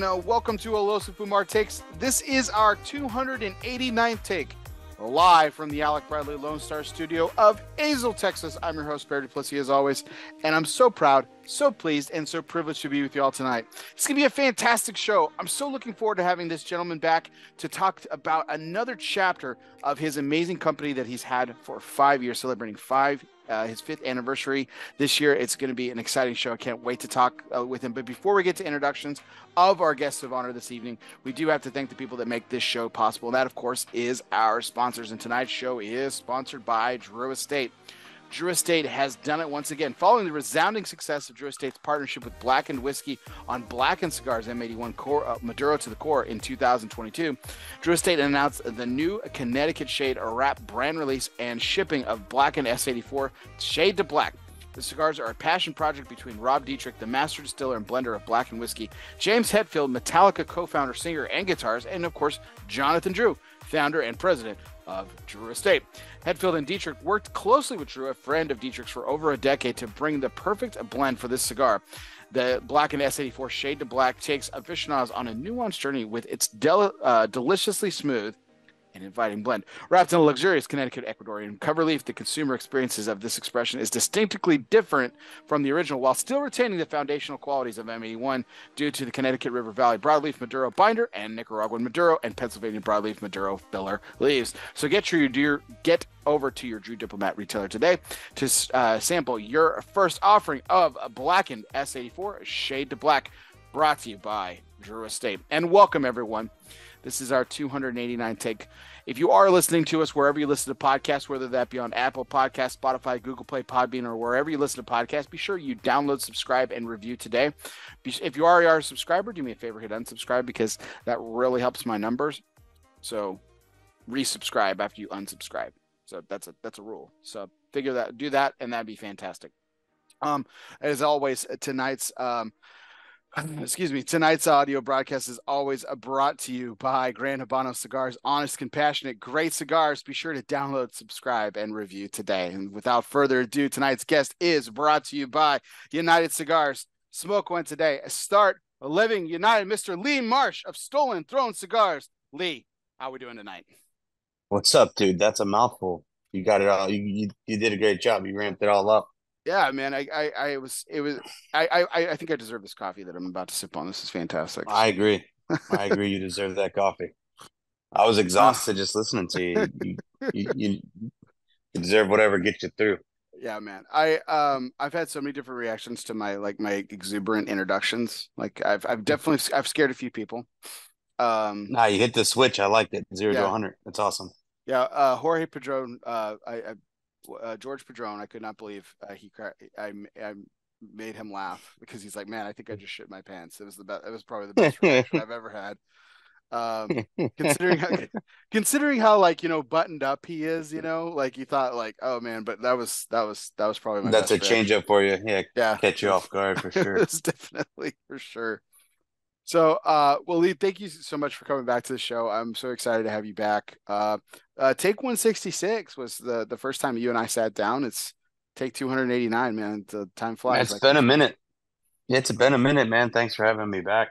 and welcome to ELOSOFUMARTAKES. This is our 289th take, live from the Alec Bradley Lone Star studio of Azle, Texas. I'm your host, Barry Duplessis, as always, and I'm so proud, so pleased, and so privileged to be with you all tonight. It's going to be a fantastic show. I'm so looking forward to having this gentleman back to talk about another chapter of his amazing company that he's had for 5 years, celebrating his 5th anniversary this year. It's going to be an exciting show. I can't wait to talk with him. But before we get to introductions of our guests of honor this evening, we do have to thank the people that make this show possible. And that, of course, is our sponsors. And tonight's show is sponsored by Drew Estate. Drew Estate has done it once again. Following the resounding success of Drew Estate's partnership with Blackened Whiskey on Blackened Cigars M81 Maduro to the Core in 2022, Drew Estate announced the new Connecticut Shade Wrap brand release and shipping of Blackened S84 Shade to Black. The cigars are a passion project between Rob Dietrich, the master distiller and blender of Blackened Whiskey, James Hetfield, Metallica co-founder, singer, and guitarist, and of course, Jonathan Drew, founder and president of Drew Estate. Hetfield and Dietrich worked closely with Drew, a friend of Dietrich's, for over a decade to bring the perfect blend for this cigar. The Blackened S84 Shade to Black takes aficionados on a nuanced journey with its deliciously smooth and inviting blend. Wrapped in a luxurious Connecticut Ecuadorian cover leaf, the consumer experiences of this expression is distinctly different from the original, while still retaining the foundational qualities of M81 due to the Connecticut River Valley broadleaf Maduro binder and Nicaraguan Maduro and Pennsylvania broadleaf Maduro filler leaves. So get over to your Drew Diplomat retailer today to sample your first offering of a Blackened S84 Shade to Black, brought to you by Drew Estate. And welcome, everyone. This is our 289th take. If you are listening to us wherever you listen to podcasts, whether that be on Apple Podcasts, Spotify, Google Play, Podbean, or wherever you listen to podcasts, be sure you download, subscribe, and review today. If you already are a subscriber, do me a favor, hit unsubscribe, because that really helps my numbers. So resubscribe after you unsubscribe. So that's a rule. So do that, and that'd be fantastic. As always, tonight's audio broadcast is always brought to you by Gran Habano Cigars. Honest, compassionate, great cigars. Be sure to download, subscribe, and review today. And without further ado, tonight's guest is brought to you by United Cigars. Smoke one today. Start living united. Mr. Lee Marsh of Stolen Throne Cigars. Lee, how are we doing tonight? What's up, dude? That's a mouthful. You got it all. You did a great job. You ramped it all up. Yeah, man. I think I deserve this coffee that I'm about to sip on. This is fantastic. I agree. I agree. You deserve that coffee. I was exhausted just listening to you. You deserve whatever gets you through. Yeah, man. I've had so many different reactions to my exuberant introductions. Like I've scared a few people. Nah, you hit the switch. I liked it. 0 to 100. That's awesome. Yeah. Jorge Padron. George Padron. I could not believe I made him laugh, because he's like, man, I think I just shit my pants. It was the best. It was probably the best reaction I've ever had. Considering how buttoned up he is, you thought oh man, but that was probably my that's best a change up for you. Yeah, catch you was, off guard for sure. It's definitely for sure. So well, Lee, thank you so much for coming back to the show. I'm so excited to have you back. Take 166 was the first time you and I sat down. It's take 289, man. The time flies. It's been a minute. It's been a minute, man. Thanks for having me back.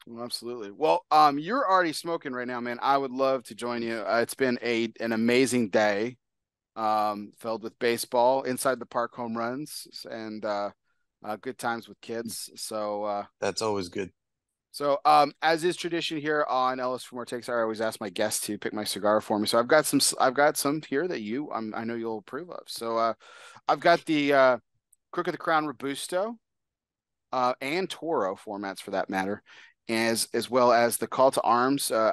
Well, absolutely. Well, you're already smoking right now, man. I would love to join you. It's been an amazing day, filled with baseball, inside the park home runs, and good times with kids. So that's always good. So, as is tradition here on ELOSOFUMARTAKES, I always ask my guests to pick my cigar for me. So I've got some here that I know you'll approve of. So, I've got the Crook of the Crown Robusto, and Toro formats for that matter, as well as the Call to Arms. I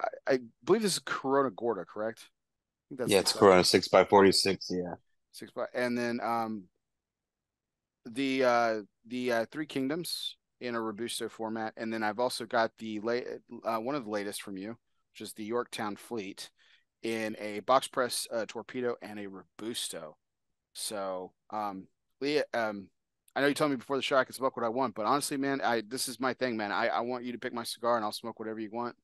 believe this is Corona Gorda, correct? I think it's Corona 6x46. Yeah, 6x, and then the Three Kingdoms in a Robusto format, and then I've also got the one of the latest from you, which is the Yorktown Fleet in a box press torpedo and a Robusto. So, Lee, I know you told me before the show I can smoke what I want, but honestly, man, this is my thing, man. I want you to pick my cigar, and I'll smoke whatever you want.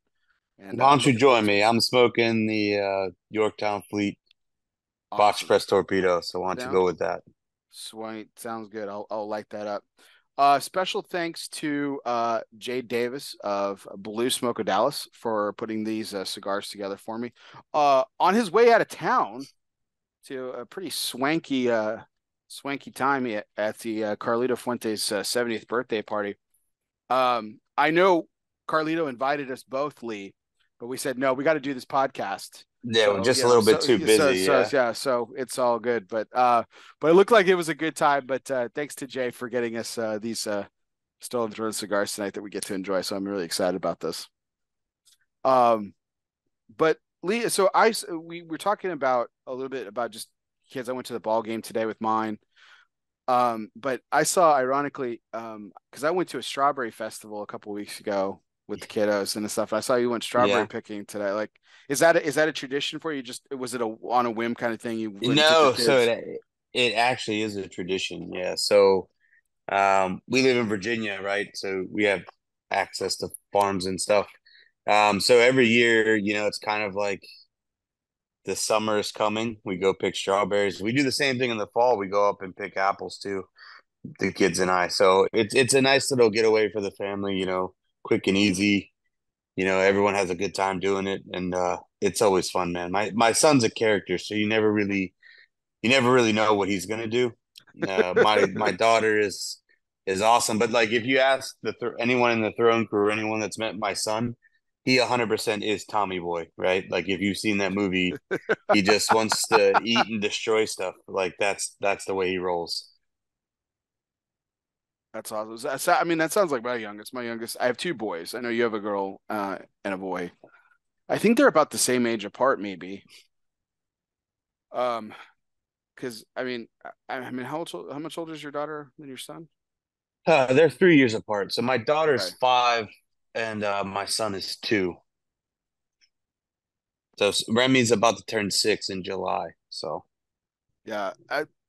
And why don't you join me? I'm smoking the Yorktown Fleet box press torpedo. So why don't you go with that? Sweet, sounds good. I'll light that up. Special thanks to Jay Davis of Blue Smoke of Dallas for putting these cigars together for me. On his way out of town to a pretty swanky time at the Carlito Fuentes 70th birthday party. I know Carlito invited us both, Lee, but we said no, we got to do this podcast. Yeah, we're So just a little bit too busy. Yeah. yeah, so it's all good. But it looked like it was a good time. But thanks to Jay for getting us these Stolen Throne cigars tonight that we get to enjoy. So I'm really excited about this. Um, but Lee, so we were talking about a little bit about just kids. I went to the ball game today with mine. But I saw ironically, because I went to a strawberry festival a couple weeks ago with the kiddos and stuff. I saw you went strawberry Yeah. picking today. Like, is that a tradition for you? Just was it a on a whim kind of thing? You went and took your No, so kids. it actually is a tradition. Yeah. So we live in Virginia, right? So we have access to farms and stuff. So every year, it's kind of like the summer is coming. We go pick strawberries. We do the same thing in the fall. We go up and pick apples too, the kids and I. So it's a nice little getaway for the family, quick and easy. Everyone has a good time doing it, and it's always fun, man. My son's a character, so you never really know what he's gonna do. My daughter is awesome, but like if you ask anyone in the Throne Crew, anyone that's met my son, he 100% is Tommy Boy, right? Like if you've seen that movie, he just wants to eat and destroy stuff. Like that's the way he rolls. That's awesome. I mean, that sounds like my youngest. My youngest. I have two boys. I know you have a girl and a boy. I think they're about the same age apart, maybe. Um, because I mean, how much older is your daughter than your son? They're 3 years apart. So my daughter's Okay. 5, and my son is 2. So Remy's about to turn 6 in July. So Yeah,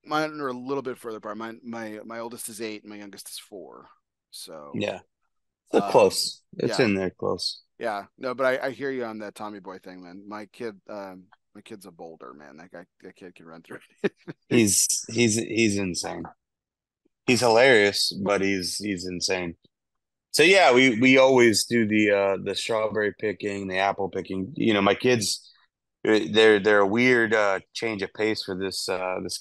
mine are a little bit further apart. My oldest is 8, and my youngest is 4. So, yeah, so um, close. It's yeah, in there close. yeah. No, but I hear you on that Tommy Boy thing, man. My kid's a boulder, man. That kid can run through it. He's insane. He's hilarious, but he's insane. So yeah, we always do the strawberry picking, the apple picking. My kids, they're a weird change of pace for this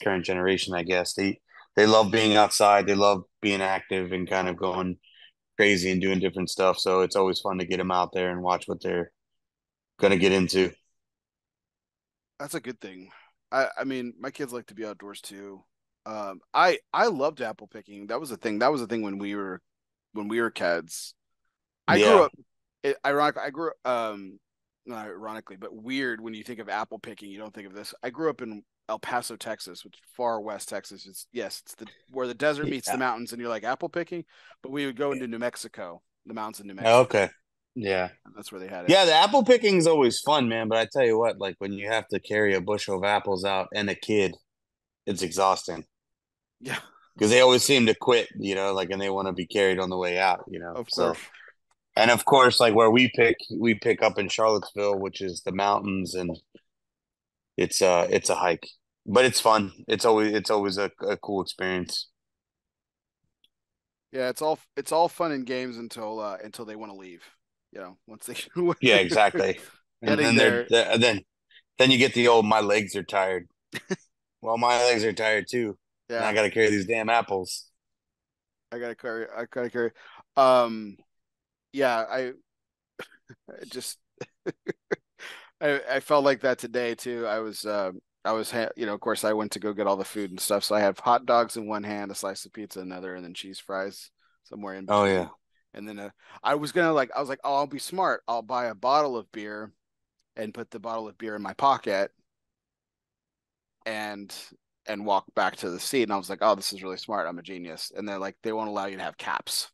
current generation, I guess. They love being outside, they love being active and kind of going crazy and doing different stuff. So it's always fun to get them out there and watch what they're gonna get into. That's a good thing. I mean, my kids like to be outdoors too. I loved apple picking. That was a thing. That was a thing when we were kids. I grew Yeah. up. Ironically, I grew not ironically, but weird when you think of apple picking, you don't think of this. I grew up in El Paso, Texas, which is far west Texas. It's the where the desert meets the Yeah. mountains, and you're like apple picking. But we would go into New Mexico, the mountains in New Mexico. Okay. Yeah. And that's where they had it. Yeah, the apple picking is always fun, man. But I tell you what, like when you have to carry a bushel of apples out and a kid, it's exhausting Yeah, because they always seem to quit, like, and they want to be carried on the way out. of course. So, and of course, like where we pick up in Charlottesville, which is the mountains, and it's a hike, but it's fun. It's always a cool experience. Yeah, it's all fun and games until they want to leave. Once they Yeah, exactly. And getting then they're, there. they're then you get the old my legs are tired. Well, my legs are tired too, and I Yeah, got to carry these damn apples. I gotta carry. I gotta carry. Um, yeah, I just I felt like that today too. Of course, I went to go get all the food and stuff. So I have hot dogs in one hand, a slice of pizza in another, and then cheese fries somewhere in Oh yeah. between. And then I was like, oh, I'll be smart. I'll buy a bottle of beer and put the bottle of beer in my pocket and walk back to the seat. And I was like, oh, this is really smart. I'm a genius. And they're like, they won't allow you to have caps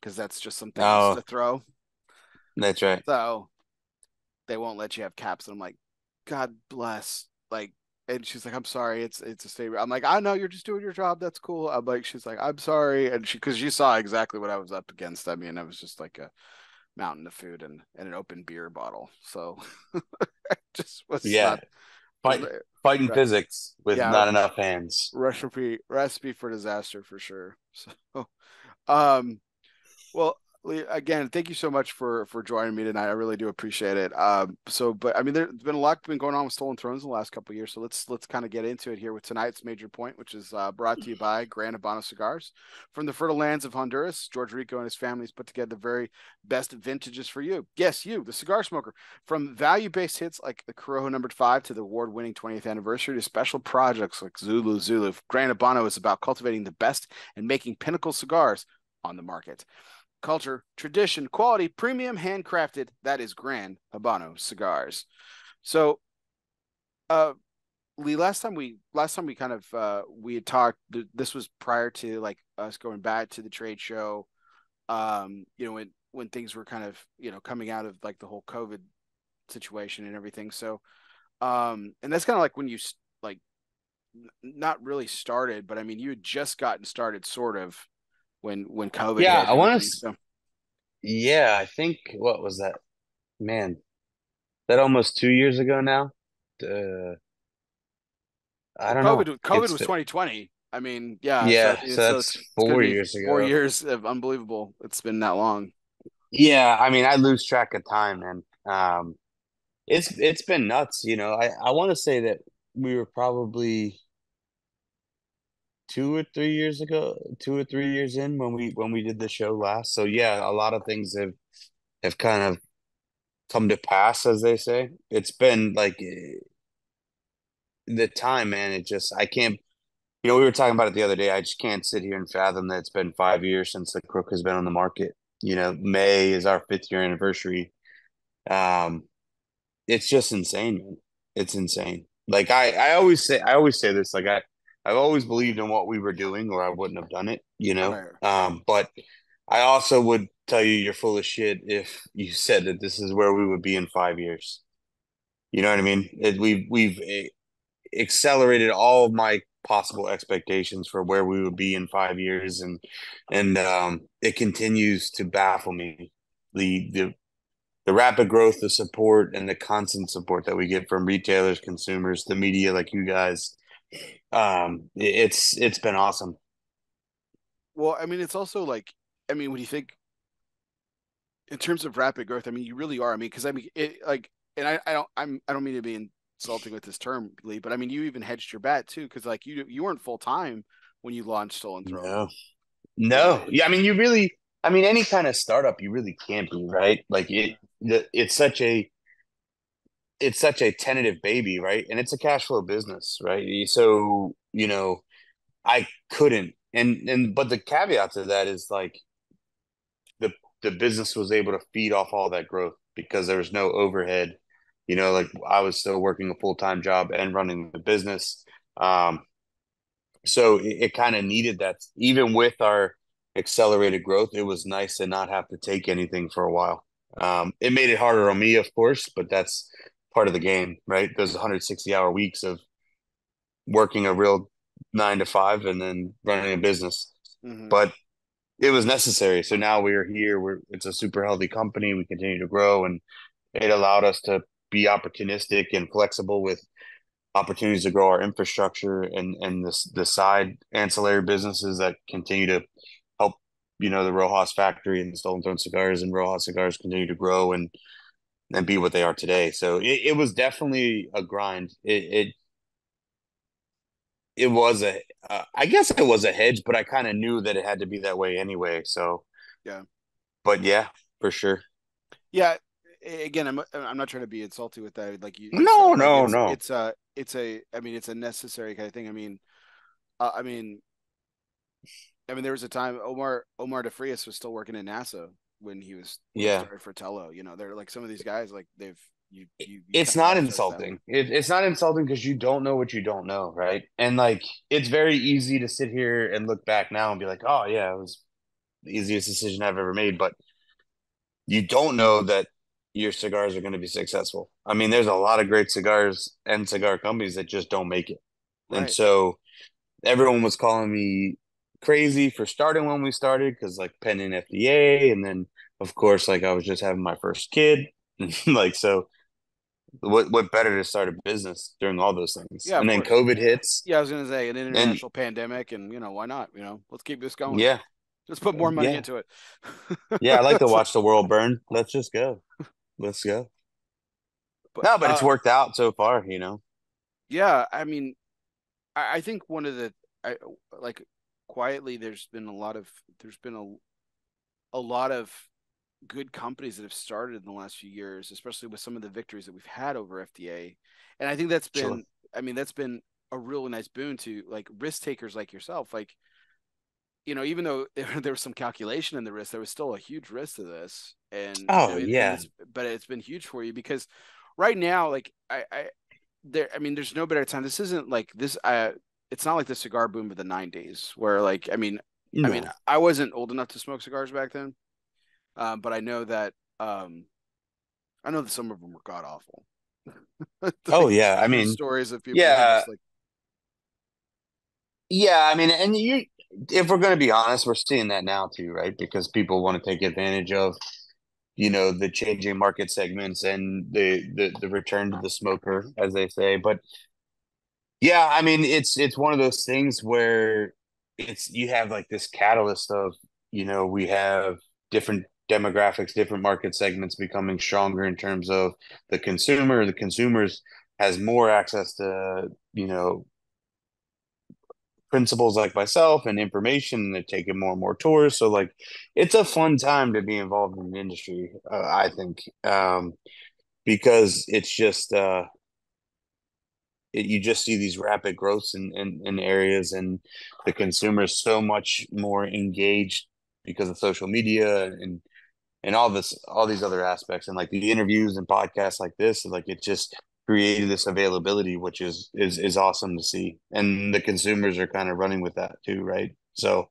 because that's just something else Oh, to throw. that's right. So they won't let you have caps. And I'm like, God bless. Like, and she's like, I'm sorry, it's a favor. I'm like, I know you're just doing your job. That's cool. I'm like, she's like, I'm sorry. And because she saw exactly what I was up against. I mean, I was just like a mountain of food and an open beer bottle. So just was Yeah, not was fight fighting right. physics with Yeah, not enough hands. recipe for disaster for sure. So Um, Well, Lee, again, thank you so much for joining me tonight. I really do appreciate it. But I mean, there's been a lot been going on with Stolen Thrones in the last couple of years. So let's kind of get into it here with tonight's major point, which is brought to you by Gran Habano Cigars from the fertile lands of Honduras. George Rico and his family has put together the very best vintages for you. Yes, you, the cigar smoker. From value-based hits like the Corojo #5 to the award-winning 20th anniversary to special projects like Zulu Zulu, Gran Habano is about cultivating the best and making pinnacle cigars on the market. Culture, tradition, quality, premium, handcrafted. That is Gran Habano Cigars. So, uh, Lee, last time we kind of we had talked. This was prior to like us going back to the trade show. When things were kind of coming out of like the whole COVID situation and everything. So, and that's kind of like when you like not really started, but I mean you had just gotten started, sort of when COVID Yeah, hit and I want everything. to. So Yeah, I think what was that? Man, that almost 2 years ago now. Uh, I Well, don't know. COVID was 2020. I mean, yeah. So Yeah, it's so so that's it's going to four be years 4 years ago. of unbelievable. It's been that long. Yeah, I mean, I lose track of time, man. It's been nuts, I want to say that we were probably 2 or 3 years ago, 2 or 3 years in when we did the show last. So yeah, a lot of things have kind of come to pass, as they say. It's been like the time, man. It just I can't. We were talking about it the other day. I just can't sit here and fathom that it's been 5 years since the Crook has been on the market. May is our fifth year anniversary. Um, it's just insane, man. It's insane. Like I always say this. Like I've always believed in what we were doing, or I wouldn't have done it. Right. But I also would tell you you're full of shit if you said that this is where we would be in 5 years. You know what I mean? We've accelerated all of my possible expectations for where we would be in 5 years, and it continues to baffle me the rapid growth, the support, and the constant support that we get from retailers, consumers, the media, like you guys. It's been awesome. Well, I mean, it's also like, I mean, when you think in terms of rapid growth, I mean, you really are. I mean, because I mean, it like, and I don't mean to be insulting with this term, Lee, but I mean, you even hedged your bet too, because like you weren't full time when you launched Stolen Throne. No, You know, no, yeah. I mean, I mean, any kind of startup, you really can't be right. Like it's such a tentative baby, right? And it's a cash flow business, right? So I couldn't, but the caveat to that is like the the business was able to feed off all that growth because there was no overhead. Like I was still working a full-time job and running the business. Um, so it kind of needed that. Even with our accelerated growth, it was nice to not have to take anything for a while. It made it harder on me, of course, but that's part of the game, right? Those 160-hour weeks of working a real 9 to 5 and then running a business. Mm-hmm. But it was necessary. So now we're here. It's a super healthy company. We continue to grow, and it allowed us to be opportunistic and flexible with opportunities to grow our infrastructure and the side ancillary businesses that continue to help. The Rojas factory and the Stolen Throne Cigars and Rojas Cigars continue to grow and be what they are today. So it was definitely a grind. It was I guess it was a hedge, but I kind of knew that it had to be that way anyway. So, Yeah. but yeah, for sure. Yeah. Again, I'm not trying to be insulting with that. Like you said, No, like no, no. it's a I mean it's a necessary kind of thing. I mean there was a time Omar DeFrias was still working at NASA when he Yeah. started Fratello. They're like some of these guys like they've you It's kind of not access them. insulting. It's not insulting because you don't know what you don't know, right? And like, it's very easy to sit here and look back now and be like, oh, yeah, it was the easiest decision I've ever made. But you don't know that your cigars are going to be successful. I mean, there's a lot of great cigars and cigar companies that just don't make it. And Right. so everyone was calling me crazy for starting when we started because like pending FDA. And then, of course, like I was just having my first kid. Like, so what better to start a business during all those things? Yeah, of And then course. COVID hits, Yeah, I was gonna say an and international pandemic, and why not? Let's keep this going. yeah, Just put more money Yeah. into it. Yeah, I like to watch the world burn. Let's just go. Let's go. But No, but it's worked out so far, you know. yeah, I mean, I think one of the I like quietly there's been a lot of good companies that have started in the last few years, especially with some of the victories that we've had over FDA. And I think Sure. that's been a really nice boon to like risk takers like yourself. Like, even though there was some calculation in the risk, there was still a huge risk to this. And Oh yeah. but it's been huge for you because right now, like I mean, there's no better time. This isn't like this. It's not like the cigar boom of the '90s, where like, No. I wasn't old enough to smoke cigars back then, but um, I know that some of them were god awful. Oh Like, yeah. I there's mean, stories of people who yeah. just like, Yeah, I mean, and you if we're going to be honest, we're seeing that now too, right? Because people want to take advantage of, the changing market segments and the return to the smoker, as they say. But yeah, I mean, it's one of those things where it's you have like this catalyst of, we have different demographics, different market segments becoming stronger in terms of the consumer. The consumers has more access to, principals like myself and information, and they're taking more and more tours. So like, it's a fun time to be involved in the industry, I think, because it's just you just see these rapid growths in areas, and the consumer is so much more engaged because of social media and all these other aspects, and like the interviews and podcasts like this, like it just created this availability, which is awesome to see, and the consumers are kind of running with that too, right? So,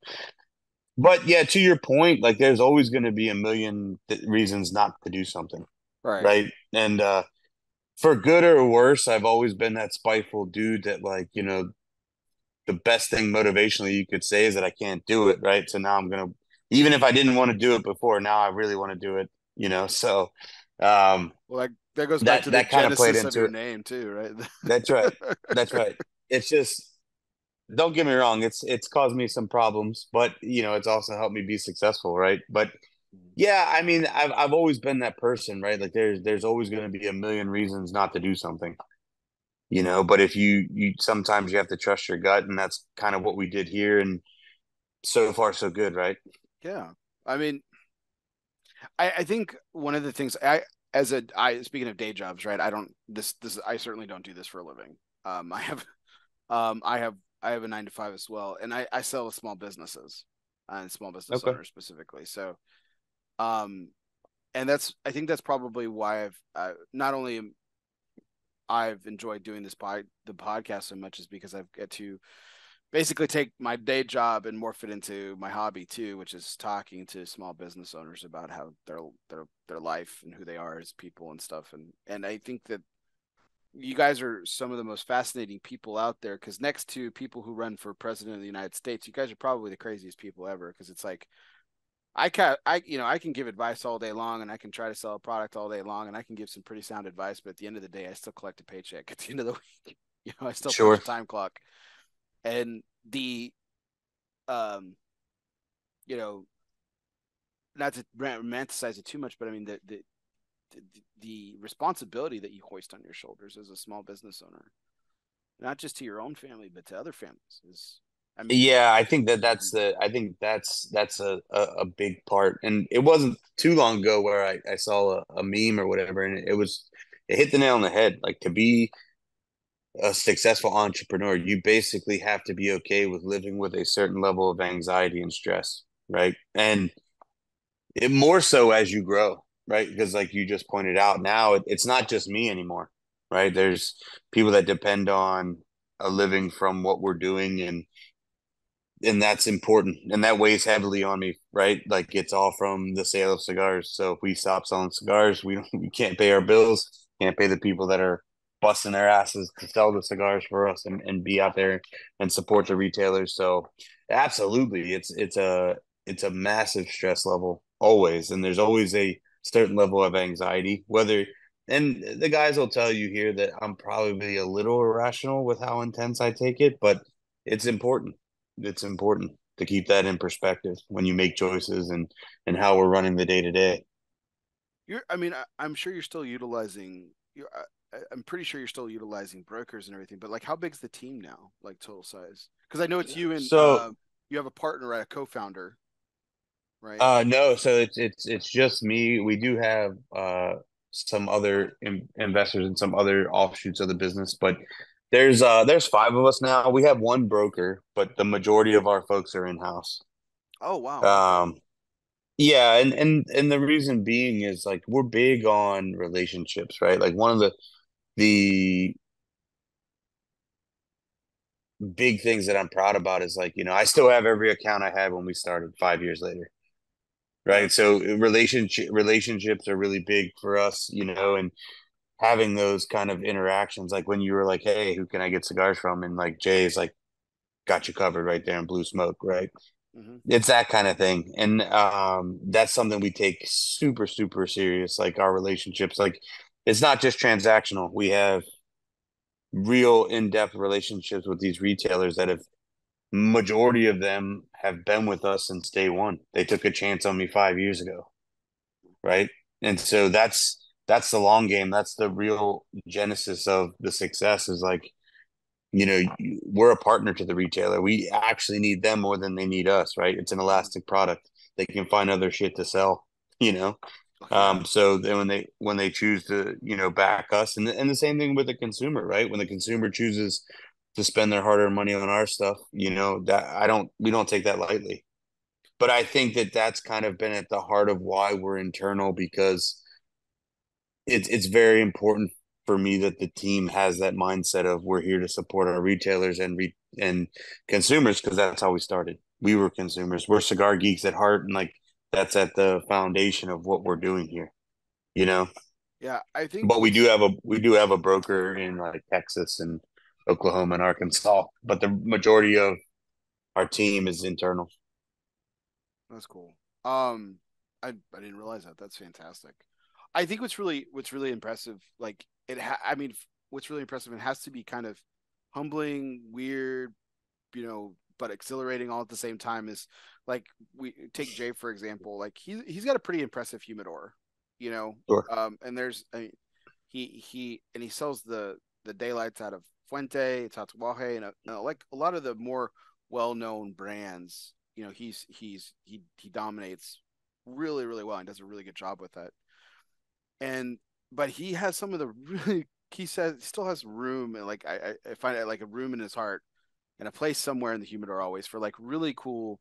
but yeah, to your point, like there's always going to be a million reasons not to do something, right. right? And for good or worse, I've always been that spiteful dude that, like, the best thing motivationally you could say is that I can't do it, right? So now I'm gonna, even if I didn't want to do it before, now I really want to do it, So um Well, that goes back that to the that kind of played genesis of into your it. name too, That's right. right? That's right. It's just, don't get me wrong, it's caused me some problems, but it's also helped me be successful, right? But yeah, I mean, I've always been that person, right? Like there's always going to be a million reasons not to do something. But if you sometimes you have to trust your gut, and that's kind of what we did here, and so far so good, right? Yeah. I mean, I think one of the things I speaking of day jobs, right? I don't this I certainly don't do this for a living. I have I have a 9 to 5 as well, and I sell to small businesses and small business Okay. owners specifically. So um and that's I think that's probably why not only I've enjoyed doing the podcast so much is because I've get to basically take my day job and morph it into my hobby too, which is talking to small business owners about how their life and who they are as people and stuff. And I think that you guys are some of the most fascinating people out there because next to people who run for president of the United States, you guys are probably the craziest people ever because it's like I can give advice all day long and I can try to sell a product all day long and I can give some pretty sound advice, but at the end of the day, I still collect a paycheck at the end of the week. I still punch Sure. a time clock. And the um you know not to romanticize it too much, but I mean the responsibility that you hoist on your shoulders as a small business owner, not just to your own family but to other families, is I mean Yeah, I think that is that's immense. the I think that's a big part. And it wasn't too long ago where I saw a meme or whatever, and it hit the nail on the head. Like, to be a successful entrepreneur, you basically have to be okay with living with a certain level of anxiety and stress, right? And it more so as you grow, right? Because like you just pointed out, now it's not just me anymore, right? There's people that depend on a living from what we're doing, and that's important, and that weighs heavily on me, right? Like, it's all from the sale of cigars. So if we stop selling cigars, we can't pay our bills, can't pay the people that are busting their asses to sell the cigars for us, and be out there and support the retailers. So absolutely, it's a massive stress level always, and there's always a certain level of anxiety, whether, and the guys will tell you here that I'm probably a little irrational with how intense I take it, but it's important. It's important. to keep that in perspective when you make choices and how we're running the day to day. I'm sure you're still utilizing. I'm pretty sure you're still utilizing brokers and everything. But like, how big's the team now? Like total size? Because I know it's you and So you have a partner, a co-founder, right? no, so it's just me. We do have some other investors and some other offshoots of the business, but there's five of us now. We have one broker, but the majority of our folks are in house. Oh wow, okay. Um, yeah, and the reason being is like we're big on relationships, right? Like one of the big things that I'm proud about is like, I still have every account I had when we started 5 years later. Yeah. Right. So relationships are really big for us, and having those kind of interactions, like when you were like, hey, who can I get cigars from? And like Jay's like got you covered right there in Blue Smoke, right? Hmm. It's that kind of thing. And that's something we take super, super serious. Like our relationships, like it's not just transactional. We have real in-depth relationships with these retailers that have majority of them have been with us since day one. They took a chance on me 5 years ago, right? And so that's the long game. That's the real genesis of the success is like, we're a partner to the retailer. We actually need them more than they need us, right? It's an Hmm. elastic product. They can find other shit to sell, you know. Yeah. So then when they choose to, back us, and the same thing with the consumer, right? When the consumer chooses to spend their hard-earned money on our stuff, that we don't take that lightly. But I think that that's kind of been at the heart of why we're internal because it's very important for me that the team has that mindset of we're here to support our retailers and consumers because that's how we started. We were consumers. We're cigar geeks at heart, and like that's at the foundation of what we're doing here. You know, Yeah. I think but we do what's have a broker in like Texas and Oklahoma and Arkansas, but the majority of our team is internal. That's cool. I didn't realize that. That's fantastic. I think what's really impressive, like what's really impressive, it has to be kind of humbling, weird, but exhilarating all at the same time. Is like we take Jay for example. Like he's got a pretty impressive humidor, you know. Sure. And there's he sells the daylights out of Fuente, Tatuaje, and like a lot of the more well-known brands. He dominates really really well and does a really good job with that. And but he has some of the really he says he still has room and like I find it like a room in his heart and a place somewhere in the humidor always for like really cool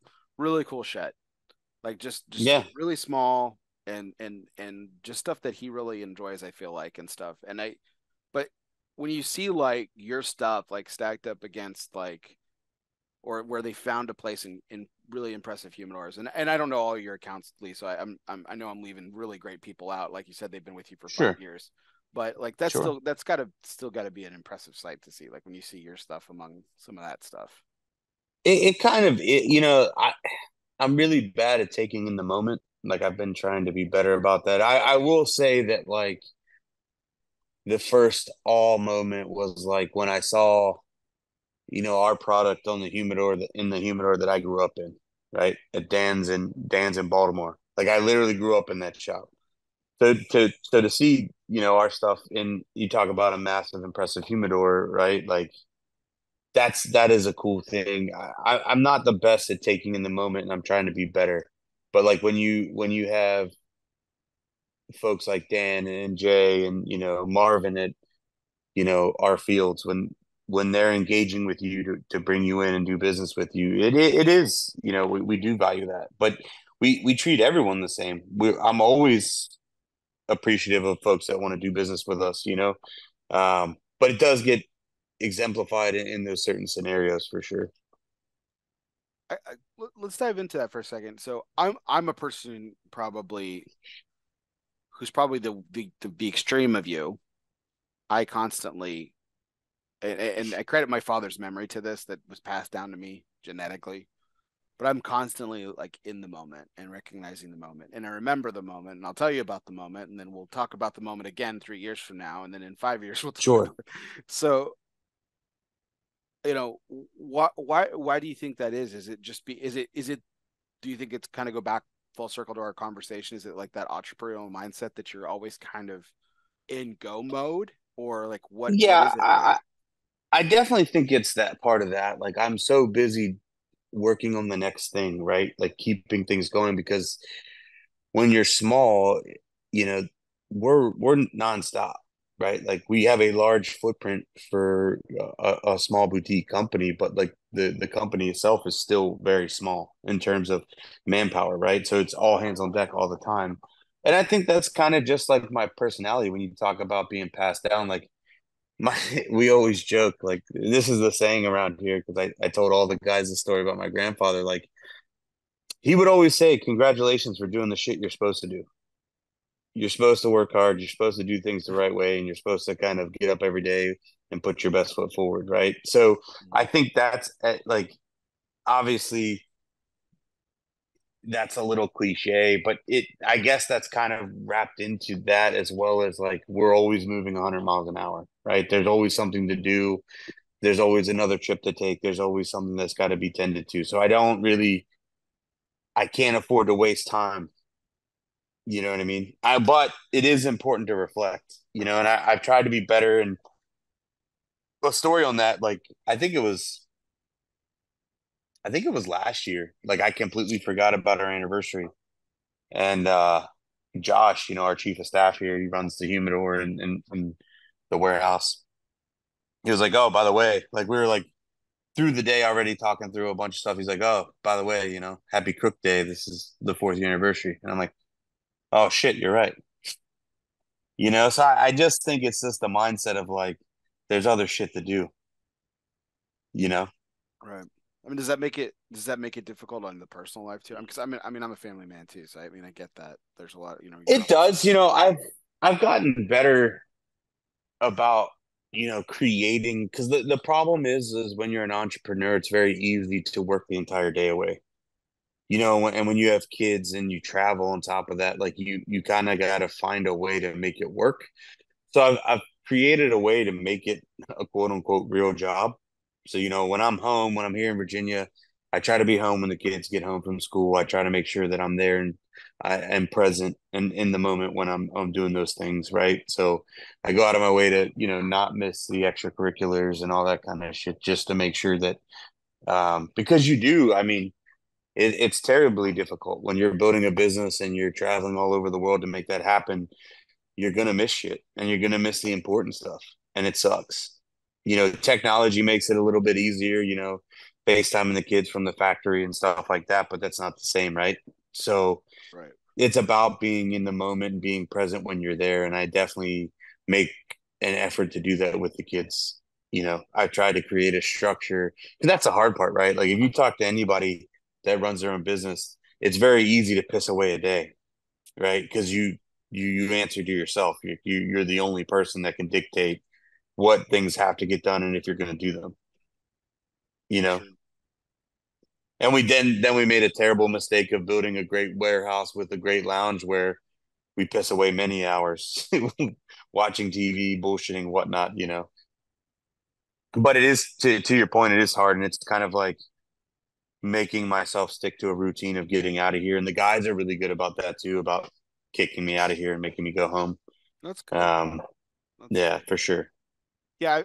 shit. Like just Yeah. really small and just stuff that he really enjoys, I feel like, and stuff. But when you see like your stuff like stacked up against like or where they found a place in really impressive humidors. And I don't know all your accounts, Lee, so I know I'm leaving really great people out. Like you said, they've been with you for five Sure. years, but like Sure. that's gotta be an impressive sight to see. Like when you see your stuff among some of that stuff. It kind of I'm really bad at taking in the moment. Like I've been trying to be better about that. I will say that like the first all moment was like when I saw, our product on the humidor in the humidor that I grew up in, right? At Dan's in Baltimore. Like I literally grew up in that shop. So to see, our stuff in you talk about a massive impressive humidor, right? Like that is a cool thing. I'm not the best at taking in the moment, and I'm trying to be better. But like when you have folks like Dan and Jay and Marvin at our fields when they're engaging with you to bring you in and do business with you, it is we do value that, but we treat everyone the same. I'm always appreciative of folks that want to do business with us, but it does get exemplified in those certain scenarios for sure. Let's dive into that for a second. So I'm a person probably who's probably the extreme of you. I constantly and I credit my father's memory to this that was passed down to me genetically. But I'm constantly like in the moment and recognizing the moment. And I remember the moment and I'll tell you about the moment and then we'll talk about the moment again 3 years from now. And then in 5 years, we'll talk Sure. about it. So why do you think that is? Is it just be is it do you think it's kind of go back full circle to our conversation? Is it like that entrepreneurial mindset that you're always kind of in go mode, or like what Yeah, is it there? I definitely think it's that part of that. Like I'm so busy working on the next thing, right? Like keeping things going because when you're small, you know, we're nonstop, right? Like we have a large footprint for a small boutique company, but like the company itself is still very small in terms of manpower, right? So it's all hands on deck all the time. And I think that's kind of just like my personality when you talk about being passed down. Like my we always joke, like this is the saying around here because I told all the guys the story about my grandfather. Like he would always say, "Congratulations for doing the shit you're supposed to do. You're supposed to work hard. You're supposed to do things the right way, and you're supposed to kind of get up every day and put your best foot forward, right?" So I think that's like obviously that's a little cliche, but it I guess that's kind of wrapped into that as well as like we're always moving 100 miles an hour, right? There's always something to do. There's always another trip to take. There's always something that's got to be tended to. So I can't afford to waste time. You know what I mean? But it is important to reflect, and I've tried to be better. And a story on that, like, I think it was last year. Like, I completely forgot about our anniversary. And Josh, our chief of staff here, he runs the humidor and the warehouse. He was like, "Oh, by the way," like, we were like, through the day already talking through a bunch of stuff. He's like, "Oh, by the way, happy Cook Day. This is the 4th anniversary." And I'm like, "Oh shit, you're right." So I just think it's just the mindset of like, there's other shit to do, you know? Right. I mean, does that make it difficult on the personal life too? Because I mean, I'm a family man too, so I mean, I get that. There's a lot, you're It does, I've gotten better about, creating because the problem is when you're an entrepreneur, it's very easy to work the entire day away. And when you have kids and you travel on top of that, like you kind of got to find a way to make it work. So I've created a way to make it a quote unquote real job. So, when I'm home, when I'm here in Virginia, I try to be home when the kids get home from school. I try to make sure that I'm there and I am present and in the moment when I'm doing those things, right? So I go out of my way to, not miss the extracurriculars and all that kind of shit just to make sure that because you do, I mean, it's terribly difficult when you're building a business and you're traveling all over the world to make that happen. You're gonna miss shit and you're gonna miss the important stuff, and it sucks. Technology makes it a little bit easier, FaceTiming the kids from the factory and stuff like that, but that's not the same, right? So right. it's about being in the moment and being present when you're there, and I definitely make an effort to do that with the kids. I try to create a structure because that's the hard part, right? Like if you talk to anybody that runs their own business, it's very easy to piss away a day, right? Because you answer to yourself. You're the only person that can dictate what things have to get done and if you're going to do them. You For know, sure. and then we made a terrible mistake of building a great warehouse with a great lounge where we piss away many hours watching TV, bullshitting, whatnot. But it is to your point, it is hard, and it's kind of like making myself stick to a routine of getting out of here. And the guys are really good about that too, about kicking me out of here and making me go home. That's good. Um, That's yeah, good. for sure. Yeah,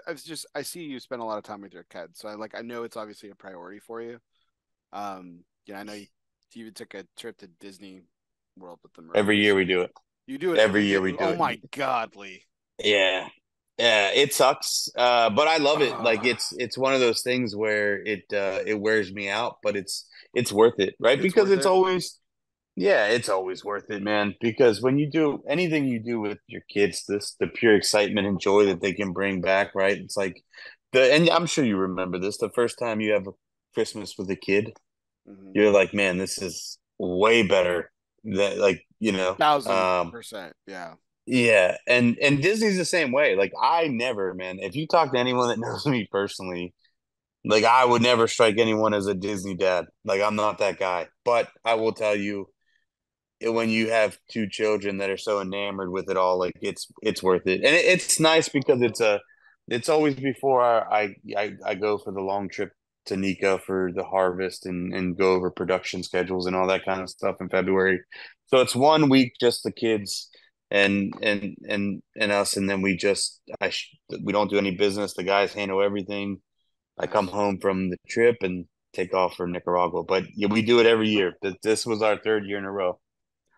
I see you spend a lot of time with your kids, so I know it's obviously a priority for you. I know you even took a trip to Disney World with them Every earlier year this we year. do it. You do it Every every year day. we do Oh it. my God, Lee. Yeah. Yeah, it sucks. But I love it. Like Ah, it's one of those things where it wears me out, but it's worth it, right? it's Because worth it's it. always yeah, it's always worth it, man. Because when you do anything you do with your kids, the pure excitement and joy that they can bring back, right? It's like and I'm sure you remember this, the first time you have a Christmas with a kid, Hmm. you're like, man, this is way better than like, Thousand percent. Yeah. yeah, and Disney's the same way. Like I never, man. If you talk to anyone that knows me personally, like I would never strike anyone as a Disney dad. Like I'm not that guy. But I will tell you, when you have two children that are so enamored with it all, like it's worth it. And it's nice because it's It's always before I go for the long trip to Nika for the harvest and go over production schedules and all that kind of stuff in February. So it's 1 week just the kids and us, and then we don't do any business. The guys handle everything. I come Nice. home from the trip and take off for Nicaragua. But yeah, we do it every year. This was our third year in a row.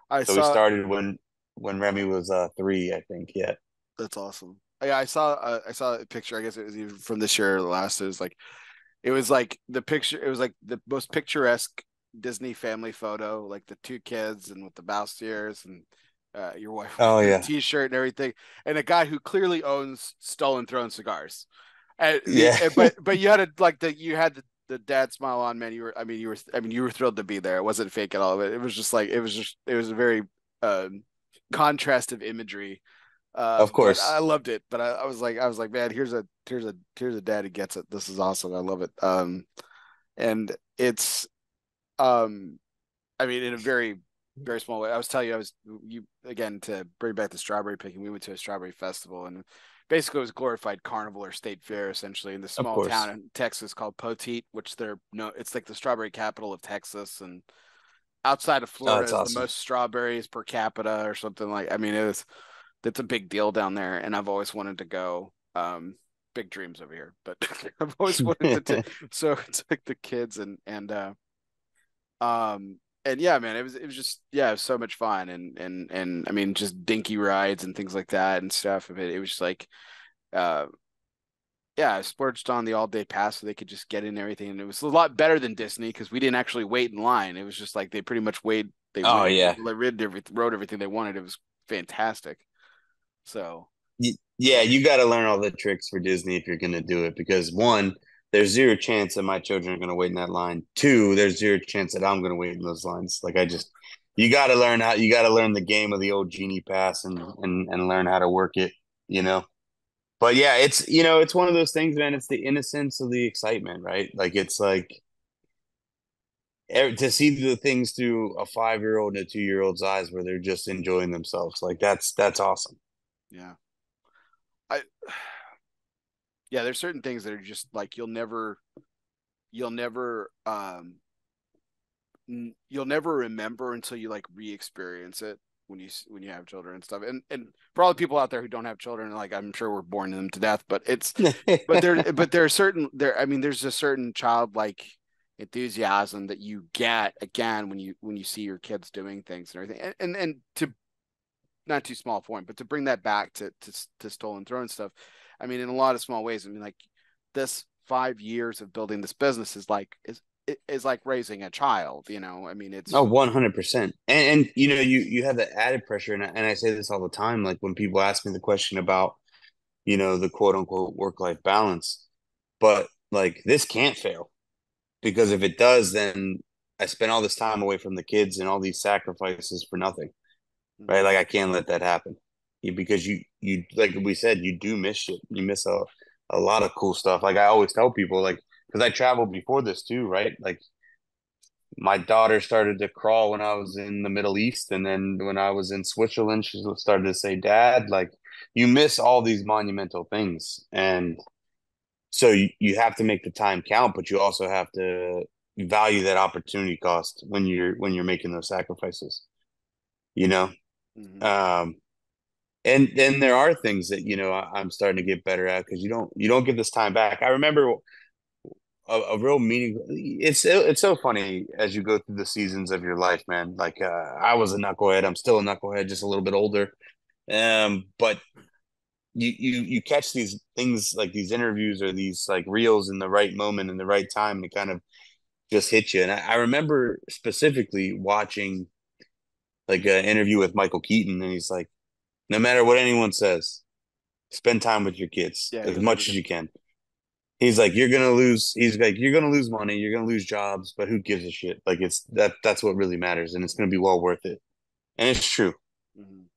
I So we saw. started when Remy was 3, I think. Yeah. That's awesome. Yeah, I saw a picture. I guess it was even from this year or last. It was like the picture. It was like the most picturesque Disney family photo, like the two kids and with the mouse ears and your wife Oh wearing a yeah. T-shirt and everything, and a guy who clearly owns Stolen Throne cigars. And Yeah. but you had you had the dad smile on, man. You were thrilled to be there. It wasn't fake at all. But it was just like it was a very contrast of imagery. Of But I course. loved it. But I was like, man, here's a dad who gets it. This is awesome. I love it. And it's um, I mean, in a very small way. I was telling you, I was you again to bring back the strawberry picking. We went to a strawberry festival, and basically it was glorified carnival or state fair, essentially, in this Of small town course. in Texas called Poteet, which they're no, it's like the strawberry capital of Texas, and outside of Oh, Florida that's is the awesome. most strawberries per capita or something like. I mean, it's a big deal down there, and I've always wanted to go. Big dreams over here, but I've always wanted to. So it's like the kids um and yeah, man, it was just yeah, it was so much fun and I mean just dinky rides and things like that and stuff. It was just like uh yeah, I splurged on the all day pass so they could just get in everything, and it was a lot better than Disney because we didn't actually wait in line. It was just like they pretty much Oh yeah. rode everything they wanted. It was fantastic. So Yeah, you got to learn all the tricks for Disney if you're going to do it because one, there's zero chance that my children are going to wait in that line. Two, there's zero chance that I'm going to wait in those lines. You got to learn you got to learn the game of the old genie pass and learn how to work it, you know. But yeah, it's one of those things, man. It's the innocence of the excitement, right? Like it's like to see the things through a 5-year old and a 2-year old's eyes where they're just enjoying themselves. Like that's awesome. yeah, I yeah, there's certain things that are just like you'll never you'll never remember until you like re-experience it when you have children and stuff. And for all the people out there who don't have children, like I'm sure we're boring them to death, but there are certain there I mean there's a certain childlike enthusiasm that you get again when you see your kids doing things and everything. And to not too small point, but to bring that back to Stolen Throne stuff, I mean, in a lot of small ways, I mean, like this 5 years of building this business is like raising a child, you know. I mean, Oh, it's 100%. And you have the added pressure, and I say this all the time, like when people ask me the question about, the quote unquote work-life balance, but like this can't fail because if it does, then I spent all this time away from the kids and all these sacrifices for nothing, right? mm-hmm, Like I can't let that happen. Because you like we said, you do miss shit. You miss a lot of cool stuff. Like I always tell people, like, because I traveled before this too, right? Like my daughter started to crawl when I was in the Middle East, and then when I was in Switzerland, she started to say, "Dad, like you miss all these monumental things." And so you have to make the time count, but you also have to value that opportunity cost when you're making those sacrifices, you know? mm-hmm. Um, and then there are things that, I'm starting to get better at because you don't get this time back. I remember a real meaning. It's so funny as you go through the seasons of your life, man. Like I was a knucklehead. I'm still a knucklehead, just a little bit older. But you catch these things like these interviews or these like reels in the right moment in the right time to kind of just hit you. And I remember specifically watching like an interview with Michael Keaton, and he's like, no matter what anyone says, spend time with your kids Yeah, as you'll never much as get. you can. He's like, you're gonna lose money, you're gonna lose jobs, but who gives a shit? Like that's what really matters, and it's gonna be well worth it. And it's true. Mm-hmm.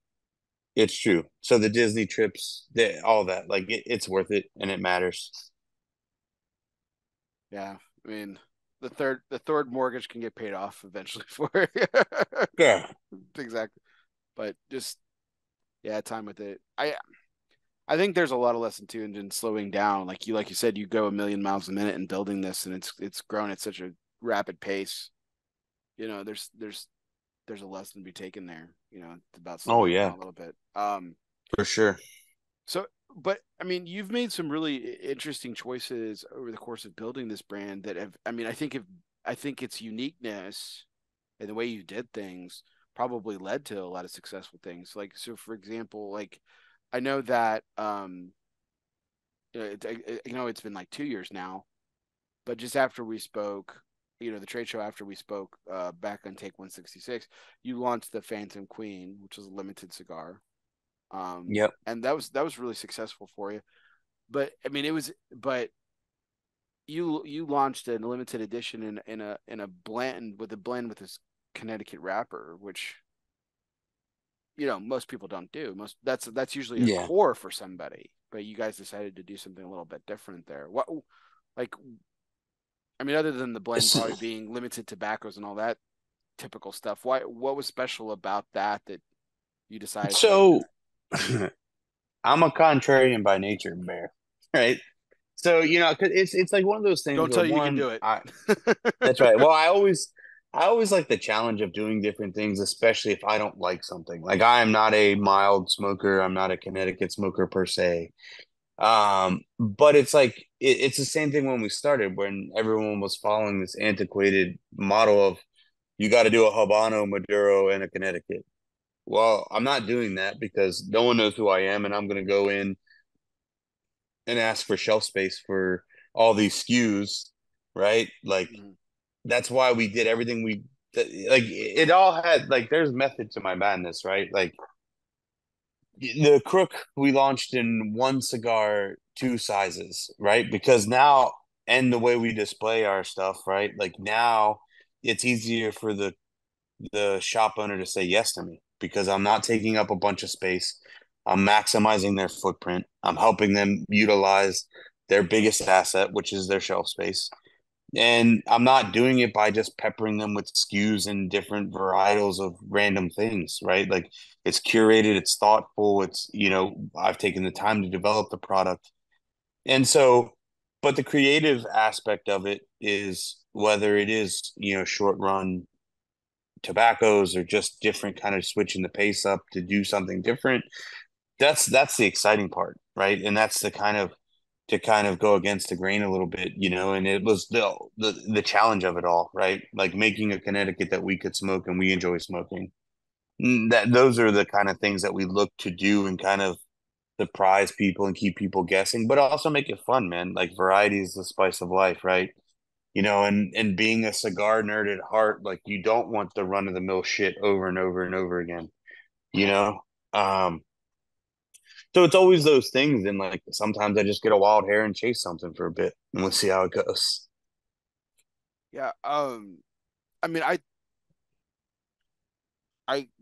It's true. So the Disney trips, all that, like it's worth it and it matters. Yeah, I mean, the third mortgage can get paid off eventually for Yeah. exactly, but just yeah, time with it. I I think there's a lot of lesson too in slowing down. Like you said, you go a million miles a minute in building this, and it's grown at such a rapid pace. There's a lesson to be taken there. It's about Oh slowing down yeah, a little bit. for sure. So, but I mean, you've made some really interesting choices over the course of building this brand that have. I mean, I think its uniqueness and the way you did things probably led to a lot of successful things. Like, so for example, like I know that it's been like 2 years now, but just after we spoke, the trade show after we spoke back on Take 166, you launched the Phantom Queen, which was a limited cigar. Yep. And that was really successful for you. But I mean, but you launched a limited edition in a blend with this Connecticut wrapper, which most people don't do. That's usually a Yeah. core for somebody, but you guys decided to do something a little bit different there. Like, I mean, other than the blend probably S- being limited tobaccos and all that typical stuff, what was special about that you decided to do So there? I'm a contrarian by nature, Bear. Right. So, 'cause it's like one of those things Don't where tell you can one, do it. that's right. Well, I always like the challenge of doing different things, especially if I don't like something. Like I am not a mild smoker. I'm not a Connecticut smoker per se. But it's like it's the same thing when we started, when everyone was following this antiquated model of you got to do a Habano, Maduro, and a Connecticut. Well, I'm not doing that because no one knows who I am, and I'm going to go in and ask for shelf space for all these SKUs, right? Like Mhm. that's why we did everything like. It all had like there's method to my madness, right? Like the Crook we launched in one cigar, two sizes, right? Because now and the way we display our stuff, right? Like now it's easier for the shop owner to say yes to me because I'm not taking up a bunch of space. I'm maximizing their footprint. I'm helping them utilize their biggest asset, which is their shelf space. And I'm not doing it by just peppering them with SKUs and different varietals of random things, right? Like it's curated, it's thoughtful, I've taken the time to develop the product. And so, but the creative aspect of it is whether it is, short run tobaccos or just different kind of switching the pace up to do something different. That's the exciting part, right? And that's the kind of to kind of go against the grain a little bit, and it was the challenge of it all, right? Like making a Connecticut that we could smoke and we enjoy smoking. That those are the kind of things that we look to do and kind of surprise people and keep people guessing, but also make it fun, man. Like variety is the spice of life, right? And being a cigar nerd at heart, like you don't want the run of the mill shit over and over and over again, you know? Um, so it's always those things, and like sometimes I just get a wild hair and chase something for a bit, and we'll see how it goes. Yeah. I mean, I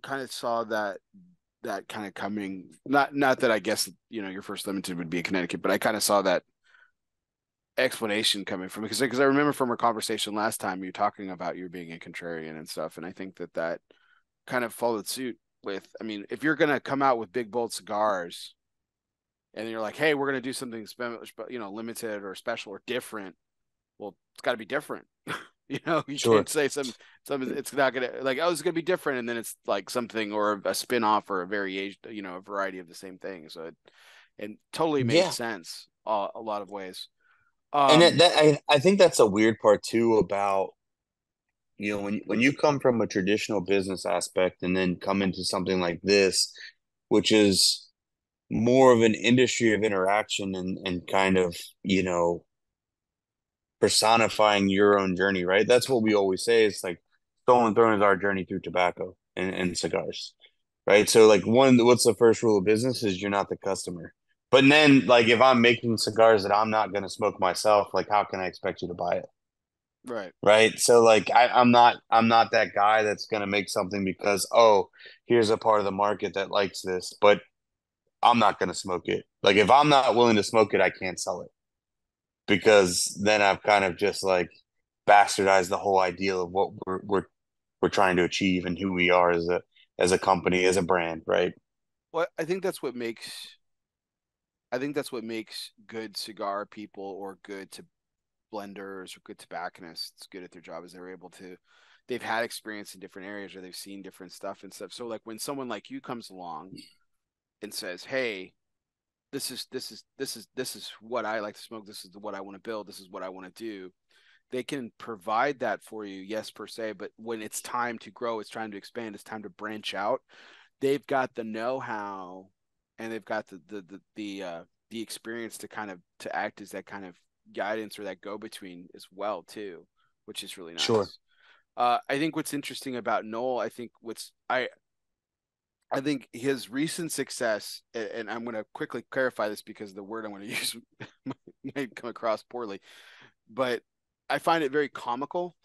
kind of saw that kind of coming. Not that I guess your first limited would be a Connecticut, but I kind of saw that explanation coming from because I remember from our conversation last time you talking about you being a contrarian and stuff, and I think that kind of followed suit with. I mean, if you're gonna come out with big bold cigars and you're like, hey, we're gonna do something limited or special or different, well, it's got to be different. You Sure. can't say some it's not gonna like, oh, it's gonna be different, and then it's like something or a spin-off or a variation, a variety of the same thing. So it totally made Yeah. sense a lot of ways. And Um, I think that's a weird part too about, when you come from a traditional business aspect and then come into something like this, which is more of an industry of interaction and kind of, personifying your own journey, right? That's what we always say. It's like Stolen Throne is our journey through tobacco and cigars, right? So like what's the first rule of business is you're not the customer. But then like if I'm making cigars that I'm not going to smoke myself, like how can I expect you to buy it? right. Right. So like I'm not that guy that's going to make something because, oh, here's a part of the market that likes this, but I'm not going to smoke it. Like if I'm not willing to smoke it, I can't sell it because then I've kind of just like bastardized the whole ideal of what we're trying to achieve and who we are as a company, as a brand, right? Well, I think that's what makes I think that's what makes good cigar people or good to blenders or good tobacconists good at their job is they're able to they've had experience in different areas or they've seen different stuff and stuff. So like when someone like you comes along and says, "Hey, this is what I like to smoke. This is what I want to build. This is what I want to do." They can provide that for you, yes, per se. But when it's time to grow, it's time to expand, it's time to branch out. They've got the know-how, and they've got the experience to kind of to act as that kind of guidance or that go-between as well too, which is really Sure. nice. I think what's interesting about Noel, I think his recent success, and I'm going to quickly clarify this because the word I'm going to use might come across poorly, but I find it very comical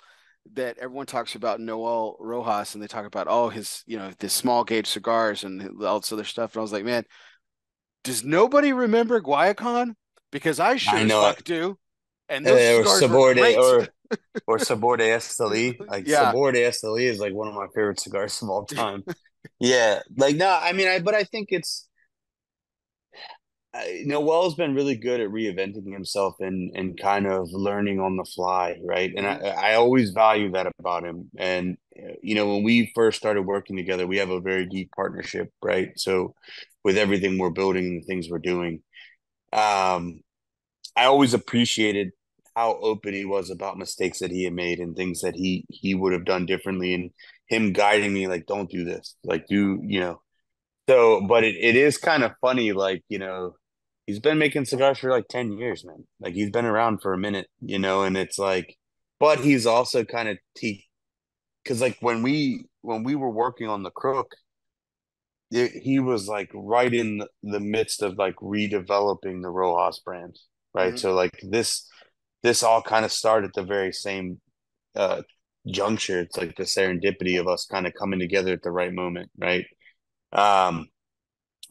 that everyone talks about Noel Rojas and they talk about his this small gauge cigars and all this other stuff, and I was like, man, does nobody remember Guayacon? Because I sure I as know it. fuck do, and those Or cigars were Sabor de great. or Sabor de Esteli. Like Yeah. Sabor de Esteli is like one of my favorite cigars of all time. Yeah, like no, I mean, but I think Noel's been really good at reinventing himself and kind of learning on the fly, right? And Hmm. I always value that about him. And when we first started working together, we have a very deep partnership, right? So with everything we're building and the things we're doing, um, I always appreciated how open he was about mistakes that he had made and things that he would have done differently, and him guiding me like, don't do this, like do. So, but it is kind of funny, like, he's been making cigars for like 10 years, man. Like he's been around for a minute, and it's like, but he's also kind of because like when we were working on the Crook, he was like right in the midst of like redeveloping the Rojas brand, right? Hmm. So like this all kind of started at the very same uh juncture. It's like the serendipity of us kind of coming together at the right moment, right? Um,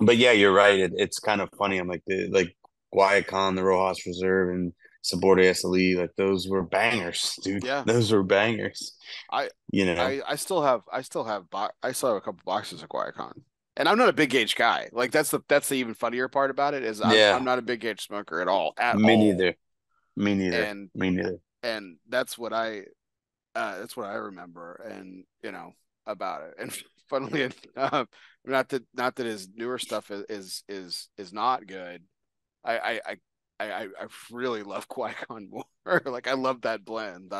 but yeah, you're right. It's kind of funny. I'm like like Guayacon, the Rojas Reserve, and Sabor de SLE, like those were bangers, dude. Yeah. Those were bangers. I You know? I still have a couple boxes of Guayacon. And I'm not a big gauge guy. Like that's the even funnier part about it is I'm Yeah, not a big gauge smoker at all. At me all. neither. Me neither. And Me neither. and that's what I remember and about it. And funnily enough, not that his newer stuff is not good. I I I I really love Qui-Gon more. Like I love that blend.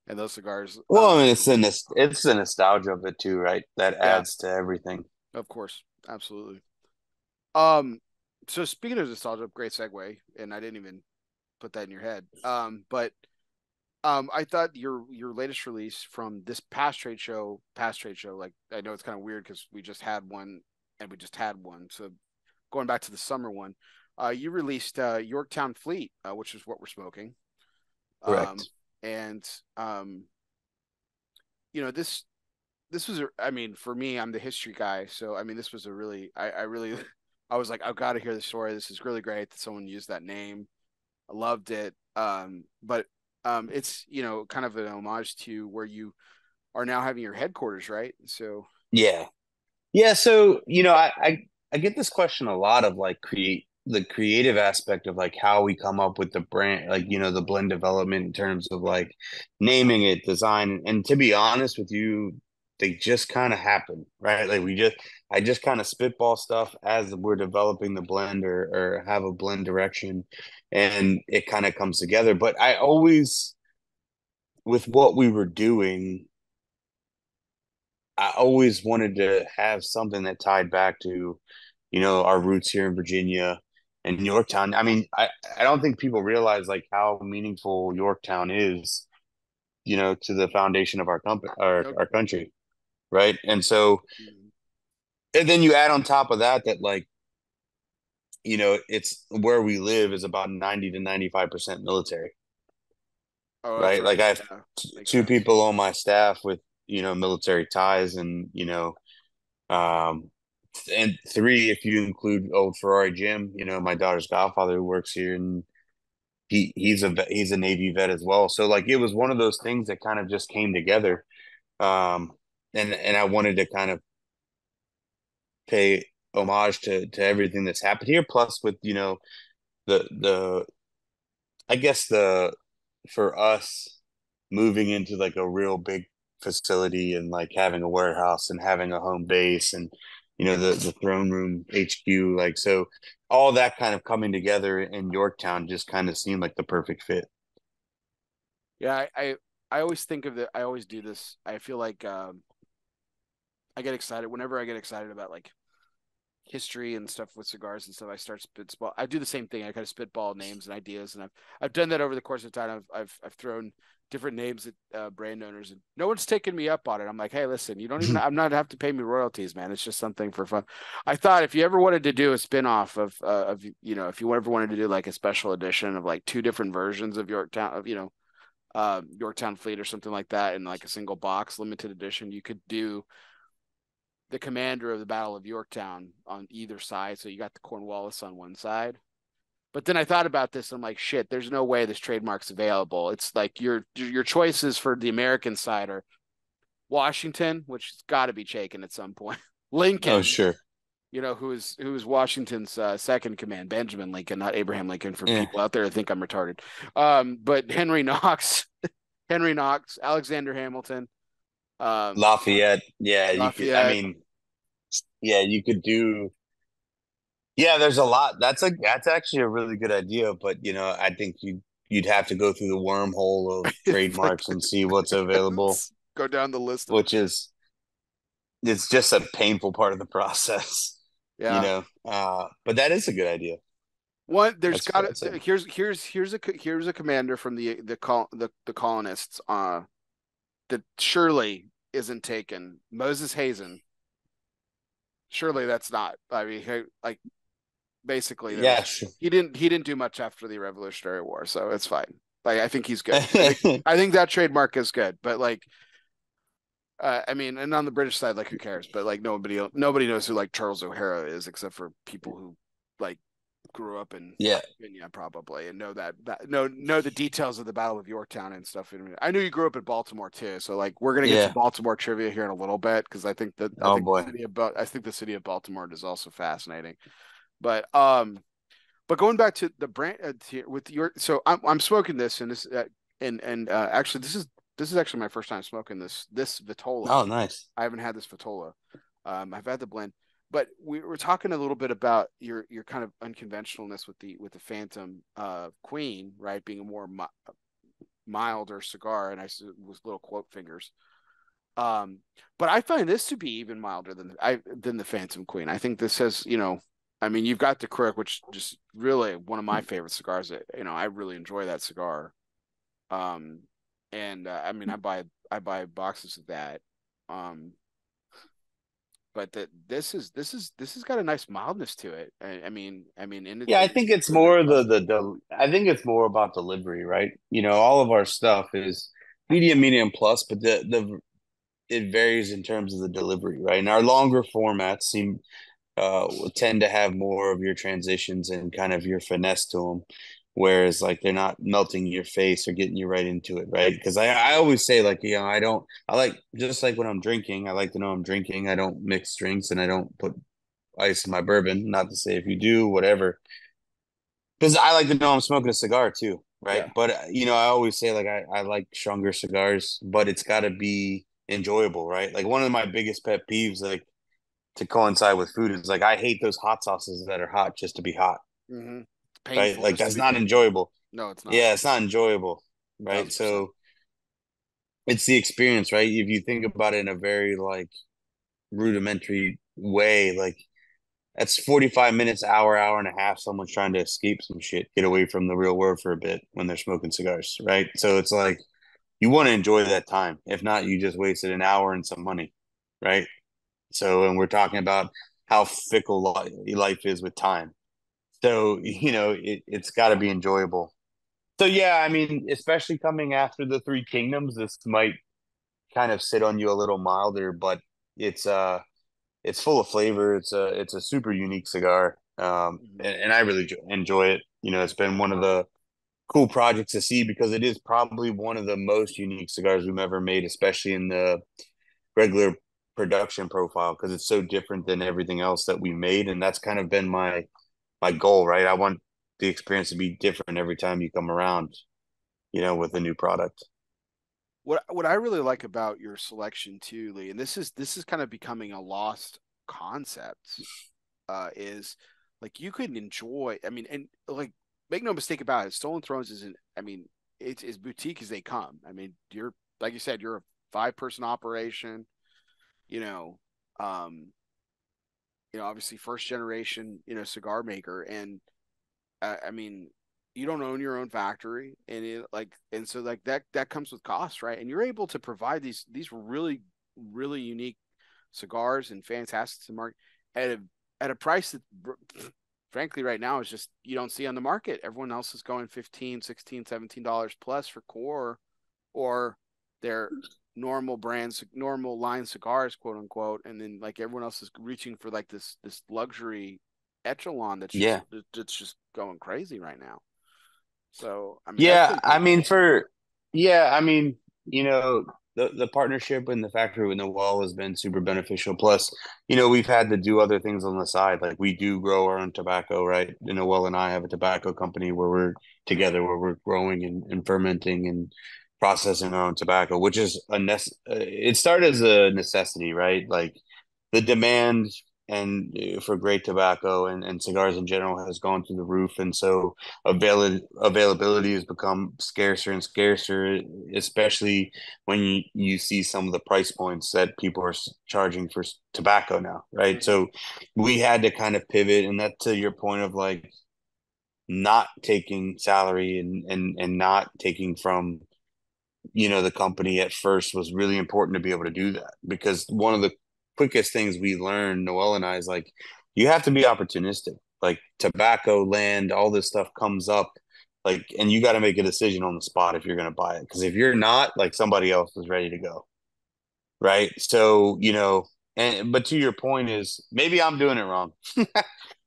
And those cigars. Well, I mean, it's the nostalgia of it too, right? That Yeah, adds to everything. of course, absolutely. Um, so speaking of nostalgia, great segue, and I didn't even put that in your head. But I thought your latest release from this past trade show, like I know it's kind of weird because we just had one and we just had one. So going back to the summer one, you released Yorktown Fleet, which is what we're smoking. Um, Correct. and this was I mean, for me, I'm the history guy, so I mean, this was a really I really I was like, I've got to hear the story. This is really great that someone used that name. I loved it. But it's kind of an homage to where you are now having your headquarters, right? So Yeah. Yeah, so I get this question a lot of like create the creative aspect of like how we come up with the brand, like the blend development in terms of like naming it, design, and to be honest with you, they just kind of happen, right? Like I just kind of spitball stuff as we're developing the blend or have a blend direction, and it kind of comes together. But I always, with what we were doing, I always wanted to have something that tied back to, our roots here in Virginia and Yorktown. I mean, I don't think people realize like how meaningful Yorktown is, to the foundation of our company, no, our country, right? And so, and then you add on top of that that like, it's where we live is about 90 to 95% military, oh, that's right? Like right. I have Yeah, makes two sense. people on my staff with, military ties and, um, and three, if you include old Ferrari Jim, my daughter's godfather who works here, and he's a Navy vet as well. So like it was one of those things that kind of just came together. Um, and I wanted to kind of pay. homage to everything that's happened here. Plus, with the I guess the for us moving into like a real big facility and like having a warehouse and having a home base and the throne room HQ, like, so all that kind of coming together in Yorktown just kind of seemed like the perfect fit. Yeah, I always think of I always do this. I feel like I get excited whenever I get excited about like history and stuff with cigars and stuff. I start spitball. I do the same thing. I kind of spitball names and ideas, and I've done that over the course of time. I've thrown different names at brand owners, and no one's taken me up on it. I'm like, hey, listen, you don't even. I'm not have to pay me royalties, man. It's just something for fun. I thought if you ever wanted to do a spinoff of if you ever wanted to do like a special edition of like two different versions of Yorktown of Yorktown Fleet or something like that in like a single box limited edition, you could do the commander of the Battle of Yorktown on either side. So you got the Cornwallis on one side. But then I thought about this. I'm like, shit, there's no way this trademark's available. It's like your choices for the American side are Washington, which has got to be taken at some point. Oh, Lincoln, sure. who is Washington's second command, Benjamin Lincoln, not Abraham Lincoln, for Yeah. people out there who think I'm retarded. But Henry Knox, Alexander Hamilton, um, Lafayette. Yeah, you could. I Lafayette. mean, yeah, you could do. Yeah, there's a lot. That's actually a really good idea, but I think you'd have to go through the wormhole of It's like trademarks and see what's available, go down the list of which is it's just a painful part of the process, yeah. But that is a good idea. One there's That's got that's a here's a commander from the colonists that surely isn't taken. Moses Hazen. Surely that's not. I mean, like basically there yeah, was sure. he didn't do much after the Revolutionary War, so it's fine. Like I think he's good. I think that trademark is good, but like I mean, and on the British side, like who cares? But like nobody knows who like Charles O'Hara is except for people who like grew up in Yeah, Virginia probably and know the details of the Battle of Yorktown and stuff. I knew you grew up in Baltimore too, so like we're gonna get to yeah. Baltimore trivia here in a little bit because Oh boy. I think the city of Baltimore is also fascinating. But going back to the brand with your so I'm smoking this and this and actually this is actually my first time smoking this Vitola. Oh, nice. I haven't had this Vitola. I've had the blend, but we were talking a little bit about your kind of unconventionalness with the Phantom Queen, right? Being a more milder cigar, and I was little quote fingers. Um, but I find this to be even milder than the Phantom Queen. I think this has, I mean, you've got the Crook, which just really one of my favorite cigars. I really enjoy that cigar. Um, and I mean, I buy boxes of that. Um, but this has got a nice mildness to it. I mean, and Yeah, I it's think it's really very more pleasant. the I think it's more about delivery, right? All of our stuff is medium plus, but the it varies in terms of the delivery, right? And our longer formats tend to have more of your transitions and kind of your finesse to them, whereas like they're not melting your face or getting you right into it, right? Because I always say like I like just like when I'm drinking, I like to know I'm drinking. I don't mix drinks and I don't put ice in my bourbon. Not to say if you do, whatever, because I like to know I'm smoking a cigar too, right? Yeah. But I always say like I like stronger cigars, but it's got to be enjoyable, right? Like one of my biggest pet peeves, like to coincide with food, is like I hate those hot sauces that are hot just to be hot, Mm-hmm. It's right? painful Like just to that's be not painful. enjoyable. No, it's not. Yeah, it's not enjoyable, right? 1,000%. So it's the experience, right? If you think about it in a very like rudimentary way, like that's 45 minutes, hour and a half, someone's trying to escape some shit, get away from the real world for a bit when they're smoking cigars, right? So it's like you want to enjoy that time. If not, you just wasted an hour and some money, right? So, and we're talking about how fickle life is with time. So, it's got to be enjoyable. So, yeah, I mean, especially coming after the Three Kingdoms, this might kind of sit on you a little milder, but it's it's full of flavor. It's a super unique cigar, Mm-hmm. and I really enjoy it. It's been one of the cool projects to see because it is probably one of the most unique cigars we've ever made, especially in the regular production profile because it's so different than everything else that we made, and that's kind of been my goal, right? I want the experience to be different every time you come around, with a new product. What I really like about your selection too, Lee, and this is kind of becoming a lost concept, is like you can enjoy. I mean, and like make no mistake about it, Stolen Thrones isn't. I mean, it's as boutique as they come. I mean, you're like you said, you're a 5-person operation. You know, um, obviously first generation, cigar maker, and I mean, you don't own your own factory, and so like that comes with costs, right? And you're able to provide these really really unique cigars and fantastic to market at a price that frankly right now is just you don't see on the market. Everyone else is going 15, 16, $17 plus for core or their normal brands, normal line cigars, quote unquote, and then like everyone else is reaching for like this luxury echelon Yeah. that's just going crazy right now. So I mean that's Yeah, been I pretty mean cool. for yeah, I mean, the partnership in the factory with Noel has been super beneficial. Plus, we've had to do other things on the side. Like we do grow our own tobacco, right? Noel and I have a tobacco company where we're together, where we're growing and fermenting and processing our own tobacco, which is it started as a necessity, right? Like the demand and for great tobacco and cigars in general has gone through the roof, and so availability has become scarcer and scarcer, especially when you see some of the price points that people are charging for tobacco now, right? Mm-hmm. So we had to kind of pivot, and that to your point of like not taking salary and not taking from the company at first was really important to be able to do that because one of the quickest things we learned, Noel and I, is like you have to be opportunistic. Like tobacco, land, all this stuff comes up, like, and you got to make a decision on the spot if you're going to buy it. Because if you're not, like somebody else is ready to go, right? So and but to your point is maybe I'm doing it wrong,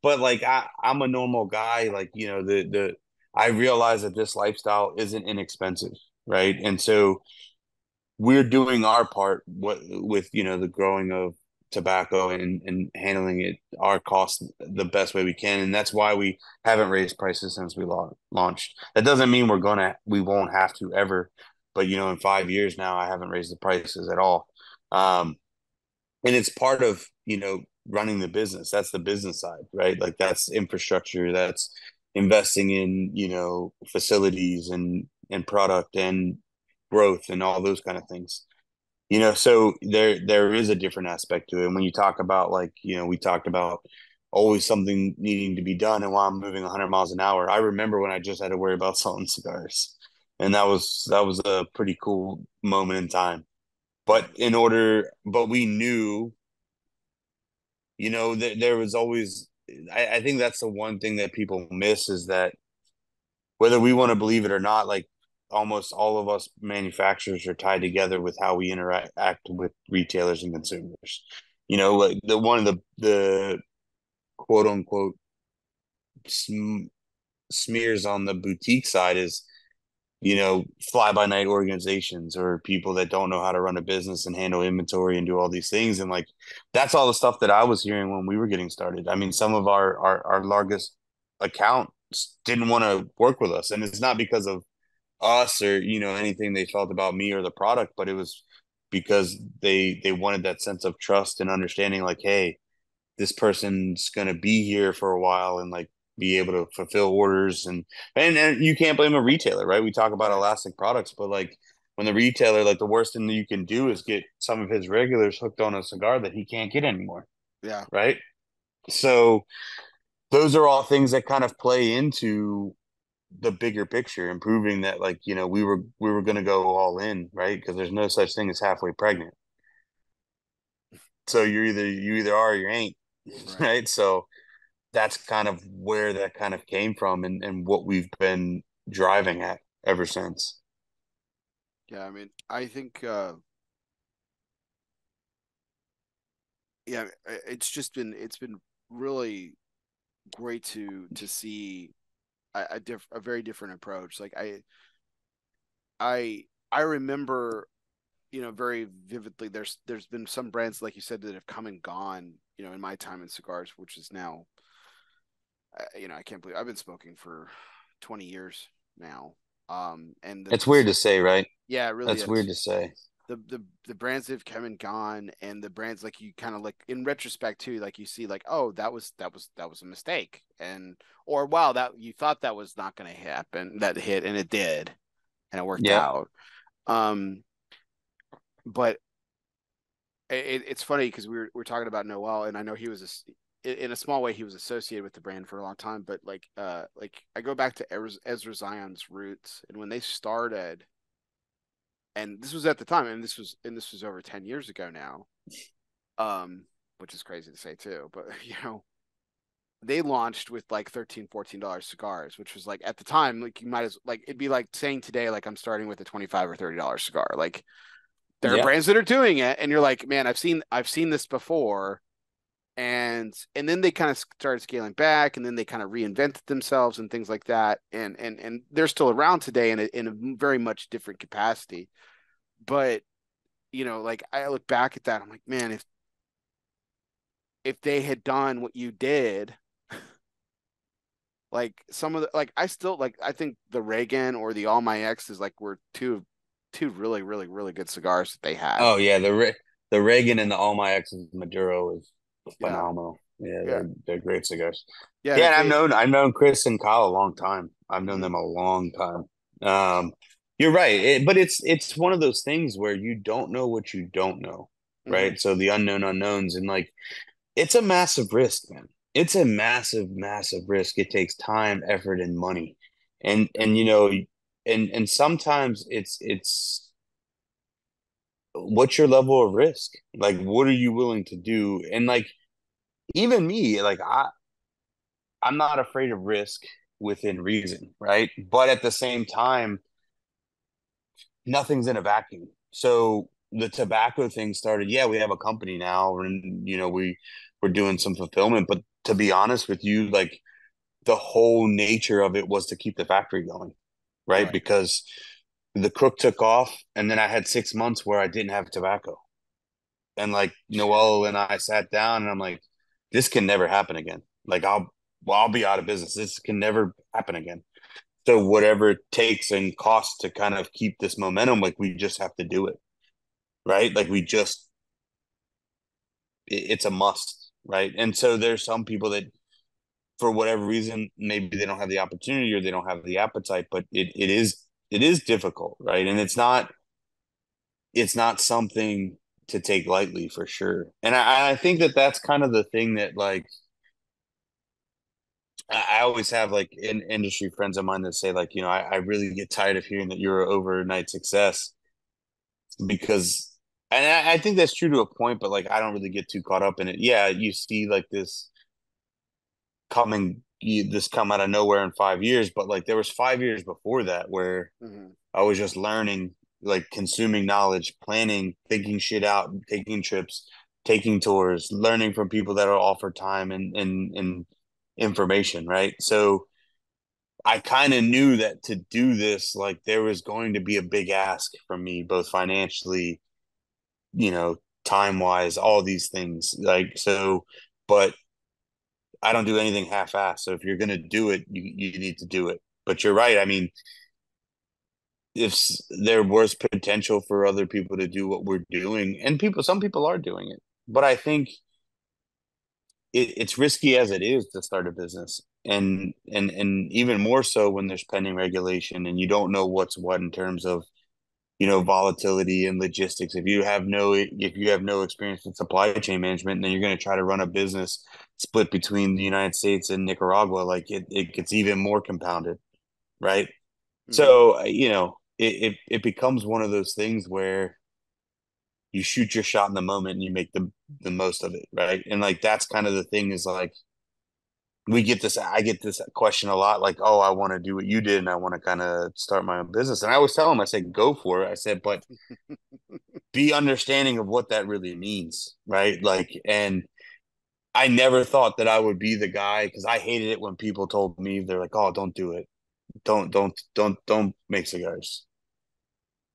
but like I'm a normal guy. Like the I realize that this lifestyle isn't inexpensive, right? And so we're doing our part with the growing of tobacco and handling it our costs the best way we can, and that's why we haven't raised prices since we launched. That doesn't mean we won't have to ever, but in 5 years now I haven't raised the prices at all. And it's part of running the business. That's the business side, right? Like that's infrastructure, that's investing in facilities and product and growth and all those kind of things. So there is a different aspect to it. And when you talk about like we talked about always something needing to be done, and while I'm moving 100 miles an hour, I remember when I just had to worry about selling cigars, and that was a pretty cool moment in time. Yeah. But we knew that there was always, I think that's the one thing that people miss is that whether we want to believe it or not, like almost all of us manufacturers are tied together with how we interact with retailers and consumers. Like the one of the quote unquote smears on the boutique side is fly by night organizations or people that don't know how to run a business and handle inventory and do all these things. And like, that's all the stuff that I was hearing when we were getting started. I mean, some of our largest accounts didn't want to work with us. And it's not because of us or, anything they felt about me or the product, but it was because they wanted that sense of trust and understanding like, hey, this person's going to be here for a while and like be able to fulfill orders and you can't blame a retailer, right? We talk about Right. elastic products, but like when the retailer, like the worst thing that you can do is get some of his regulars hooked on a cigar that he can't get anymore, Yeah. right? So those are all things that kind of play into the bigger picture, improving that like we were going to go all in, right? Because there's no such thing as halfway pregnant. So you either are or you ain't, Right. right? So that's kind of where that kind of came from and what we've been driving at ever since. Yeah. I mean, I think yeah, it's been really great to see a very different approach. Like I remember, very vividly. There's been some brands, like you said, that have come and gone, in my time in cigars, which is now, I can't believe I've been smoking for 20 years now. And It's weird to say, right? yeah, it really That's weird is. to say. The brands that have come and gone, and the brands, like, you kind of, like, in retrospect too, like, you see, like, oh, that was a mistake, and or wow, that you thought that was not going to happen, that hit, and it did, and it worked Yeah. out. Um, but it's funny because we're talking about Noel, and I know he was in a small way he was associated with the brand for a long time, but like I go back to Ezra Zion's roots, and when they started, and this was at the time, and this was over 10 years ago now, which is crazy to say too, but they launched with like $13-14 cigars, which was, like, at the time, like, you might as, like, it'd be like saying today, like, I'm starting with a $25 or $30 cigar. Like, there are Yeah. brands that are doing it, and you're like, man, I've seen this before. And then they kind of started scaling back, and then they kind of reinvented themselves and things like that, and they're still around today in a very much different capacity. But like, I look back at that, I'm like, man, if they had done what you did, like, some of the, like, I still, like, I think the Reagan or the All My X is, like, were two really, really, really good cigars that they had. Oh yeah, the Reagan and the All My Ex's Maduro is Yeah, phenomenal. Yeah, yeah, they're great cigars. yeah. And Yeah, if and they, I've known Chris and Kyle a long time. I've known mhm, them a long time. You're right, but it's one of those things where you don't know what you don't know, mhm, right? So the unknown unknowns, and like it's a massive risk, man. It's a massive, massive risk. It takes time, effort, and money, and and sometimes it's what's your level of risk? Like, what are you willing to do? And like, even me, like I'm not afraid of risk within reason, right? But at the same time, nothing's in a vacuum. So the tobacco thing started. Yeah, we have a company now, and we're doing some fulfillment. But to be honest with you, like the whole nature of it was to keep the factory going, right? right, Because the crook took off, and then I had 6 months where I didn't have tobacco. And like Noel and I sat down, and I'm like, this can never happen again. Like I'll be out of business. This can never happen again. So whatever it takes and costs to kind of keep this momentum, like we just have to do it, right? Like it's a must, right? And so there's some people that, for whatever reason, maybe they don't have the opportunity or they don't have the appetite, but it is difficult, right? And it's not something to take lightly for sure. And I think that that's kind of the thing that, like, I always have like in industry friends of mine that say, like, I really get tired of hearing that you're an overnight success, because and I think that's true to a point, but like I don't really get too caught up in it. Yeah, you see like this come out of nowhere in 5 years, but like there was 5 years before that where mhm, I was just learning, like consuming knowledge, planning, thinking shit out, taking trips, taking tours, learning from people that are offered time and information, right? So I kind of knew that to do this, like there was going to be a big ask from me, both financially, time wise, all these things. Like so, but I don't do anything half assed. So if you're gonna do it, you need to do it. But you're right. I mean, if there was potential for other people to do what we're doing, and some people are doing it, but I think it's risky as it is to start a business, and even more so when there's pending regulation and you don't know what's what in terms of volatility and logistics. If you have no experience in supply chain management, then you're going to try to run a business split between the United States and Nicaragua, like it gets even more compounded, right? mhm. So it becomes one of those things where you shoot your shot in the moment and you make the most of it, right? And like that's kind of the thing, is like I get this question a lot, like, oh, I want to do what you did and I want to kind of start my own business. And I always tell them, I said, go for it. I said, but be understanding of what that really means, right? Like, and I never thought that I would be the guy, because I hated it when people told me, they're like, oh, don't do it. Don't make cigars.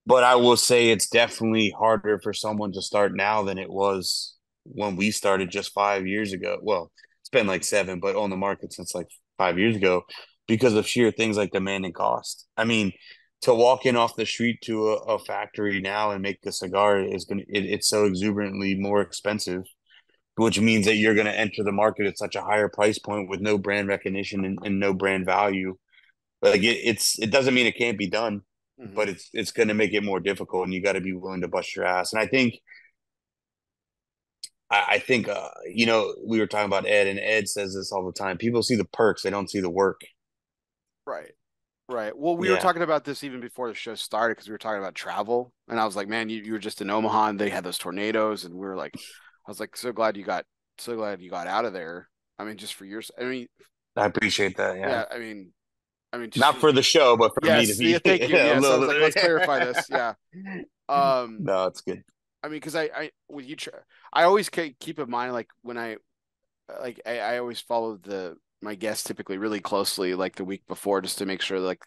But I will say it's definitely harder for someone to start now than it was when we started just 5 years ago. Well, it's been like seven, but on the market since like 5 years ago because of sheer things like demand and cost. I mean, to walk in off the street to a factory now and make a cigar is it's so exuberantly more expensive, which means that you're gonna enter the market at such a higher price point with no brand recognition and no brand value. Like it doesn't mean it can't be done, Hmm. but it's going to make it more difficult, and you got to be willing to bust your ass. And I think we were talking about Ed, and Ed says this all the time. People see the perks, they don't see the work. Right. Right. Well, we were Yeah, talking about this even before the show started because we were talking about travel, and I was like, "Man, you were just in Omaha, and they had those tornadoes," and we were like, "I was like, so glad you got out of there." I mean, just for yours. I mean, I appreciate that. Yeah, yeah. I mean, just not for the show, but for me to yes. Yeah. be Thank you. a Yes. I was little like, let's clarify bit. this. Yeah. Um. No, it's good. I mean, because with you, I always keep in mind like when I always follow the my guests typically really closely like the week before just to make sure like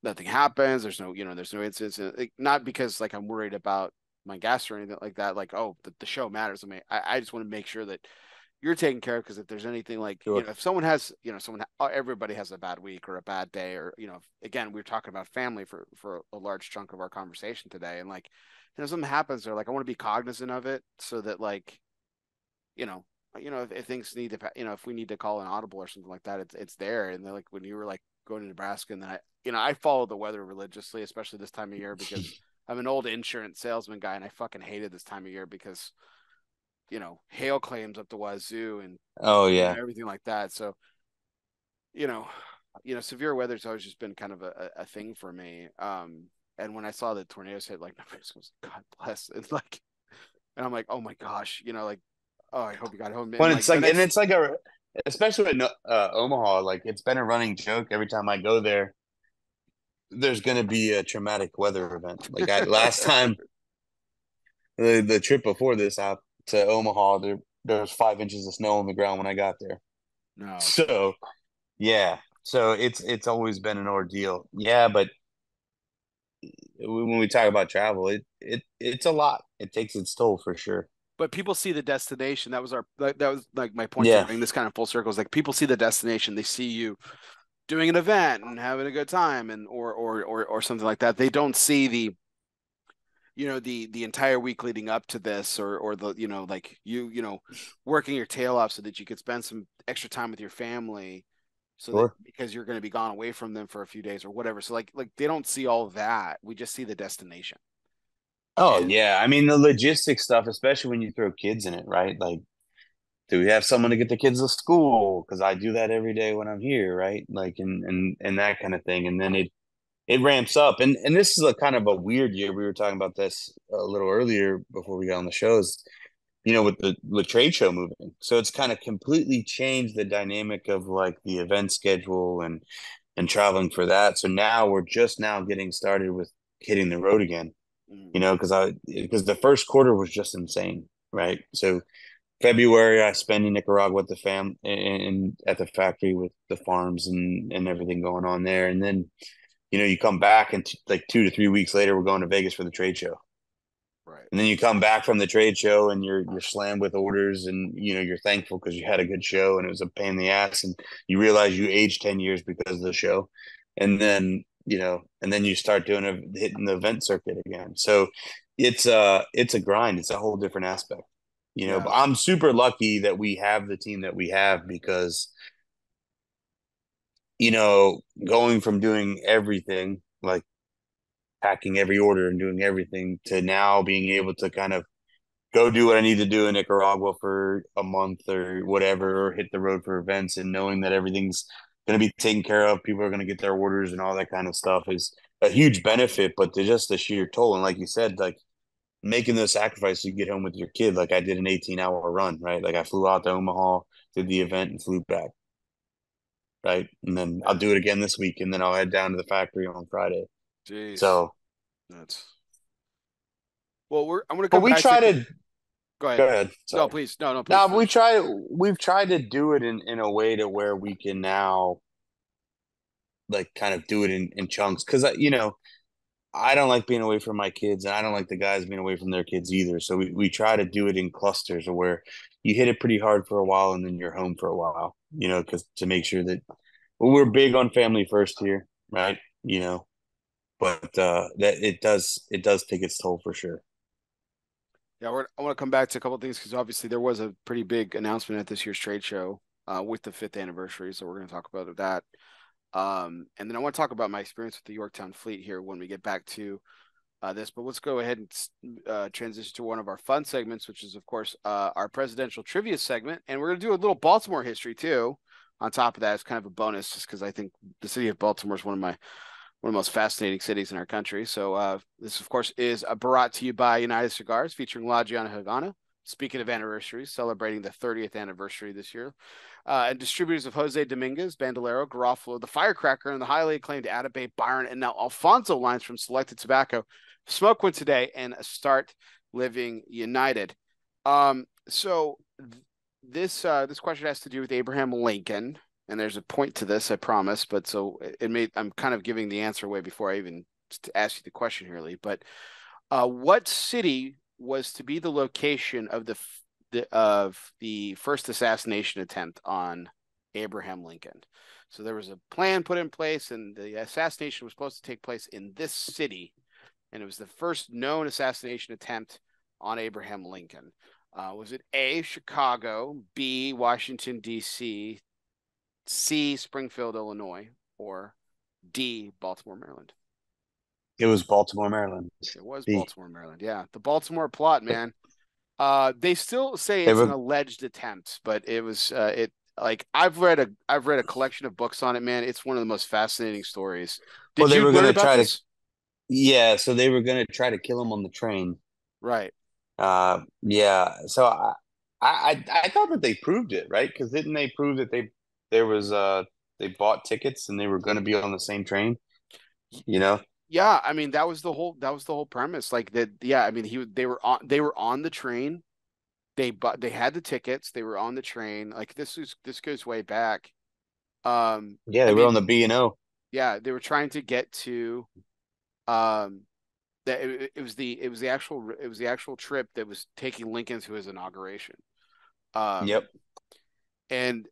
nothing happens. There's no incidents. Like, not because like I'm worried about my guests or anything like that. Like, oh, the show matters. I mean, I just want to make sure that you're taken care of because if there's anything like, Sure. if someone has, everybody has a bad week or a bad day or, again, we are talking about family for a large chunk of our conversation today. And like, something happens or like, I want to be cognizant of it so that like, you know, if things need to, if we need to call an audible or something like that, it's there. And then like when you were like going to Nebraska, and then I follow the weather religiously, especially this time of year because I'm an old insurance salesman guy, and I fucking hated this time of year because hail claims up the wazoo and Oh yeah. everything like that. So you know, severe weather's always just been kind of a thing for me. And when I saw the tornadoes hit like Nebraska, I was like, God bless. It's like, and I'm like, oh my gosh, like, oh, I hope you got home. And When like it's the like, and next, it's like especially in Omaha, like it's been a running joke every time I go there. There's going to be a traumatic weather event. Like last time, the trip before this out to Omaha, there was 5 inches of snow on the ground when I got there. no, So gosh. yeah, so it's always been an ordeal. Yeah, but when we talk about travel, it's a lot. It takes its toll for sure. But people see the destination. That was like my point to Yeah, bring this kind of full circle is like people see the destination. They see you doing an event and having a good time and or something like that. They don't see the entire week leading up to this or the like working your tail off so that you could spend some extra time with your family so that sure. because you're going to be gone away from them for a few days or whatever. So like they don't see all of that. We just see the destination. Oh And yeah, I mean the logistics stuff, especially when you throw kids in it, right? Like, do we have someone to get the kids to school? Because I do that every day when I'm here, right? Like, and that kind of thing, and then it ramps up. And this is a kind of a weird year. We were talking about this a little earlier before we got on the shows, with the trade show moving. So it's kind of completely changed the dynamic of like the event schedule and traveling for that. So now we're just now getting started with hitting the road again, because the first quarter was just insane, right? So February I spend in Nicaragua with the fam and at the factory with the farms and everything going on there. And then you come back and like 2 to 3 weeks later, we're going to Vegas for the trade show. right. And then you come back from the trade show and you're slammed with orders and you're thankful because you had a good show and it was a pain in the ass and you realize you aged 10 years because of the show. And then, and then you start hitting the event circuit again. So it's a grind. It's a whole different aspect. But Yeah. I'm super lucky that we have the team that we have because going from doing everything like packing every order and doing everything to now being able to kind of go do what I need to do in Nicaragua for a month or whatever, or hit the road for events and knowing that everything's going to be taken care of. People are going to get their orders and all that kind of stuff is a huge benefit, but just the sheer toll. And like you said, like making those sacrifices to get home with your kid. Like I did an 18-hour run, right? Like I flew out to Omaha, did the event and flew back. Right. And then I'll Yeah. do it again this week. And then I'll head down to the factory on Friday. Jeez. So, That's well. I'm gonna but come we back to. try to Go go ahead. ahead. No, Sorry. please. No, please Now we finish. try. We've tried to do it in a way to where we can now like kind of do it in chunks because I don't like being away from my kids, and I don't like the guys being away from their kids either. So we try to do it in clusters, where you hit it pretty hard for a while, and then you're home for a while. Because to make sure that we're big on family first here, right? But that it does take its toll for sure. Yeah, I want to come back to a couple of things because obviously there was a pretty big announcement at this year's trade show with the fifth anniversary. So we're going to talk about that. And then I want to talk about my experience with the Yorktown fleet here when we get back to this. But let's go ahead and transition to one of our fun segments, which is, of course, our presidential trivia segment. And we're going to do a little Baltimore history, too. On top of that, it's kind of a bonus just because I think the city of Baltimore is one of the most fascinating cities in our country. So this, of course, is brought to you by United Cigars, featuring La Giana Havana. Speaking of anniversaries, celebrating the 30th anniversary this year. And distributors of Jose Dominguez, Bandolero, Garofalo, the Firecracker, and the highly acclaimed Atabey, Byron, and now Alfonso lines from Selected Tobacco. Smoke one today and start living united. So this question has to do with Abraham Lincoln, and there's a point to this, I promise. But I'm kind of giving the answer away before I even ask you the question here, Lee. But what city was to be the location of the first assassination attempt on Abraham Lincoln? So there was a plan put in place, and the assassination was supposed to take place in this city, and it was the first known assassination attempt on Abraham Lincoln. Was it A, Chicago, B, Washington, D.C., C, Springfield, Illinois, or D, Baltimore, Maryland? It was Baltimore, Maryland. It was The Baltimore, Maryland. Yeah, the Baltimore plot, man. They still say they it's an were alleged attempt, but it was it like I've read a collection of books on it, man. It's one of the most fascinating stories. well, Did they you were learn gonna about try to this? yeah, so they were gonna try to kill him on the train. Right. Yeah. So I thought that they proved it, right? Because didn't they prove that there was they bought tickets and they were going to be on the same train? You know? Yeah, I mean that was the whole premise. Like that, yeah, I mean they were on the train. They had the tickets, they were on the train. Like this goes way back. Yeah, I they were on mean, the B&O. yeah, they were trying to get to um that it was the actual trip that was taking Lincoln to his inauguration. Um Yep. and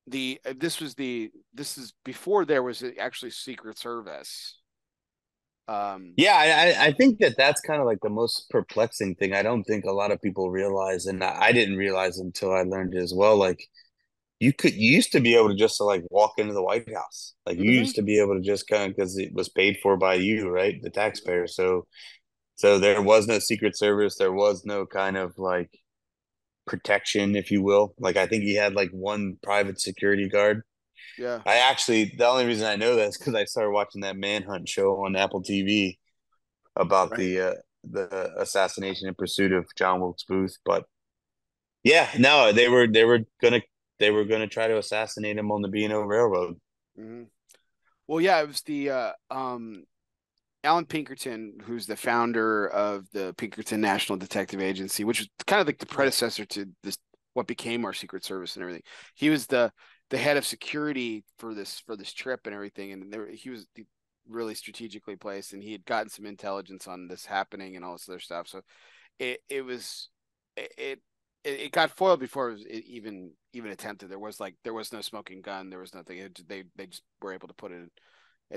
the this is before there was actually Secret Service. Um Yeah, I think that that's kind of like the most perplexing thing. I don't think a lot of people realize, and I didn't realize until I learned it as well. Like you used to be able to just like walk into the White House. Like you mhm, used to be able to just kind of because it was paid for by you, right? The taxpayer. So there was no Secret Service. There was no kind of like protection, if you will. Like I think he had like one private security guard. yeah, The only reason I know that is because I started watching that Manhunt show on Apple TV about right. the assassination and pursuit of John Wilkes Booth. But yeah, no, they were gonna try to assassinate him on the B&O Railroad. Mhm. Well, yeah, it was the Alan Pinkerton, who's the founder of the Pinkerton National Detective Agency, which is kind of like the predecessor to this, what became our Secret Service and everything. He was the head of security for this trip and everything, and he was really strategically placed, and he had gotten some intelligence on this happening and all this other stuff. So it was it it got foiled before it was even attempted. There was no smoking gun. There was nothing. They just were able to put an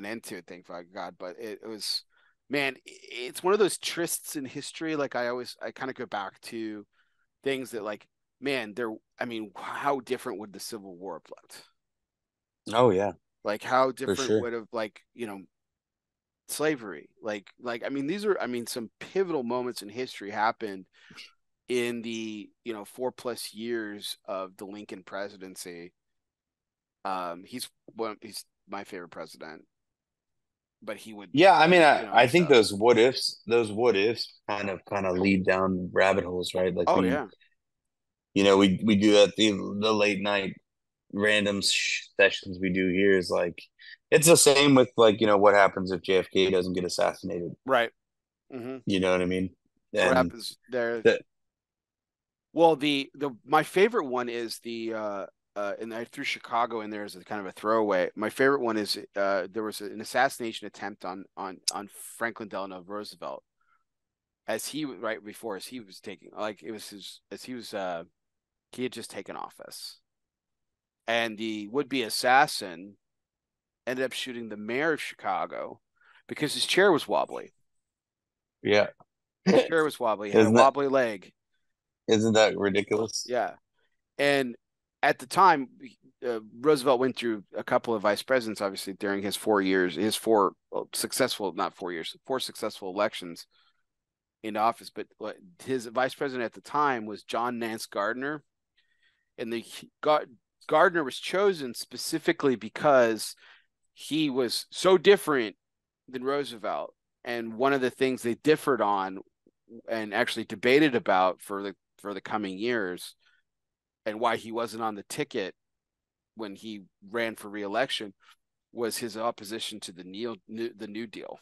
end to it, thank God. But it was, man, it's one of those trysts in history. Like I kind of go back to things that, like, man, I mean, how different would the Civil War have looked? Oh yeah, Like how for different sure. would have, like, slavery, I mean, these are, I mean, some pivotal moments in history happened in the 4+ years of the Lincoln presidency. He's my favorite president, but he would, Yeah, I mean, I and think stuff. those what ifs kind of lead down rabbit holes, right? Like Oh yeah, we do that the late night random sessions we do here is like it's the same with like what happens if JFK doesn't get assassinated. right. Hmm. You know what I mean? What And happens there? the Well, the my favorite one is the and I threw Chicago in there as a kind of a throwaway. My favorite one is there was an assassination attempt on Franklin Delano Roosevelt as he right before as he was taking like it was his as he had just taken office, and the would-be assassin ended up shooting the mayor of Chicago because his chair was wobbly. Yeah. His chair was wobbly. He had a Isn't that wobbly leg. isn't that ridiculous? Yeah, and at the time, Roosevelt went through a couple of vice presidents, obviously during his 4 years, his four successful, not 4 years, four successful elections in office. But his vice president at the time was John Nance Gardner, and Gardner was chosen specifically because he was so different than Roosevelt. And one of the things they differed on and actually debated about for the coming years and why he wasn't on the ticket when he ran for reelection was his opposition to the New Deal.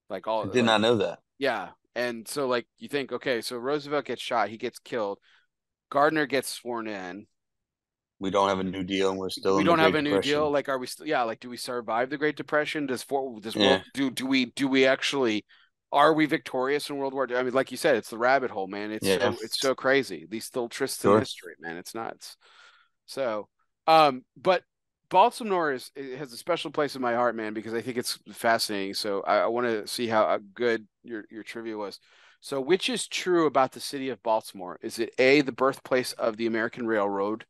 Like I all did like not know that. yeah. And so like you think, okay, so Roosevelt gets shot, he gets killed, Gardner gets sworn in. We don't have a New Deal, and we're still We in the don't have Great a New Deal. Depression. Like, are we still? Yeah. Like, do we survive the Great Depression? Does world Yeah, do we actually are we victorious in World War II? I mean, like you said, it's the rabbit hole, man. yeah, It's so crazy. These little twists in sure. history, man. It's nuts. So, but Baltimore it has a special place in my heart, man, because I think it's fascinating. So I want to see how good your trivia was. So, which is true about the city of Baltimore? Is it A, the birthplace of the American Railroad?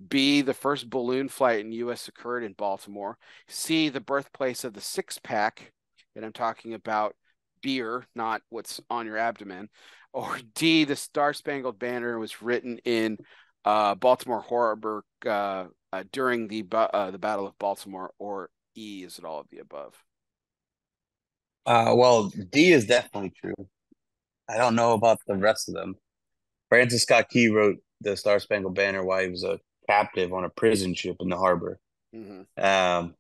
B, the first balloon flight in U.S. occurred in Baltimore. C, the birthplace of the six pack, and I'm talking about beer, not what's on your abdomen. Or D, the Star Spangled Banner was written in Baltimore Harbor during the Battle of Baltimore. Or E, is it all of the above? Well, D is definitely true. I don't know about the rest of them. Francis Scott Key wrote the Star Spangled Banner while he was a captive on a prison ship in the harbor. Mm-hmm. Um,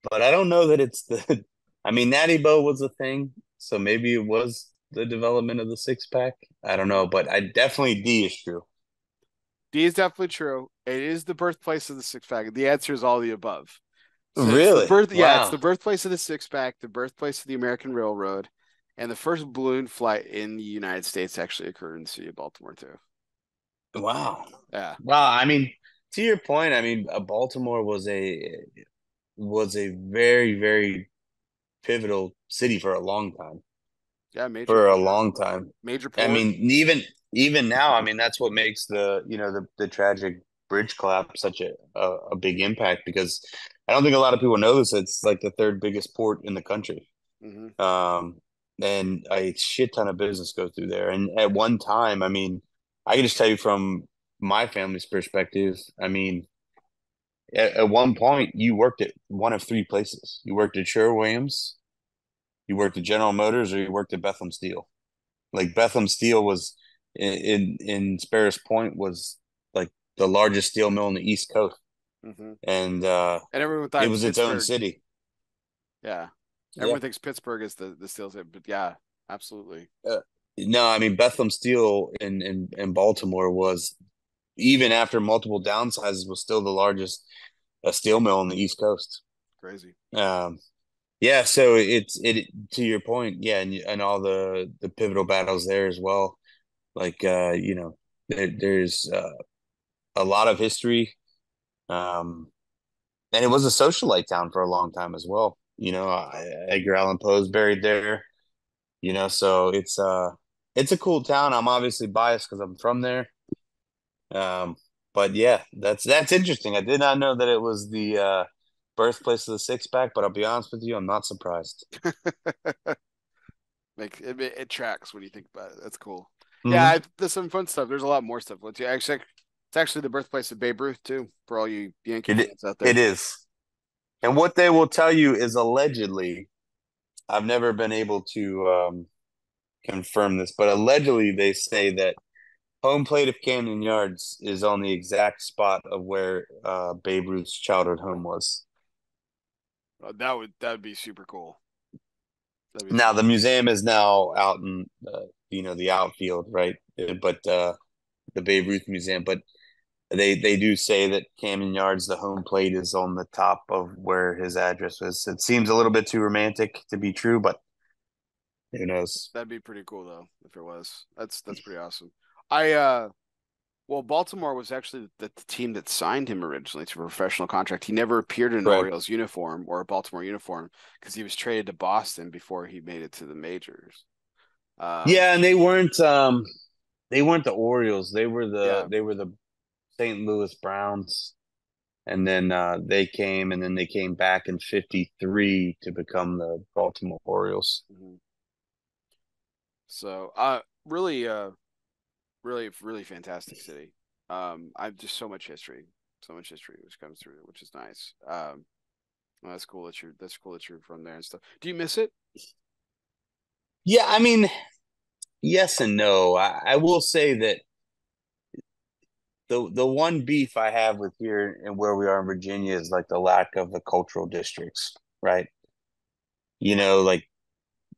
but I don't know that it's the. I mean, Natty Boh was a thing, so maybe it was the development of the six pack. I don't know, but I definitely D is true. D is definitely true. It is the birthplace of the six pack. The answer is all the above. So it's the Really? birth, yeah, it's the Wow. birthplace of the six pack, the birthplace of the American Railroad, and the first balloon flight in the United States actually occurred in the city of Baltimore too. Wow. Yeah, Wow. I mean, to your point, I mean, Baltimore was a very, very pivotal city for a long time. yeah, major For a port, long time. major I port. mean, even now, I mean, that's what makes the tragic bridge collapse such a big impact because I don't think a lot of people know this. It's like the third biggest port in the country. Hmm. Um, and a shit ton of business goes through there. And at one time, I mean, I can just tell you from my family's perspective, I mean, at one point you worked at one of three places. You worked at Sherwin-Williams, you worked at General Motors, or you worked at Bethlehem Steel. Like Bethlehem Steel was in Sparrows Point was like the largest steel mill on the East Coast, Hmm. and And everyone it thought was its own Pittsburgh. city. Yeah, Yeah. everyone thinks Pittsburgh is the steel city, but yeah, absolutely Uh, no, I mean Bethlehem Steel in Baltimore was even after multiple downsizes was still the largest steel mill on the East Coast. crazy. Um, yeah, so it to your point, yeah, and all the pivotal battles there as well. Like there's a lot of history. Um, and it was a socialite town for a long time as well. Edgar Allan Poe's buried there. So it's a cool town. I'm obviously biased because I'm from there. Um, but yeah, that's interesting. I did not know that it was the birthplace of the six pack, but I'll be honest with you, I'm not surprised. Like it tracks when you think about it. That's cool. Yeah, Hmm. there's some fun stuff. There's a lot more stuff. It's actually the birthplace of Babe Ruth too, for all you Yankee It fans out it there. is. And what they will tell you is allegedly, I've never been able to confirm this, but allegedly they say that home plate of Camden Yards is on the exact spot of where Babe Ruth's childhood home was. That would be super cool. That'd be Now super the cool. museum is now out in the outfield, right? But the Babe Ruth Museum, but they do say that Camden Yards, the home plate, is on the top of where his address was. It seems a little bit too romantic to be true, but who knows? That'd be pretty cool though if it was. That's pretty awesome. I well, Baltimore was actually the team that signed him originally to a professional contract. He never appeared in an Correct. Orioles uniform or a Baltimore uniform because he was traded to Boston before he made it to the majors. Um, Yeah, and they weren't the Orioles. yeah. They were the St. Louis Browns. And then they came back in '53 to become the Baltimore Orioles. Mhm. So, really fantastic city. I've just so much history which comes through, which is nice. Well, that's cool that you're from there and stuff. Do you miss it? Yeah, I mean, yes and no. I will say that the one beef I have with here and where we are in Virginia is like the lack of the cultural districts, right? You know, like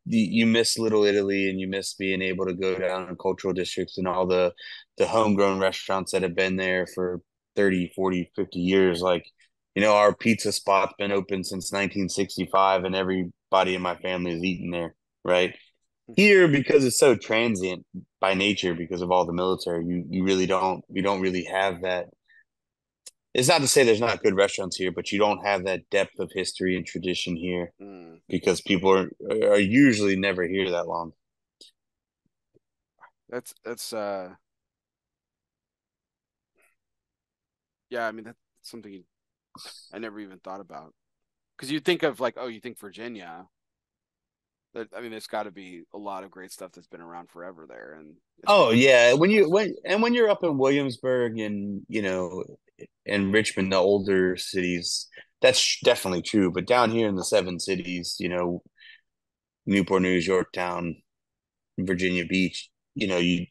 you miss Little Italy and you miss being able to go down in cultural districts and all the homegrown restaurants that have been there for 30, 40, 50 years. Like, our pizza spot's been open since 1965 and everybody in my family is eating there, right? Here, because it's so transient by nature because of all the military, you don't really have that. It's not to say there's not good restaurants here, but you don't have that depth of history and tradition here Mm, because people are usually never here that long. that's yeah. I mean that's something I never even thought about because you think of like, oh, you think Virginia. I mean, there's got to be a lot of great stuff that's been around forever there, and it's Oh because yeah, it's so close. when you're up in Williamsburg and and Richmond, the older cities, that's definitely true. But down here in the seven cities, Newport News, Yorktown, Virginia Beach, you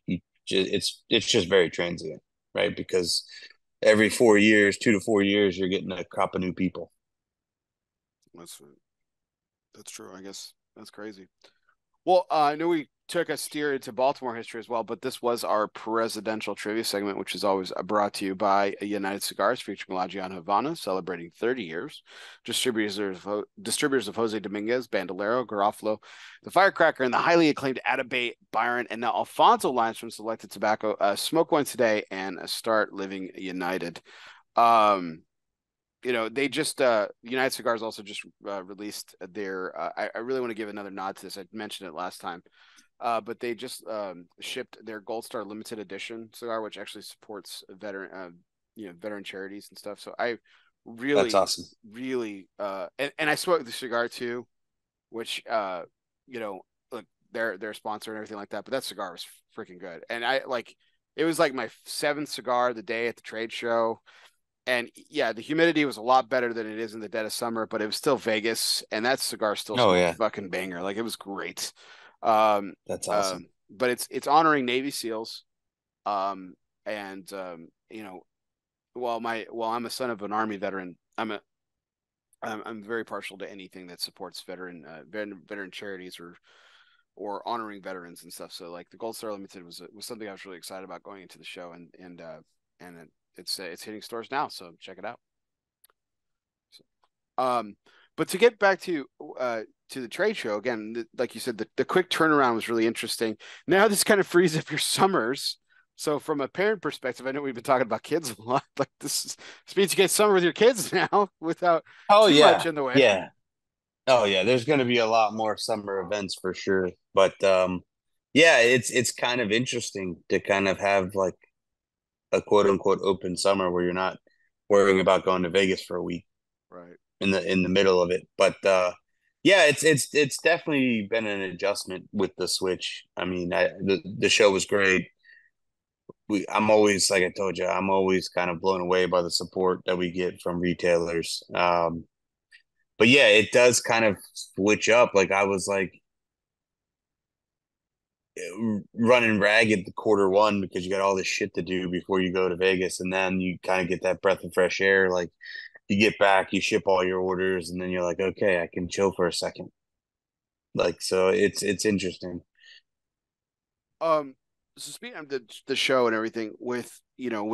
just it's just very transient, right? Because every 4 years, 2 to 4 years, you're getting a crop of new people. That's that's true. I guess that's crazy. Well, I know we took a steer into Baltimore history as well, but this was our presidential trivia segment, which is always brought to you by United Cigars, featuring La Giana Havana, celebrating 30 years. Distributors of Jose Dominguez, Bandolero, Garofalo, the Firecracker, and the highly acclaimed Atabey, Byron, and now Alfonso lines from Selected Tobacco. Smoke one today and start living united. Um, they just United Cigars also just released their. I really want to give another nod to this. I mentioned it last time, but they just shipped their Gold Star limited edition cigar, which actually supports veteran charities and stuff. So I That's really, awesome. really, and I smoked the cigar too, which look, their sponsor and everything like that. But that cigar was freaking good, and it was like my seventh cigar the day at the trade show. And yeah, the humidity was a lot better than it is in the dead of summer, but it was still Vegas, and that cigar still Oh smoked yeah, fucking banger. Like it was great. Um, that's awesome. but it's honoring Navy SEALs. Um, and while I'm a son of an Army veteran, I'm very partial to anything that supports veteran charities or honoring veterans and stuff. So like the Gold Star Limited was something I was really excited about going into the show, and it's hitting stores now, so check it out. Um, but to get back to the trade show again, like you said, the quick turnaround was really interesting. Now this kind of frees up your summers. So from a parent perspective, I know we've been talking about kids a lot. Like this means you get summer with your kids now without Oh too much yeah, in the way. yeah. Oh yeah, there's going to be a lot more summer events for sure. But yeah, it's kind of interesting to kind of have like a quote unquote open summer where you're not worrying about going to Vegas for a week Right. in the middle of it. But yeah, it's definitely been an adjustment with the switch. I mean, the show was great. I'm always, like I told you, I'm always kind of blown away by the support that we get from retailers. But yeah, it does kind of switch up. Like I was like running ragged the quarter 1 because you got all this shit to do before you go to Vegas, and then you kind of get that breath of fresh air. Like you get back, you ship all your orders, and then you're like, okay, I can chill for a second. Like so, it's interesting. So speaking of the show and everything, with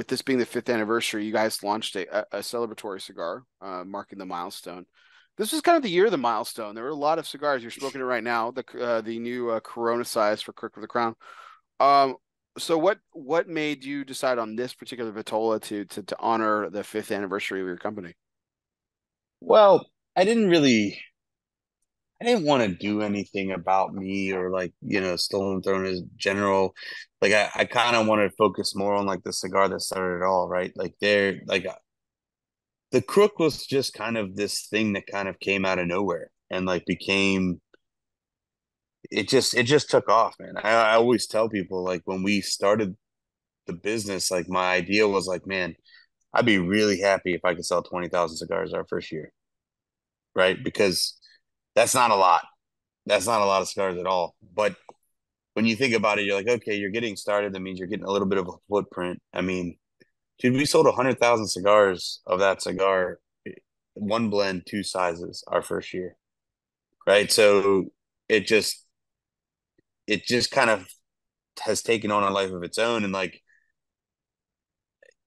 this being the fifth anniversary, you guys launched a celebratory cigar, marking the milestone. This was kind of the year of the milestone. There were a lot of cigars. You're smoking it right now, the new Corona size for Crook of the Crown. Um, so what made you decide on this particular Vitola to honor the fifth anniversary of your company? Well, I didn't want to do anything about me or like, Stolen Throne is general. Like I kind of wanted to focus more on like the cigar that started it all, right? Like the Crook was just kind of this thing that kind of came out of nowhere and like became it just took off, man. I always tell people like when we started the business, like my idea was like, man, I'd be really happy if I could sell 20,000 cigars our first year, right? Because that's not a lot. That's not a lot of cigars at all. But when you think about it, you're like, okay, you're getting started. That means you're getting a little bit of a footprint. I mean, dude, we sold 100,000 cigars of that cigar, one blend, two sizes our first year, right? So it just it just kind of has taken on a life of its own. And like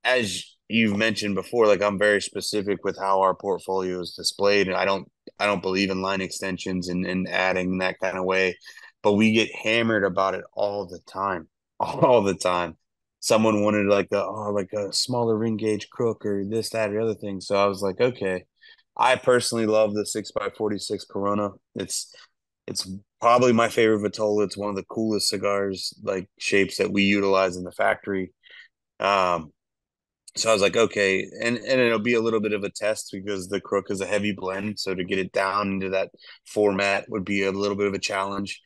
as you've mentioned before, like I'm very specific with how our portfolio is displayed, and I don't believe in line extensions and adding that kind of way, but we get hammered about it all the time, all the time. Someone wanted like a smaller ring gauge Crook or this, that, or other thing. So I was like, okay. I personally love the 6x46 Corona. It's probably my favorite Vitola. It's one of the coolest cigars like shapes that we utilize in the factory. Um, so I was like, okay, and it'll be a little bit of a test because the Crook is a heavy blend, so to get it down into that format would be a little bit of a challenge.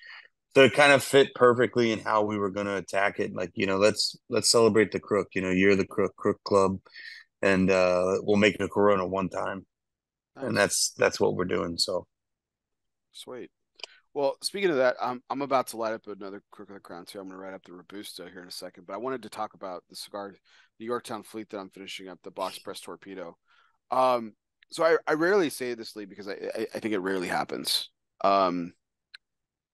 So it kind of fit perfectly in how we were going to attack it. Like, let's celebrate the Crook. You're the Crook Club, and we'll make it a Corona one time, and Nice, that's what we're doing. So sweet. Well, speaking of that, I'm about to light up another Crook of the Crown too. I'm going to write up the Robusto here in a second, but I wanted to talk about the cigar, the Yorktown Fleet that I'm finishing up, the box press torpedo. Um, so I rarely say this, Lee, because I think it rarely happens. Um,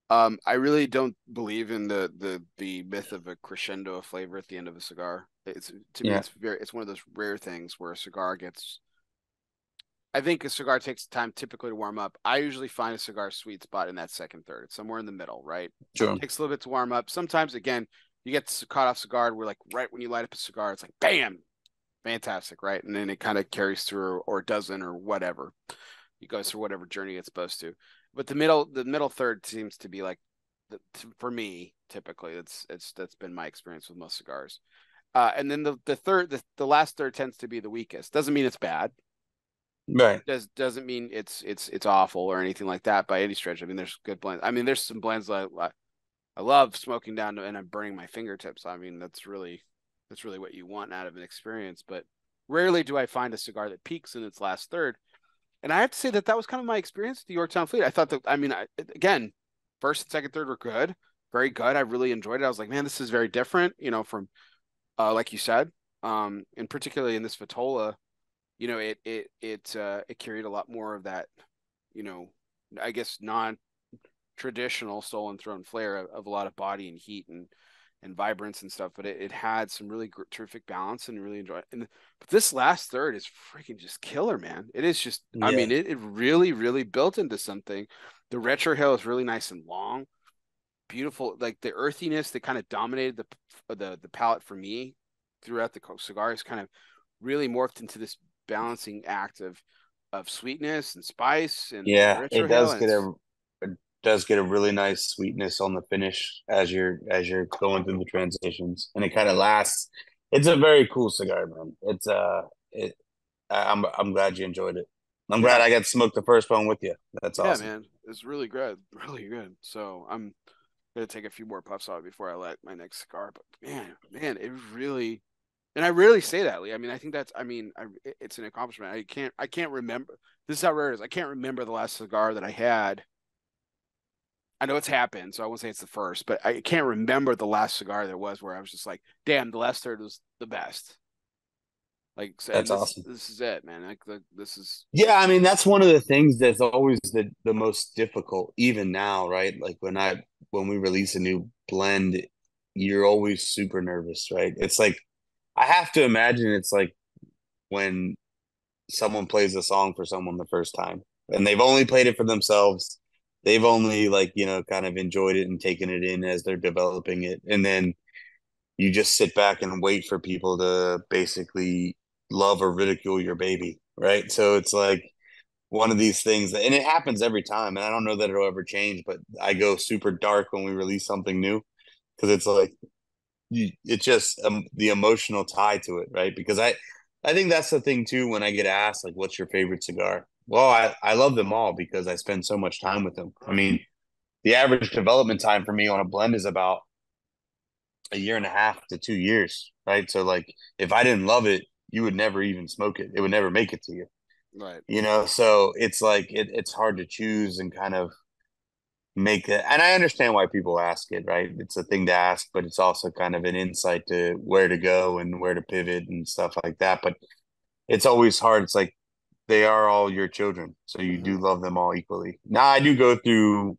I really don't believe in the myth of a crescendo of flavor at the end of a cigar. It's to me, yeah, it's one of those rare things where a cigar gets. I think a cigar takes time typically to warm up. I usually find a cigar sweet spot in that second third. It's somewhere in the middle, right? sure, Takes a little bit to warm up. Sometimes, again, you get caught off cigar where, like, right when you light up a cigar, it's like, bam, fantastic, right? And then it kind of carries through or doesn't or whatever. It goes through whatever journey it's supposed to. But the middle third seems to be like, for me, typically, that's been my experience with most cigars. And then the last third tends to be the weakest. Doesn't mean it's bad, right, doesn't mean it's awful or anything like that by any stretch. I mean, there's good blends. I mean, there's some blends that I love smoking down and I'm burning my fingertips. I mean, that's really what you want out of an experience. But rarely do I find a cigar that peaks in its last third. And I have to say that was kind of my experience with the Yorktown Fleet. I thought that, I mean, again, first and second third were good, very good. I really enjoyed it. I was like, man, this is very different, from like you said, and particularly in this Vitola, it carried a lot more of that, you know, I guess non-traditional Stolen Throne flair of a lot of body and heat and vibrance and stuff, but it had some really terrific balance and really enjoyed it. But this last third is freaking just killer, man. It is just, I yeah, mean, it really, really built into something. The retrohale is really nice and long, beautiful, like the earthiness that kind of dominated the palate for me throughout the cigar is kind of really morphed into this balancing act of sweetness and spice and yeah. It retrohale, does and get it's a really nice sweetness on the finish as you're going through the transitions, and it kind of lasts. It's a very cool cigar, man. It. I'm glad you enjoyed it. I'm glad yeah, I got to smoke the first one with you. That's yeah, awesome. man, it's really good, really good. So I'm gonna take a few more puffs out before I light my next cigar. But man, it really. And I rarely say that, Lee. I mean, I think that's. I mean, it's an accomplishment. I can't remember. This is how rare it is. I can't remember the last cigar that I had. I know it's happened, so I won't say it's the first, but I can't remember the last cigar there was where I was just like, "Damn, the last third was the best." Like, and That's this awesome. this is it, man. Like, this is Yeah, I mean that's one of the things that's always the most difficult, even now, right? Like when we release a new blend, you're always super nervous, right? It's like I have to imagine it's like when someone plays a song for someone the first time and they've only played it for themselves. They've only like, kind of enjoyed it and taken it in as they're developing it. And then you just sit back and wait for people to basically love or ridicule your baby, right? So it's like one of these things that, and it happens every time. And I don't know that it'll ever change, but I go super dark when we release something new because it's like it's just the emotional tie to it, right? Because I think that's the thing too. When I get asked like, "What's your favorite cigar?" Well, I love them all because I spend so much time with them. I mean, the average development time for me on a blend is about a year and a half to 2 years, right? So like, if I didn't love it, you would never even smoke it. It would never make it to you, Right. So it's like it's hard to choose and kind of make it. And I understand why people ask it, right? It's a thing to ask, but it's also kind of an insight to where to go and where to pivot and stuff like that. But it's always hard. It's like they are all your children, so you Hmm. do love them all equally. Now I do go through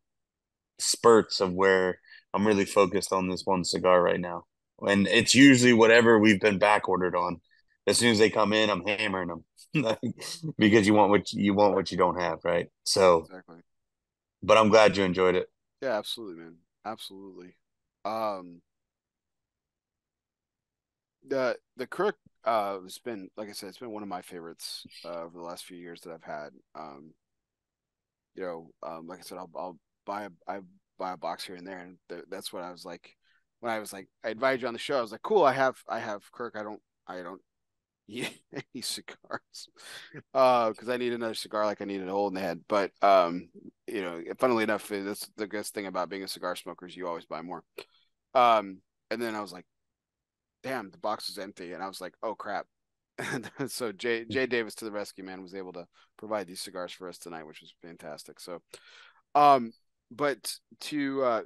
spurts of where I'm really focused on this one cigar right now, and it's usually whatever we've been back ordered on. As soon as they come in, I'm hammering them because you want what you don't have, right? So, Exactly. but I'm glad you enjoyed it. Yeah, absolutely, man. Absolutely. Um, the Crook has been, like I said, it's been one of my favorites over the last few years that I've had. Like I said, I'll I buy a box here and there, and that's what I was like when I was like I invited you on the show. I was like, cool, I have Kirk. I don't eat any cigars because I need another cigar like I need a hole in the head. But funnily enough, that's the best thing about being a cigar smoker is you always buy more. And then I was like, damn, the box is empty, and I was like, oh crap. And so Jay Davis to the rescue, man, was able to provide these cigars for us tonight, which was fantastic. So, um, but to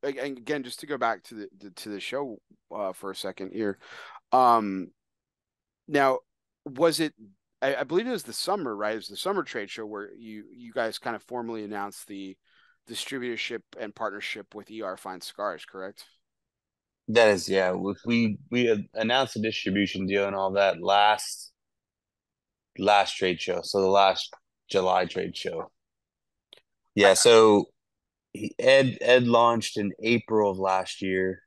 again, just to go back to the show for a second here. Um, now, was it? I believe it was the summer, right? It was the summer trade show where you guys kind of formally announced the distributorship and partnership with ER Fine Cigars, correct? That is, yeah. We had announced the distribution deal and all that last trade show, so the last July trade show. I Yeah, so Ed launched in April of last year,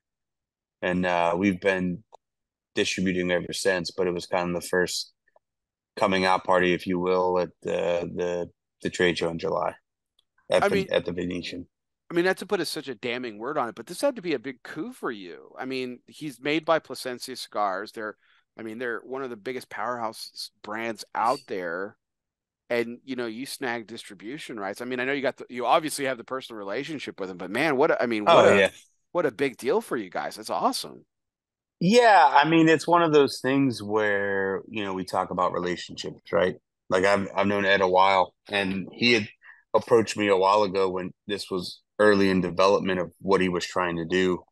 and we've been distributing ever since. But it was kind of the first coming out party, if you will, at the trade show in July I at the mean, at the Venetian. not to put such a damning word on it, but this had to be a big coup for you. I mean, he's made by Plasencia Cigars. They're one of the biggest powerhouse brands out there. And you snag distribution rights. I mean, I know you obviously have the personal relationship with him, but man, Oh yeah, what a big deal for you guys. That's awesome. yeah. I mean, it's one of those things where we talk about relationships, right? Like I've known Ed a while, and he had approached me a while ago when this was early in development of what he was trying to do.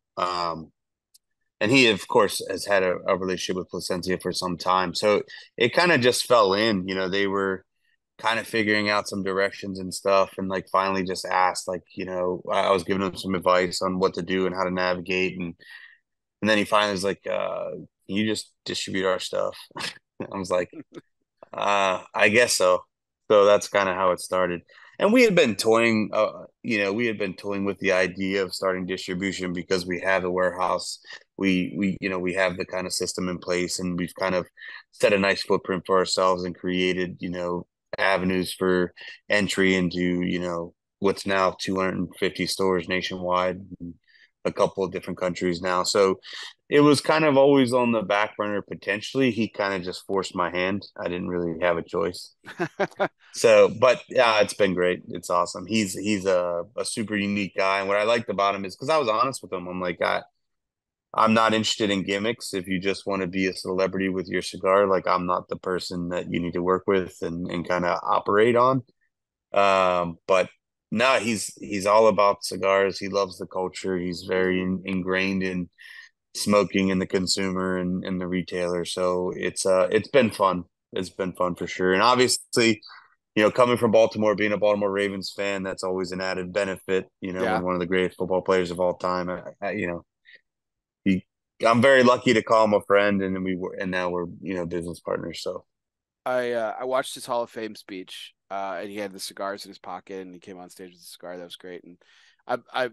And he, of course, has had a relationship with Placencia for some time. So it kind of just fell in. They were kind of figuring out some directions and stuff, and like finally just asked, like, I was giving him some advice on what to do and how to navigate, and then he finally was like, "Can you just distribute our stuff?" I was like, I guess so. So that's kind of how it started. And we had been toying with the idea of starting distribution because we have a warehouse. We have the kind of system in place, and we've kind of set a nice footprint for ourselves and created, avenues for entry into, what's now 250 stores nationwide, and a couple of different countries now. So it was kind of always on the back burner potentially. He kind of just forced my hand. I didn't really have a choice. So, but yeah, it's been great. It's awesome. He's a super unique guy. And what I liked about him is because I was honest with him. I'm like, I'm not interested in gimmicks. If you just want to be a celebrity with your cigar, like I'm not the person that you need to work with and kind of operate on. But no, he's all about cigars. He loves the culture. He's very Hmm. ingrained in smoking and the consumer and the retailer. So it's been fun. It's been fun for sure. And obviously, coming from Baltimore, being a Baltimore Ravens fan, that's always an added benefit. Yeah. When one of the greatest football players of all time, I'm very lucky to call him a friend, and and now we're business partners. So I watched his Hall of Fame speech, and he had the cigars in his pocket, and he came on stage with a cigar. That was great. And I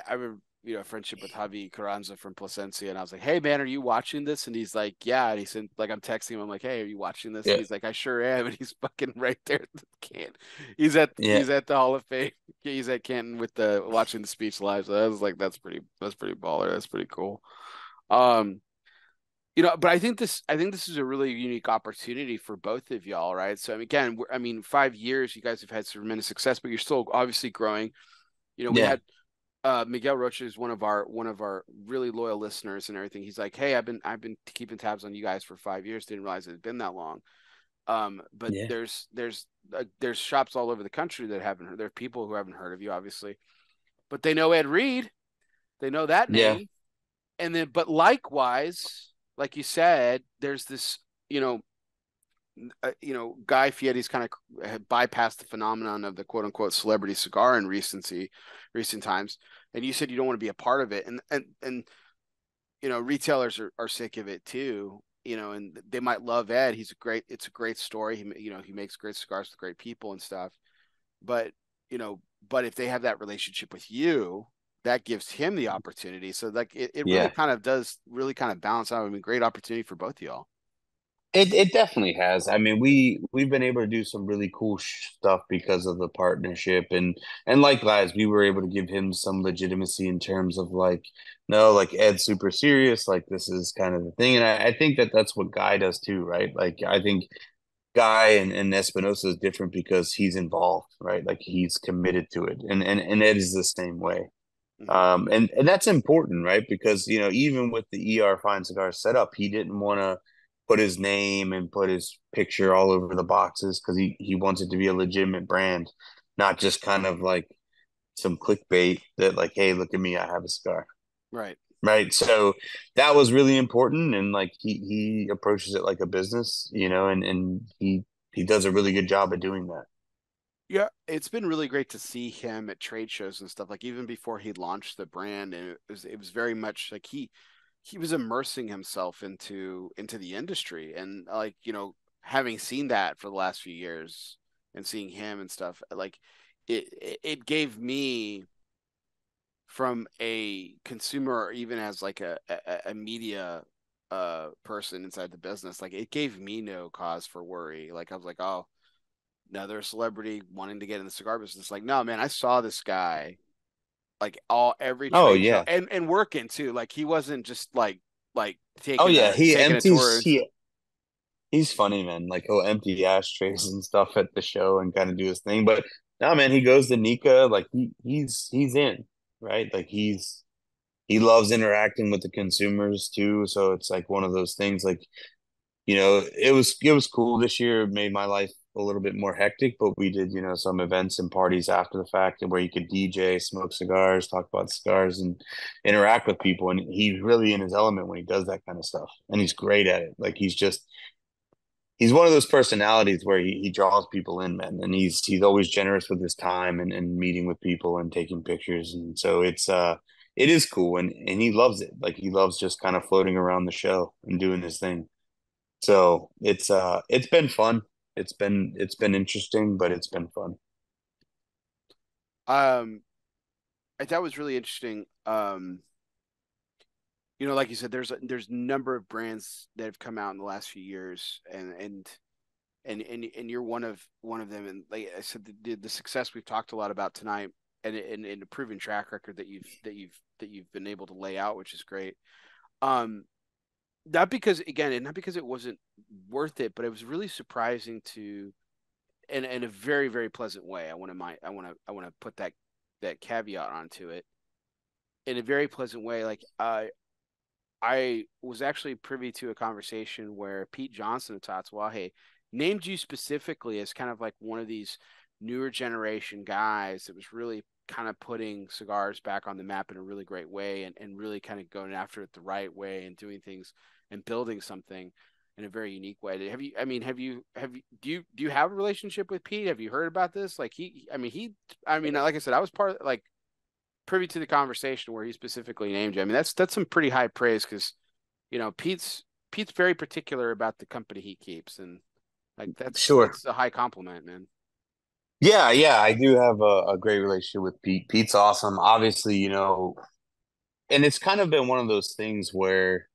have a friendship with Javi Carranza from Plasencia, and I was like, "Hey man, are you watching this?" And he's like, "Yeah." And he said, like, I'm texting him. I'm like, "Hey, are you watching this?" And yeah, he's like, "I sure am." And he's fucking right there at the can. yeah. He's at the Hall of Fame. He's at Canton with the watching the speech live. So I was like, that's pretty baller. That's pretty cool. Um, but I think this is a really unique opportunity for both of y'all, right? So, I mean, again, 5 years, you guys have had tremendous success, but you're still obviously growing. We Yeah, had Miguel Rocha is one of our really loyal listeners and everything. He's like, "Hey, I've been keeping tabs on you guys for 5 years. Didn't realize it had been that long." But yeah, there's shops all over the country that haven't heard. There are people who haven't heard of you, obviously, but they know Ed Reed. They know that yeah, name, and then but likewise, like you said, there's this you know Guy Fieri's kind of bypassed the phenomenon of the quote unquote celebrity cigar in recent times. And you said you don't want to be a part of it. And retailers are sick of it too, and they might love Ed. It's a great story. He makes great cigars with great people and stuff. But, but if they have that relationship with you, that gives him the opportunity. So like it really yeah. kind of does really kind of balance out. I mean, great opportunity for both of y'all. It definitely has. I mean, we've been able to do some really cool stuff because of the partnership, and likewise, we were able to give him some legitimacy in terms of like, no, like Ed's super serious, like this is kind of the thing, and I think that that's what Guy does too, right? Like I think Guy and Espinosa is different because he's involved, right? Like he's committed to it, and Ed is the same way. Mm-hmm. And that's important, right? Because even with the Fine Cigar setup, he didn't want to put his name and put his picture all over the boxes because he wants it to be a legitimate brand, not just kind of like some clickbait that like, hey, look at me, I have a cigar. Right. Right. So that was really important. And like he approaches it like a business, and he does a really good job at doing that. Yeah, it's been really great to see him at trade shows and stuff. Like even before he launched the brand, and it was very much like he was immersing himself into the industry, and like having seen that for the last few years and seeing him and stuff, like it gave me from a consumer or even as like a media person inside the business, like it gave me no cause for worry. Like I was like, oh, another celebrity wanting to get in the cigar business. Like, no, man, I saw this guy like every Oh trade show yeah. and working too. Like he wasn't just like Oh taking yeah. a He taking a empties tour. he's funny, man. Like he'll empty ashtrays and stuff at the show and kind of do his thing. But no, man, he goes to Nika, like he's in, right? Like he loves interacting with the consumers too. So it's like one of those things like, it was cool this year. It made my life a little bit more hectic, but we did, some events and parties after the fact and where you could DJ, smoke cigars, talk about cigars and interact with people. And he's really in his element when he does that kind of stuff. And he's great at it. Like he's one of those personalities where he draws people in, man, and he's always generous with his time and meeting with people and taking pictures, and so it is cool, and he loves it. Like he loves just kind of floating around the show and doing his thing. So it's been fun. It's been interesting, but it's been fun. Um, I thought was really interesting. Like you said, there's a number of brands that have come out in the last few years, and you're one of them. And like I said, the success we've talked a lot about tonight, and a proven track record that you've been able to lay out, which is great. Um, not because again, and not because it wasn't worth it, but it was really surprising to, in a very very pleasant way. I want to put that caveat onto it in a very pleasant way. Like I was actually privy to a conversation where Pete Johnson of Tatsuahe named you specifically as kind of like one of these newer generation guys that was really kind of putting cigars back on the map in a really great way, and really kind of going after it the right way and doing things and building something in a very unique way. Do you have a relationship with Pete? Have you heard about this? Like like I said, I was part of like privy to the conversation where he specifically named you. I mean, that's some pretty high praise because Pete's very particular about the company he keeps, and like Sure. that's a high compliment, man. Yeah, yeah, I do have a great relationship with Pete. Pete's awesome. Obviously, and it's kind of been one of those things where,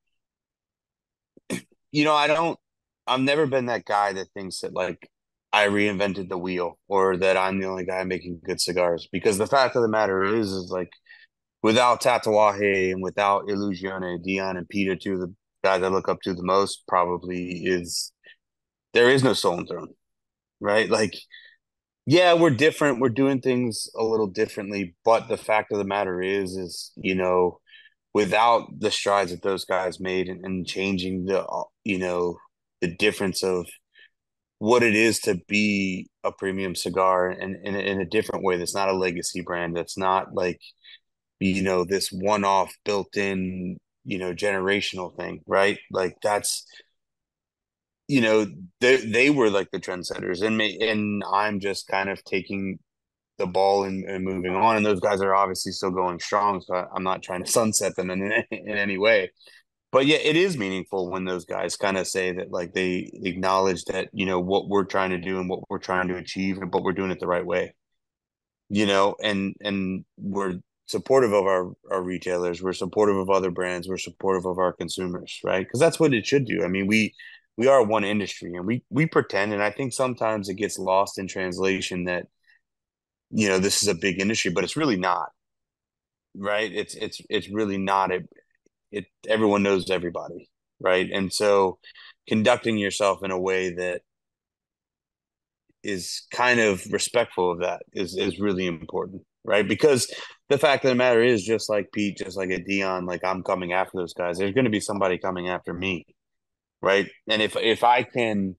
I've never been that guy that thinks that like I reinvented the wheel or that I'm the only guy making good cigars. Because the fact of the matter is like without Tatuaje and without Illusione, Dion and Peter, two of the guys I look up to the most, probably is there is no Stolen Throne, right? Like, yeah, we're different. We're doing things a little differently, but the fact of the matter is, without the strides that those guys made and changing the difference of what it is to be a premium cigar and in a different way that's not a legacy brand, that's not like this one-off built-in generational thing, right? Like that's they were like the trendsetters and I'm just kind of taking the ball and moving on, and those guys are obviously still going strong, so I'm not trying to sunset them in any way. But yeah, it is meaningful when those guys kind of say that like they acknowledge that what we're trying to do and what we're trying to achieve, but we're doing it the right way. And we're supportive of our retailers, we're supportive of other brands, we're supportive of our consumers, right? Because that's what it should do. I mean, we are one industry, and we pretend, and I think sometimes it gets lost in translation that this is a big industry, but it's really not, right? It's really not. It everyone knows everybody, right? And so conducting yourself in a way that is kind of respectful of that is really important, right? Because the fact of the matter is, just like Pete, just like a Dion, like I'm coming after those guys. There's going to be somebody coming after me, right? And if I can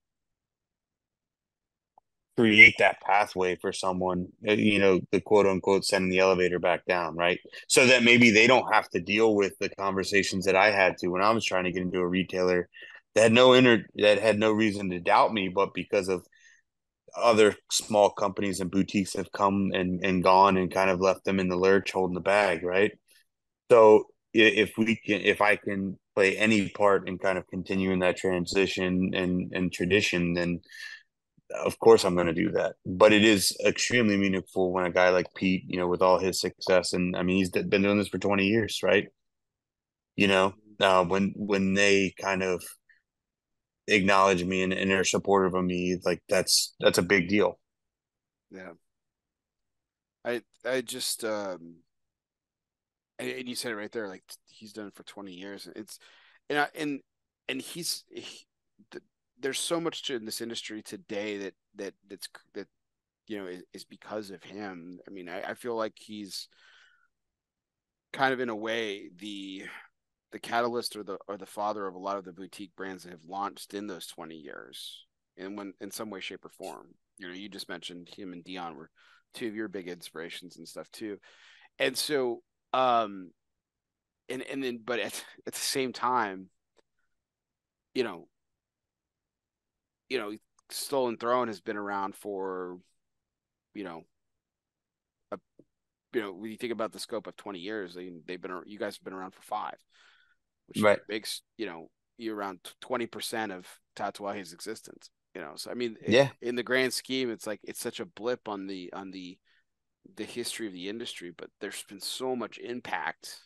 create that pathway for someone, the quote unquote sending the elevator back down, right? So that maybe they don't have to deal with the conversations that I had to when I was trying to get into a retailer that had no reason to doubt me, but because of other small companies and boutiques have come and gone and kind of left them in the lurch holding the bag, right? So if I can play any part in kind of continuing that transition and tradition, then of course I'm going to do that. But it is extremely meaningful when a guy like Pete, with all his success, and I mean, he's been doing this for 20 years, right? When they kind of acknowledge me and are supportive of me, like that's a big deal. Yeah. I just and you said it right there, like he's done it for 20 years. It's and I, and there's so much in this industry today that is because of him. I mean, I feel like he's kind of in a way the catalyst or the father of a lot of the boutique brands that have launched in those 20 years in some way, shape, or form. You just mentioned him and Dion were two of your big inspirations and stuff too. And so um and then but at the same time, you know, you know, Stolen Throne has been around for, you know, a, when you think about the scope of 20 years, you guys have been around for five, which Right. makes, you around 20% of Tatuaje's existence. So I mean, Yeah. in the grand scheme, it's like it's such a blip on the history of the industry, but there's been so much impact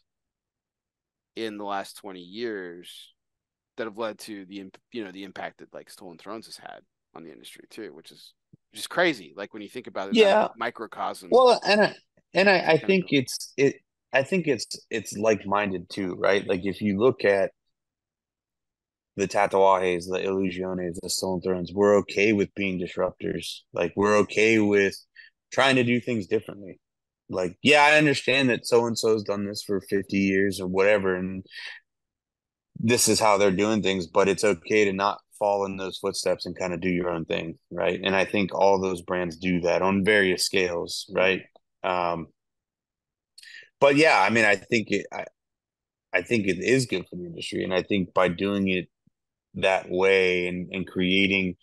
in the last 20 years that have led to the impact that like Stolen Thrones has had on the industry too, which is crazy. Like when you think about it, that Yeah. microcosm Well, and I kind of think built. it's like-minded too, right? Like if you look at the Tatuajes, the Illusiones, the Stolen Thrones, we're okay with being disruptors. Like we're okay with trying to do things differently. Like, yeah, I understand that so and so's done this for 50 years or whatever, and this is how they're doing things, but it's okay to not fall in those footsteps and kind of do your own thing, right? And I think all those brands do that on various scales, right? Um, but yeah, I mean, I think it is good for the industry, and I think by doing it that way and creating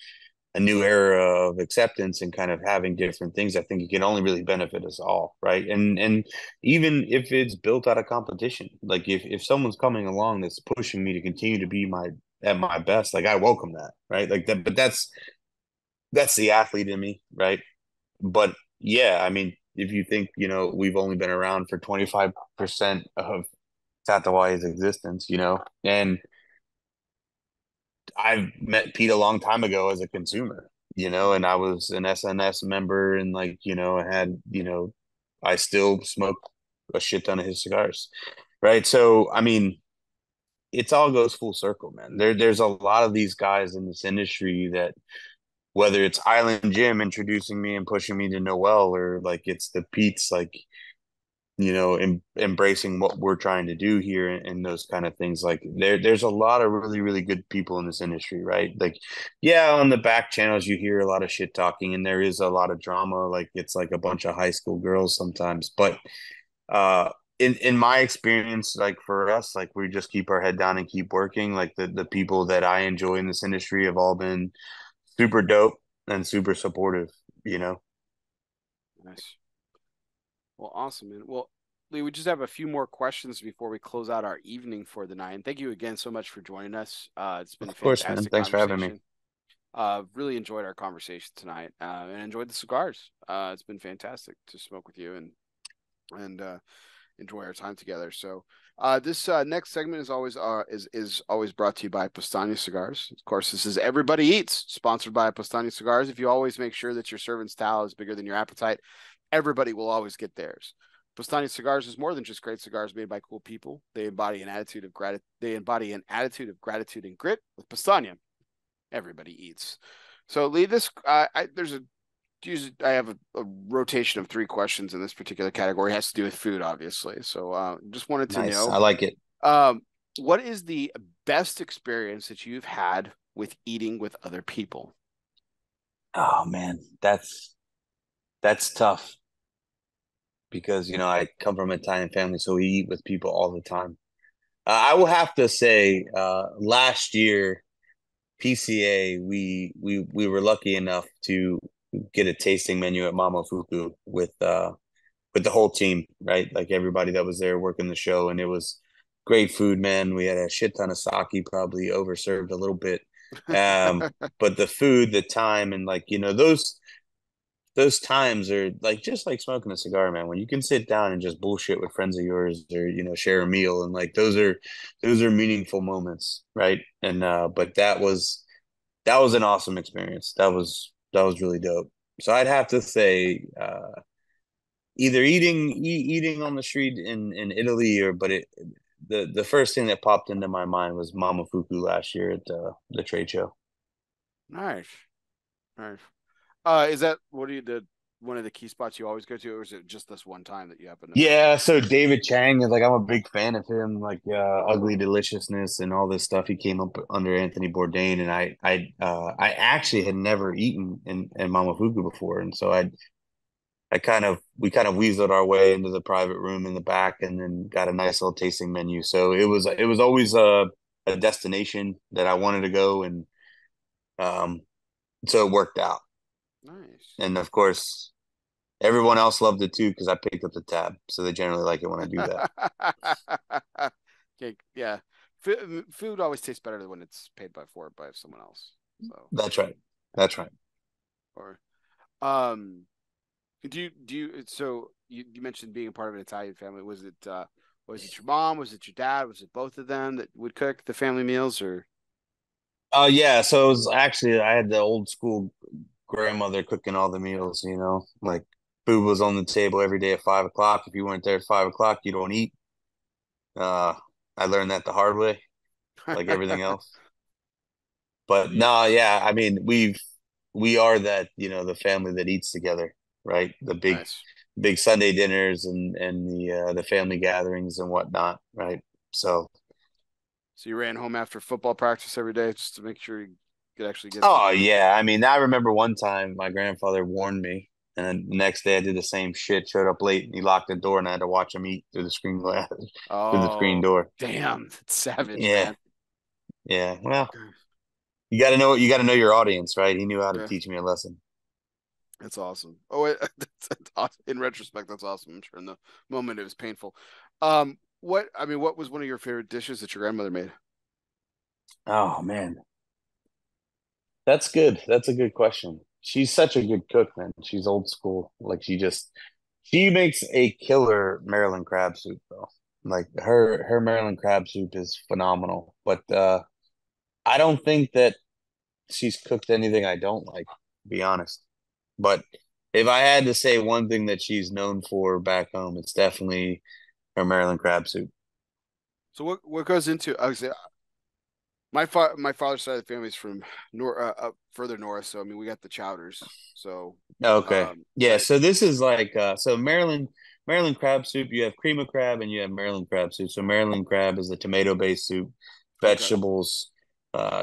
a new era of acceptance and kind of having different things, I think it can only really benefit us all, right? And even if it's built out of competition, like if someone's coming along that's pushing me to continue to be my at my best, like I welcome that, right? Like that, but that's the athlete in me, right? But yeah, I mean, if you think, we've only been around for 25% of Tatawai's existence, and I've met Pete a long time ago as a consumer, and I was an SNS member and like, I had, I still smoke a shit ton of his cigars. Right. So, I mean, it all goes full circle, man. There's a lot of these guys in this industry that whether it's Island Jim introducing me and pushing me to Noel or like it's the Pete's like embracing what we're trying to do here and those kind of things. Like there's a lot of really, really good people in this industry, right? Like, yeah, on the back channels, you hear a lot of shit talking and there is a lot of drama. Like it's like a bunch of high school girls sometimes, but, in my experience, like for us, like we just keep our head down and keep working. Like the people that I enjoy in this industry have all been super dope and super supportive, you know? Nice. Well, awesome, man. Well, Lee, we just have a few more questions before we close out our evening for the night. And thank you again so much for joining us. It's been a Of course, man. fantastic Thanks for having me. conversation. Really enjoyed our conversation tonight, and enjoyed the cigars. It's been fantastic to smoke with you and enjoy our time together. So, this next segment is always brought to you by Pastania Cigars. Of course, this is Everybody Eats, sponsored by Pastania Cigars. If you always make sure that your servant's towel is bigger than your appetite, everybody will always get theirs. Pastania Cigars is more than just great cigars made by cool people. They embody an attitude of gratitude. They embody an attitude of gratitude and grit. With Pastania, everybody eats. So, Lee, I have a rotation of three questions in this particular category. It has to do with food, obviously. So, just wanted to Nice. know, I like it. um, what is the best experience that you've had with eating with other people? Oh man, that's tough because I come from an Italian family, so we eat with people all the time. I will have to say, last year PCA we were lucky enough to get a tasting menu at Mama Fuku with the whole team, right? Like everybody that was there working the show, and it was great food, man. We had a shit ton of sake, probably overserved a little bit. Um, but the food, the time, and like those times are like just like smoking a cigar, man. When you can sit down and just bullshit with friends of yours, or share a meal, and like those are meaningful moments, right? And but that was an awesome experience. That was really dope. So I'd have to say, either eating on the street in Italy, or but the first thing that popped into my mind was Mama Fuku last year at the trade show. Nice, nice. Is that what are you the one of the key spots you always go to, or is it just this one time that you happen to mention? Yeah, so David Chang is like I'm a big fan of him, like Ugly Deliciousness and all this stuff. He came up under Anthony Bourdain, and I actually had never eaten in Mama Fuku before, and so we kind of weaseled our way into the private room in the back, and then got a nice little tasting menu. So it was always a destination that I wanted to go, and um, so it worked out. Nice. And of course, everyone else loved it too because I picked up the tab. So they generally like it when I do that. Okay, yeah. Food always tastes better when it's paid for by someone else. So, That's right. That's right. or um, do you so you mentioned being a part of an Italian family. Was it your mom? Was it your dad? Was it both of them that would cook the family meals, or Yeah. So it was actually I had the old school grandmother cooking all the meals. Like food was on the table every day at 5 o'clock. If you weren't there at 5 o'clock, you don't eat. Uh, I learned that the hard way, like everything else. But no, yeah, I mean, we are that, the family that eats together, right? The nice? big Sunday dinners and the family gatherings and whatnot, right? So, So you ran home after football practice every day just to make sure you could actually get some oh food. yeah, I mean, I remember one time my grandfather warned me, and then the next day I did the same shit. Showed up late, and he locked the door, and I had to watch him eat through the screen glass, through the screen Oh, door. damn, that's savage, Yeah, man. yeah. Well, You got to know your audience, right? He knew how to Yeah, teach me a lesson. that's awesome. Oh, that's awesome. In retrospect, that's awesome. I'm sure in the moment it was painful. What was one of your favorite dishes that your grandmother made? Oh man, that's good. That's a good question. She's such a good cook, man. She's old school. Like she makes a killer Maryland crab soup though. Like her Maryland crab soup is phenomenal. But I don't think that she's cooked anything I don't like, to be honest. But if I had to say one thing that she's known for back home, it's definitely her Maryland crab soup. So what goes into? I would say my father's side of the family is from up further north, so I mean we got the chowders. So, Okay. Yeah, but so this is like so Maryland crab soup, you have cream of crab and you have Maryland crab soup. So Maryland crab is a tomato-based soup, okay, vegetables.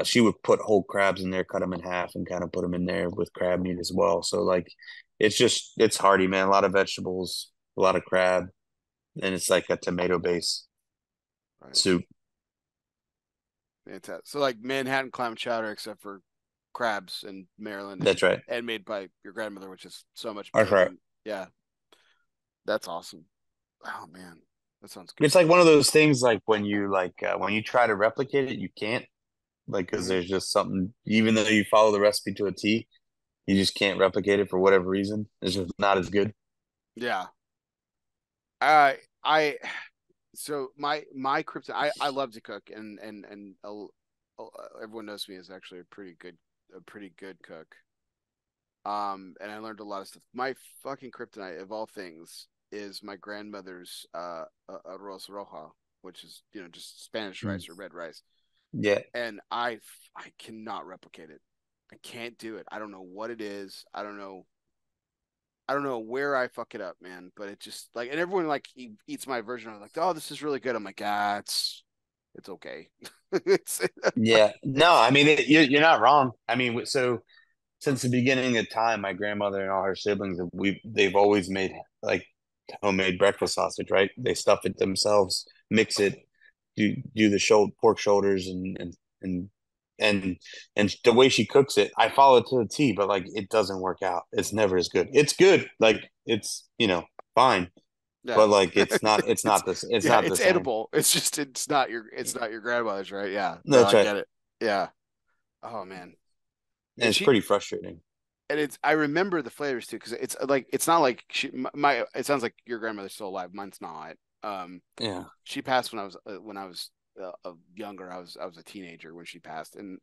She would put whole crabs in there, cut them in half and kind of put them in there with crab meat as well. So like it's hearty, man. A lot of vegetables, a lot of crab, and it's like a tomato-based right, soup. fantastic. So like Manhattan clam chowder, except for crabs in Maryland, That's right. and made by your grandmother, which is so much That's better right. than yeah. That's awesome. Oh man, that sounds good. It's like one of those things like when you try to replicate it, you can't like because Hmm. there's just something even though you follow the recipe to a T, you just can't replicate it for whatever reason. It's just not as good. Yeah, I so my krypton. I love to cook, everyone knows me as actually a pretty good cook. And I learned a lot of stuff. My fucking kryptonite of all things is my grandmother's arroz roja, which is just Spanish Mm. rice or red rice, Yeah, and I cannot replicate it. I can't do it. I don't know what it is. I don't know where I fuck it up, man. But it just like, and everyone like eats my version. I'm like, oh, this is really good. I'm like, it's okay. it's yeah. No, it's I mean you're not wrong. I mean, so since the beginning of time, my grandmother and all her siblings, they've always made like homemade breakfast sausage, right? They stuff it themselves, mix it, do the pork shoulders and and and the way she cooks it, I follow it to the T, but like it doesn't work out. It's never as good. It's good, like it's fine, yeah. but like it's Yeah, not the it's same. edible. It's just it's not your grandmother's, right? Yeah. No, That's I right, get it. Yeah. Oh man. and And it's she pretty frustrating. and it's I remember the flavors too because it's like it's not like my it sounds like your grandmother's still alive. Mine's not. Yeah, She passed when I was younger. I was a teenager when she passed, and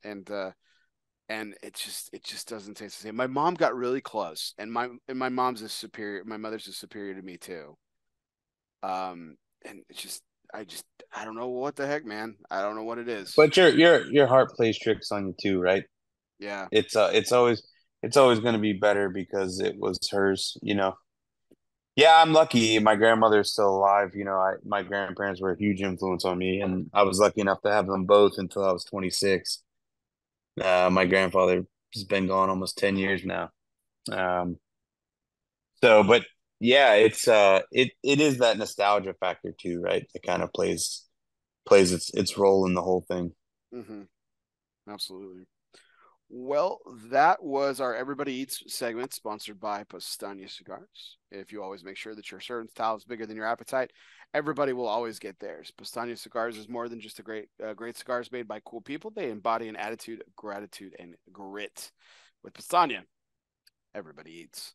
it just doesn't taste the same. My mom got really close, and my mom's a superior. My mother's a superior to me too. And it's just I don't know what the heck, man. I don't know what it is. but your heart plays tricks on you too, right? Yeah, It's always going to be better because it was hers, you know. Yeah, I'm lucky. My grandmother's still alive. My grandparents were a huge influence on me, and I was lucky enough to have them both until I was 26. My grandfather has been gone almost 10 years now. Um, but yeah, it is that nostalgia factor too, right? It kind of plays its role in the whole thing. hmm, absolutely. Well, that was our Everybody Eats segment sponsored by Pastania Cigars. If you always make sure that your serving style is bigger than your appetite, everybody will always get theirs. Pastania Cigars is more than just a great cigars made by cool people. They embody an attitude of gratitude and grit. With Pastania, everybody eats.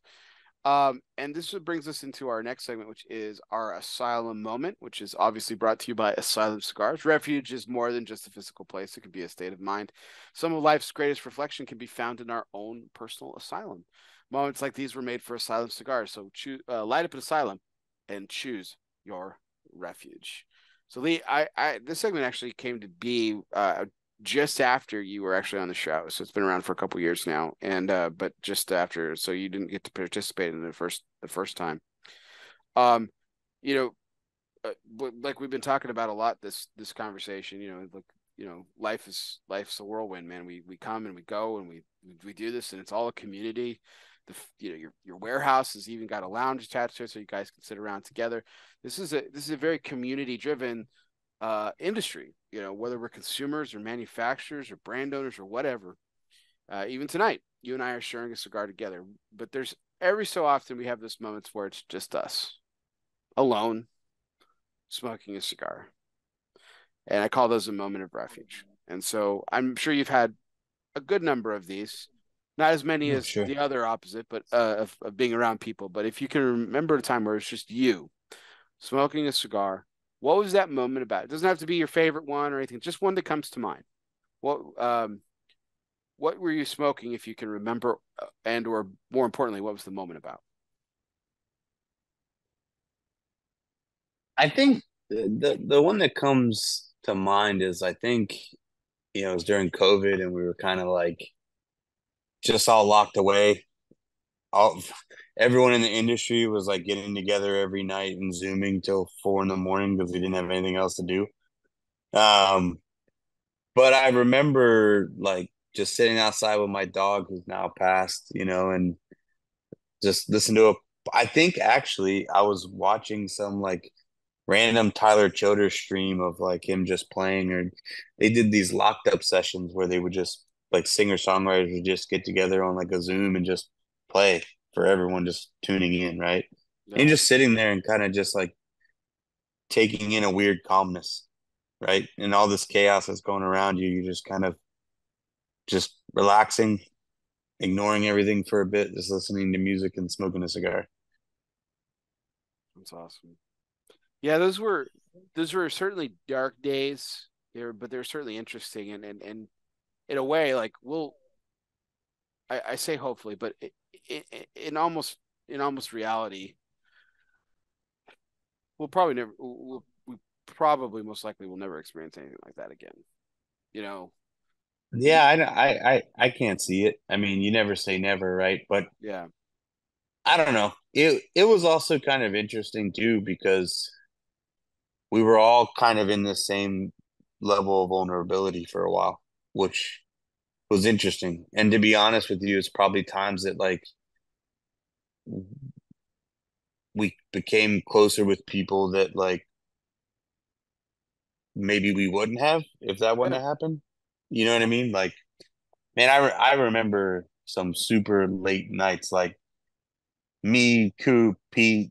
And this brings us into our next segment, which is our Asylum Moment, which is obviously brought to you by Asylum Cigars. Refuge is more than just a physical place, it can be a state of mind. Some of life's greatest reflection can be found in our own personal asylum. Moments like these were made for Asylum Cigars. So light up an asylum and choose your refuge. So Lee, this segment actually came to be just after you were actually on the show. So it's been around for a couple years now, and but just after, so you didn't get to participate in the first time. Um, you know, like we've been talking about a lot this conversation. Like life's a whirlwind, man. We come and we go and we do this, and it's all a community. Your warehouse has even got a lounge attached to it, so you guys can sit around together. This is a very community driven industry. whether we're consumers or manufacturers or brand owners or whatever. Even tonight, you and I are sharing a cigar together, but there's every so often we have those moments where it's just us alone smoking a cigar. And I call those a moment of refuge. And so I'm sure you've had a good number of these, not as many Oh, as sure. the other opposite, but of being around people. But if you can remember a time where it's just you smoking a cigar, what was that moment about? It doesn't have to be your favorite one or anything, just one that comes to mind. What were you smoking, if you can remember, and or more importantly, what was the moment about? I think the one that comes to mind is I think it was during COVID and we were kind of like just all locked away. All Everyone in the industry was like getting together every night and zooming till 4 in the morning because we didn't have anything else to do. Um, but I remember like just sitting outside with my dog who's now passed, and just listen to a. I think actually I was watching some like random Tyler Childers stream of like him just playing, or they did these locked up sessions where they would just like singer songwriters would just get together on like a Zoom and just play for everyone just tuning in, right? And Yeah, just sitting there and kind of just like taking in a weird calmness, right? And all this chaos that's going around you, you just kind of just relaxing, ignoring everything for a bit, just listening to music and smoking a cigar. that's awesome. Yeah, those were certainly dark days. But they're certainly interesting, and in a way, like I say hopefully, but in almost reality, we probably most likely will never experience anything like that again. You know, Yeah, I can't see it. I mean, you never say never, right? But yeah, I don't know. It was also kind of interesting too because we were all kind of in the same level of vulnerability for a while, which was interesting. And to be honest with you, it's probably times that like we became closer with people that like maybe we wouldn't have if that wouldn't yeah. have happened. You know what I mean? Like, man, I remember some super late nights, like me, Coop, Pete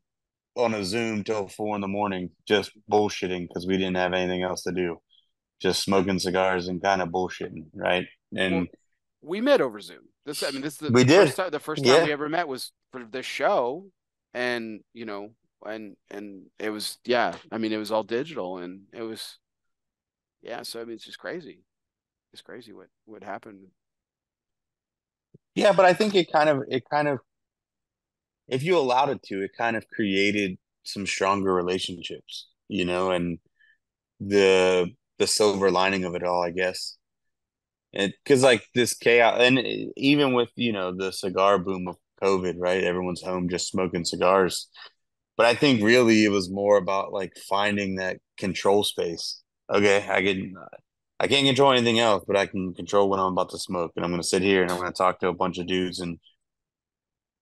on a Zoom till 4 in the morning, just bullshitting because we didn't have anything else to do, just Yeah. smoking cigars and kind of bullshitting, right? Well, And we met over Zoom. This is the, we the first did, time the first time yeah, we ever met was for this show, and and it was, yeah. I mean, it was all digital, and it was, yeah. So I mean, it's just crazy. It's crazy what happened. yeah. But I think it kind of, if you allowed it to, it kind of created some stronger relationships, and the silver lining of it all, I guess. And because like this chaos, and even with the cigar boom of COVID, right? Everyone's home just smoking cigars. But I think really it was more about like finding that control space. Okay, I can't control anything else, but I can control when I'm about to smoke, and I'm going to sit here and I'm going to talk to a bunch of dudes and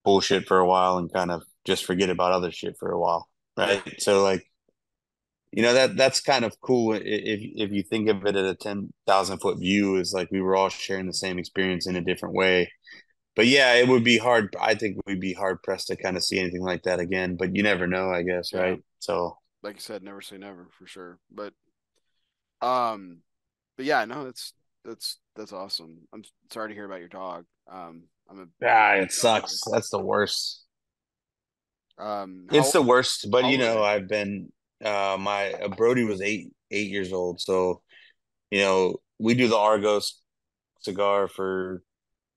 bullshit for a while and kind of just forget about other shit for a while, Yeah, right? So like that's kind of cool if you think of it at a 10,000 foot view, is like we were all sharing the same experience in a different way. But yeah, it would be hard. I think we'd be hard pressed to kind of see anything like that again. But you never know, I guess, yeah. right? So Like you said, never say never for sure. Um, but yeah, no, that's awesome. I'm sorry to hear about your dog. I'm a it big dog owner. sucks. That's the worst. How It's the worst. But how old are they? I've been my Brody was 8 years old, so we do the Argos cigar for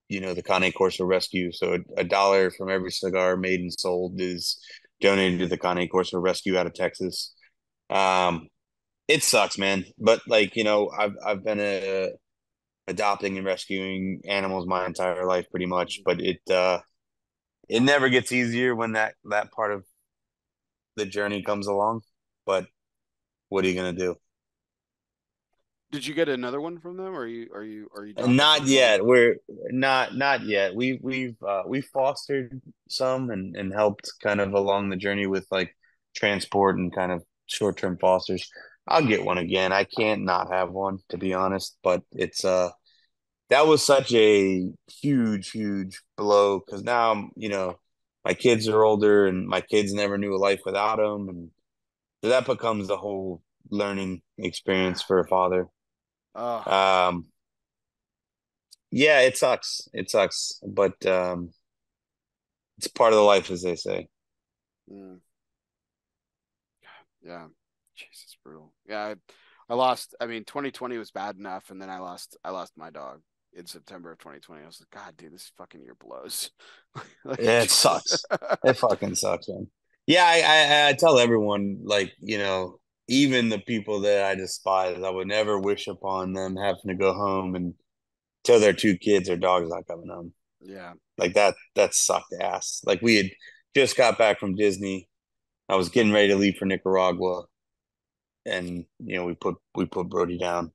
the Cane Corso Rescue. So a dollar from every cigar made and sold is donated to the Cane Corso Rescue out of Texas. Um, it sucks, man. But like, I've been adopting and rescuing animals my entire life pretty much, but it never gets easier when that part of the journey comes along. But what are you gonna do? Did you get another one from them, or are you done with Not this one? yet. We're not yet. We fostered some and helped kind of along the journey with like transport and kind of short-term fosters. I'll get one again. I can't not have one, to be honest. But it's that was such a huge blow because now my kids are older and my kids never knew a life without them, and so that becomes the whole learning experience Yeah. for a father. Oh, Um, yeah, it sucks. It sucks, but it's part of the life, as they say. mm, yeah. Jesus, brutal. Yeah, I lost. I mean, 2020 was bad enough, and then I lost my dog in September of 2020. I was like, God, dude, this fucking year blows. Like, Yeah, it Jesus. sucks. It fucking sucks, man. Yeah, I tell everyone, like, even the people that I despise, I would never wish upon them having to go home and tell their two kids their dog's not coming home. Yeah. Like that sucked ass. Like we had just got back from Disney. I was getting ready to leave for Nicaragua, and we put Brody down.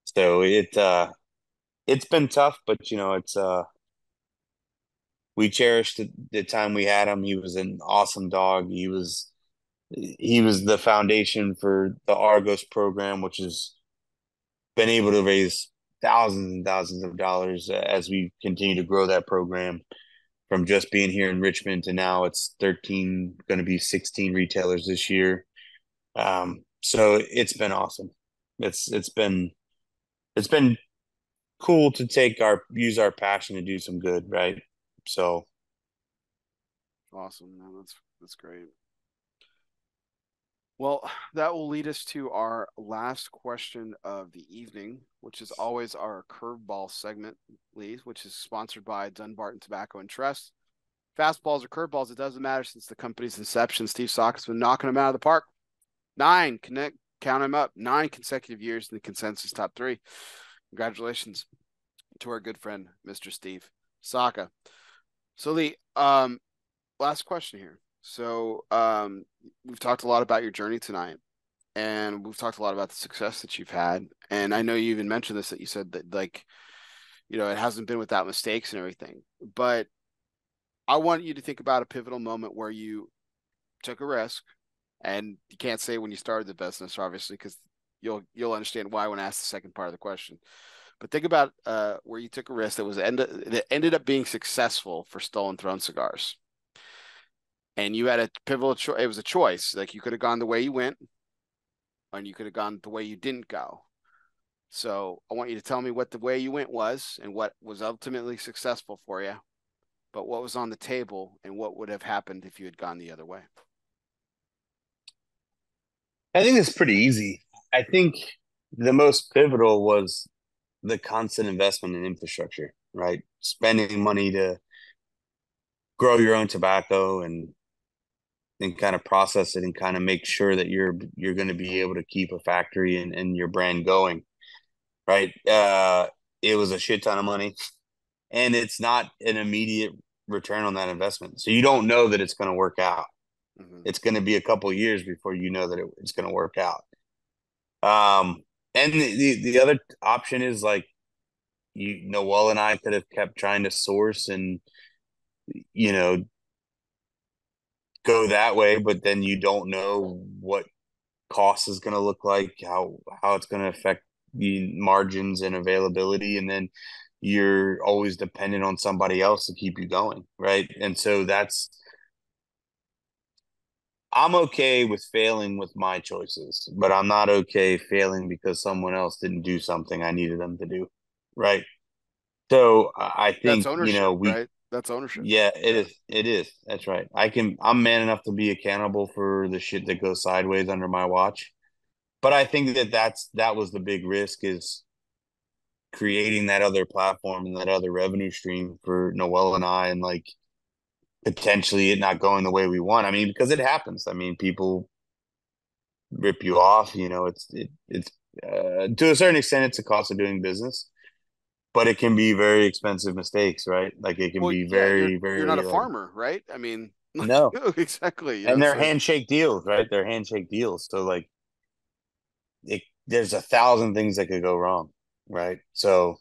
So it's been tough, but it's we cherished the time we had him. He was an awesome dog. He was the foundation for the Argos program, which has been able to raise thousands and thousands of dollars as we continue to grow that program from just being here in Richmond to now it's 13, going to be 16 retailers this year. So it's been awesome. It's been cool to use our passion to do some good, right? So Awesome. Man, that's great. Well, that will lead us to our last question of the evening, which is always our curveball segment, Lee, which is sponsored by Dunbarton Tobacco and Trust. Fastballs or curveballs, it doesn't matter since the company's inception. Steve Socker's been knocking them out of the park. Count them up, 9 consecutive years in the consensus top three. Congratulations to our good friend, Mr. Steve Saka. So, Lee, last question here. So, we've talked a lot about your journey tonight, and we've talked a lot about the success that you've had. And I know you even mentioned this, that you said that, like, it hasn't been without mistakes and everything. But I want you to think about a pivotal moment where you took a risk, and you can't say when you started the business, obviously, because you'll understand why when I ask the second part of the question. But think about where you took a risk that ended up being successful for Stolen Throne Cigars, and you had a pivotal choice. It was a choice. Like, you could have gone the way you went, and you could have gone the way you didn't go. So I want you to tell me what the way you went was and what was ultimately successful for you, but what was on the table and what would have happened if you had gone the other way. I think it's pretty easy. I think the most pivotal was the constant investment in infrastructure, right? Spending money to grow your own tobacco and kind of process it and kind of make sure that you're going to be able to keep a factory and your brand going, right? It was a shit ton of money, and it's not an immediate return on that investment. So you don't know that it's going to work out. Mm-hmm. It's going to be a couple of years before you know that it's going to work out. Um, and the other option is like Noel and I could have kept trying to source and you know go that way, but then you don't know what cost is going to look like, how it's going to affect the margins and availability, and then you're always dependent on somebody else to keep you going, right? And so I'm okay with failing with my choices, but I'm not okay failing because someone else didn't do something I needed them to do, right? So I That's think ownership, we right? That's ownership. yeah, it Yeah. is. It is. That's right. I'm man enough to be accountable for the shit that goes sideways under my watch. But I think that was the big risk is creating that other platform and that other revenue stream for Noel and I, and like potentially it not going the way we want. I mean, because it happens. I mean, people rip you off. It's to a certain extent, it's a cost of doing business, but it can be very expensive mistakes, right? Like it can Well, be yeah, you're very, you're not very a farmer, right? I mean, no. exactly. And they're So handshake deals, right? They're handshake deals. So like there's a thousand things that could go wrong, right? So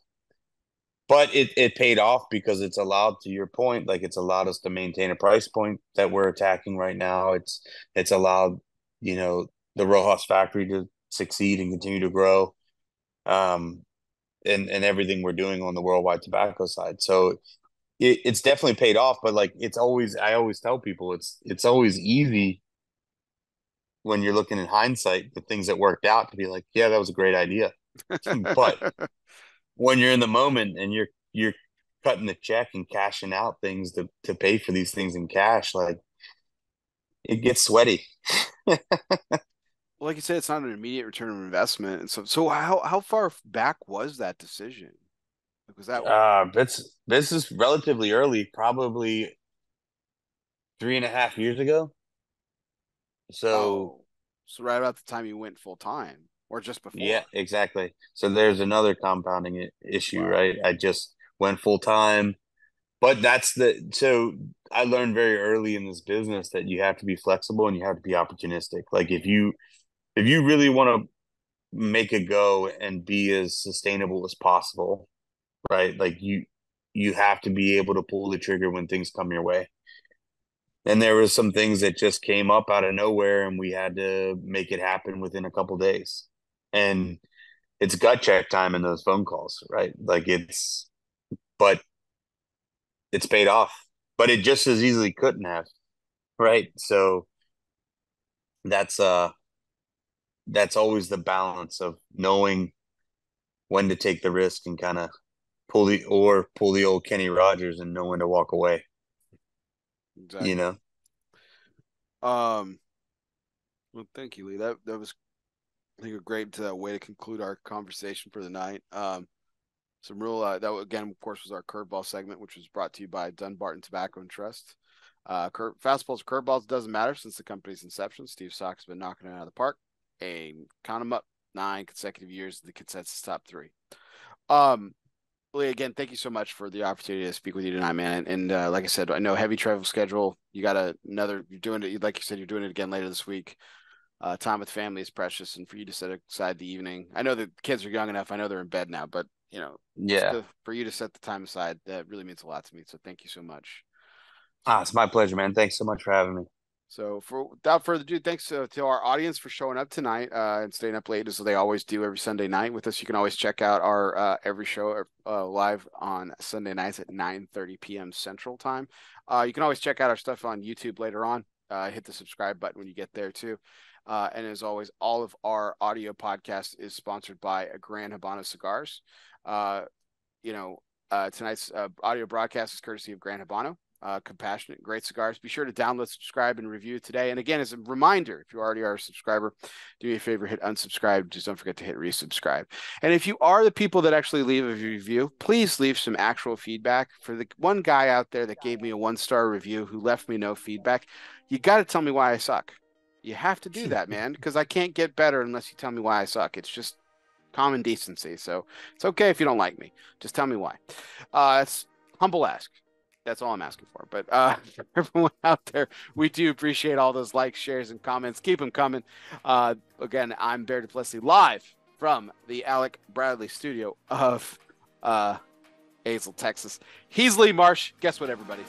but it paid off because it's allowed, to your point, like it's allowed us to maintain a price point that we're attacking right now. It's allowed, the Rojas factory succeed and continue to grow. And everything we're doing on the worldwide tobacco side. So it's definitely paid off, but like I always tell people it's always easy when you're looking in hindsight, the things that worked out to be like, yeah, that was a great idea. But when you're in the moment and you're cutting the check and cashing out things to pay for these things in cash, like it gets sweaty. Like you said, it's not an immediate return on investment, and so how far back was that decision? Like, was that This is relatively early, probably 3.5 years ago. So oh, so right about the time you went full time, or just yeah, before? exactly. So there's another compounding issue, Wow. right? I just went full time, but so I learned very early in this business that you have to be flexible and you have to be opportunistic. Like if you really want to make a go and be as sustainable as possible, right? Like you have to be able to pull the trigger when things come your way. And there was some things that just came up out of nowhere and we had to make it happen within a couple days. And it's gut check time in those phone calls, right? But it's paid off. But it just as easily couldn't have, right? So that's uh that's always the balance of knowing when to take the risk and kind of pull the old Kenny Rogers and know when to walk away, you Exactly. know? Um, well, thank you, Lee. That was, I think, a great way to conclude our conversation for the night. Some real again, of course, was our curveball segment, which was brought to you by Dunbarton Tobacco and Trust. Fastballs, curveballs, doesn't matter since the company's inception. Steve Sock's been knocking it out of the park. And count them up, 9 consecutive years, the consensus top three. Um, Lee, again, thank you so much for the opportunity to speak with you tonight, man. And like I said, I know heavy travel schedule. You got you're doing it, like you said, you're doing it again later this week. Time with family is precious, and for you to set aside the evening, I know the kids are young enough. I know they're in bed now, but Yeah. for you to set the time aside, that really means a lot to me. So thank you so much. Ah, it's my pleasure, man. Thanks so much for having me. So without further ado, thanks to our audience for showing up tonight and staying up late as they always do every Sunday night with us. You can always check out our every show live on Sunday nights at 9:30 p.m. Central Time. You can always check out our stuff on YouTube later on. Hit the subscribe button when you get there too. And as always, all of our audio podcast is sponsored by Gran Habano Cigars. Uh, tonight's audio broadcast is courtesy of Gran Habano. Compassionate, great cigars. Be sure to download, subscribe, and review today. And again, as a reminder, if you already are a subscriber, do me a favor, hit unsubscribe. Just don't forget to hit resubscribe. And if you are the people that actually leave a review, please leave some actual feedback. For the one guy out there that gave me a 1-star review who left me no feedback, you got to tell me why I suck. You have to do that, man, because I can't get better unless you tell me why I suck. It's just common decency. So it's okay if you don't like me. Just tell me why. It's humble ask. That's all I'm asking for. But for everyone out there, we do appreciate all those likes, shares, and comments. Keep them coming. Again, I'm Bear Duplessis live from the Alec Bradley studio of Hazel, Texas. He's Lee Marsh. Guess what, everybody?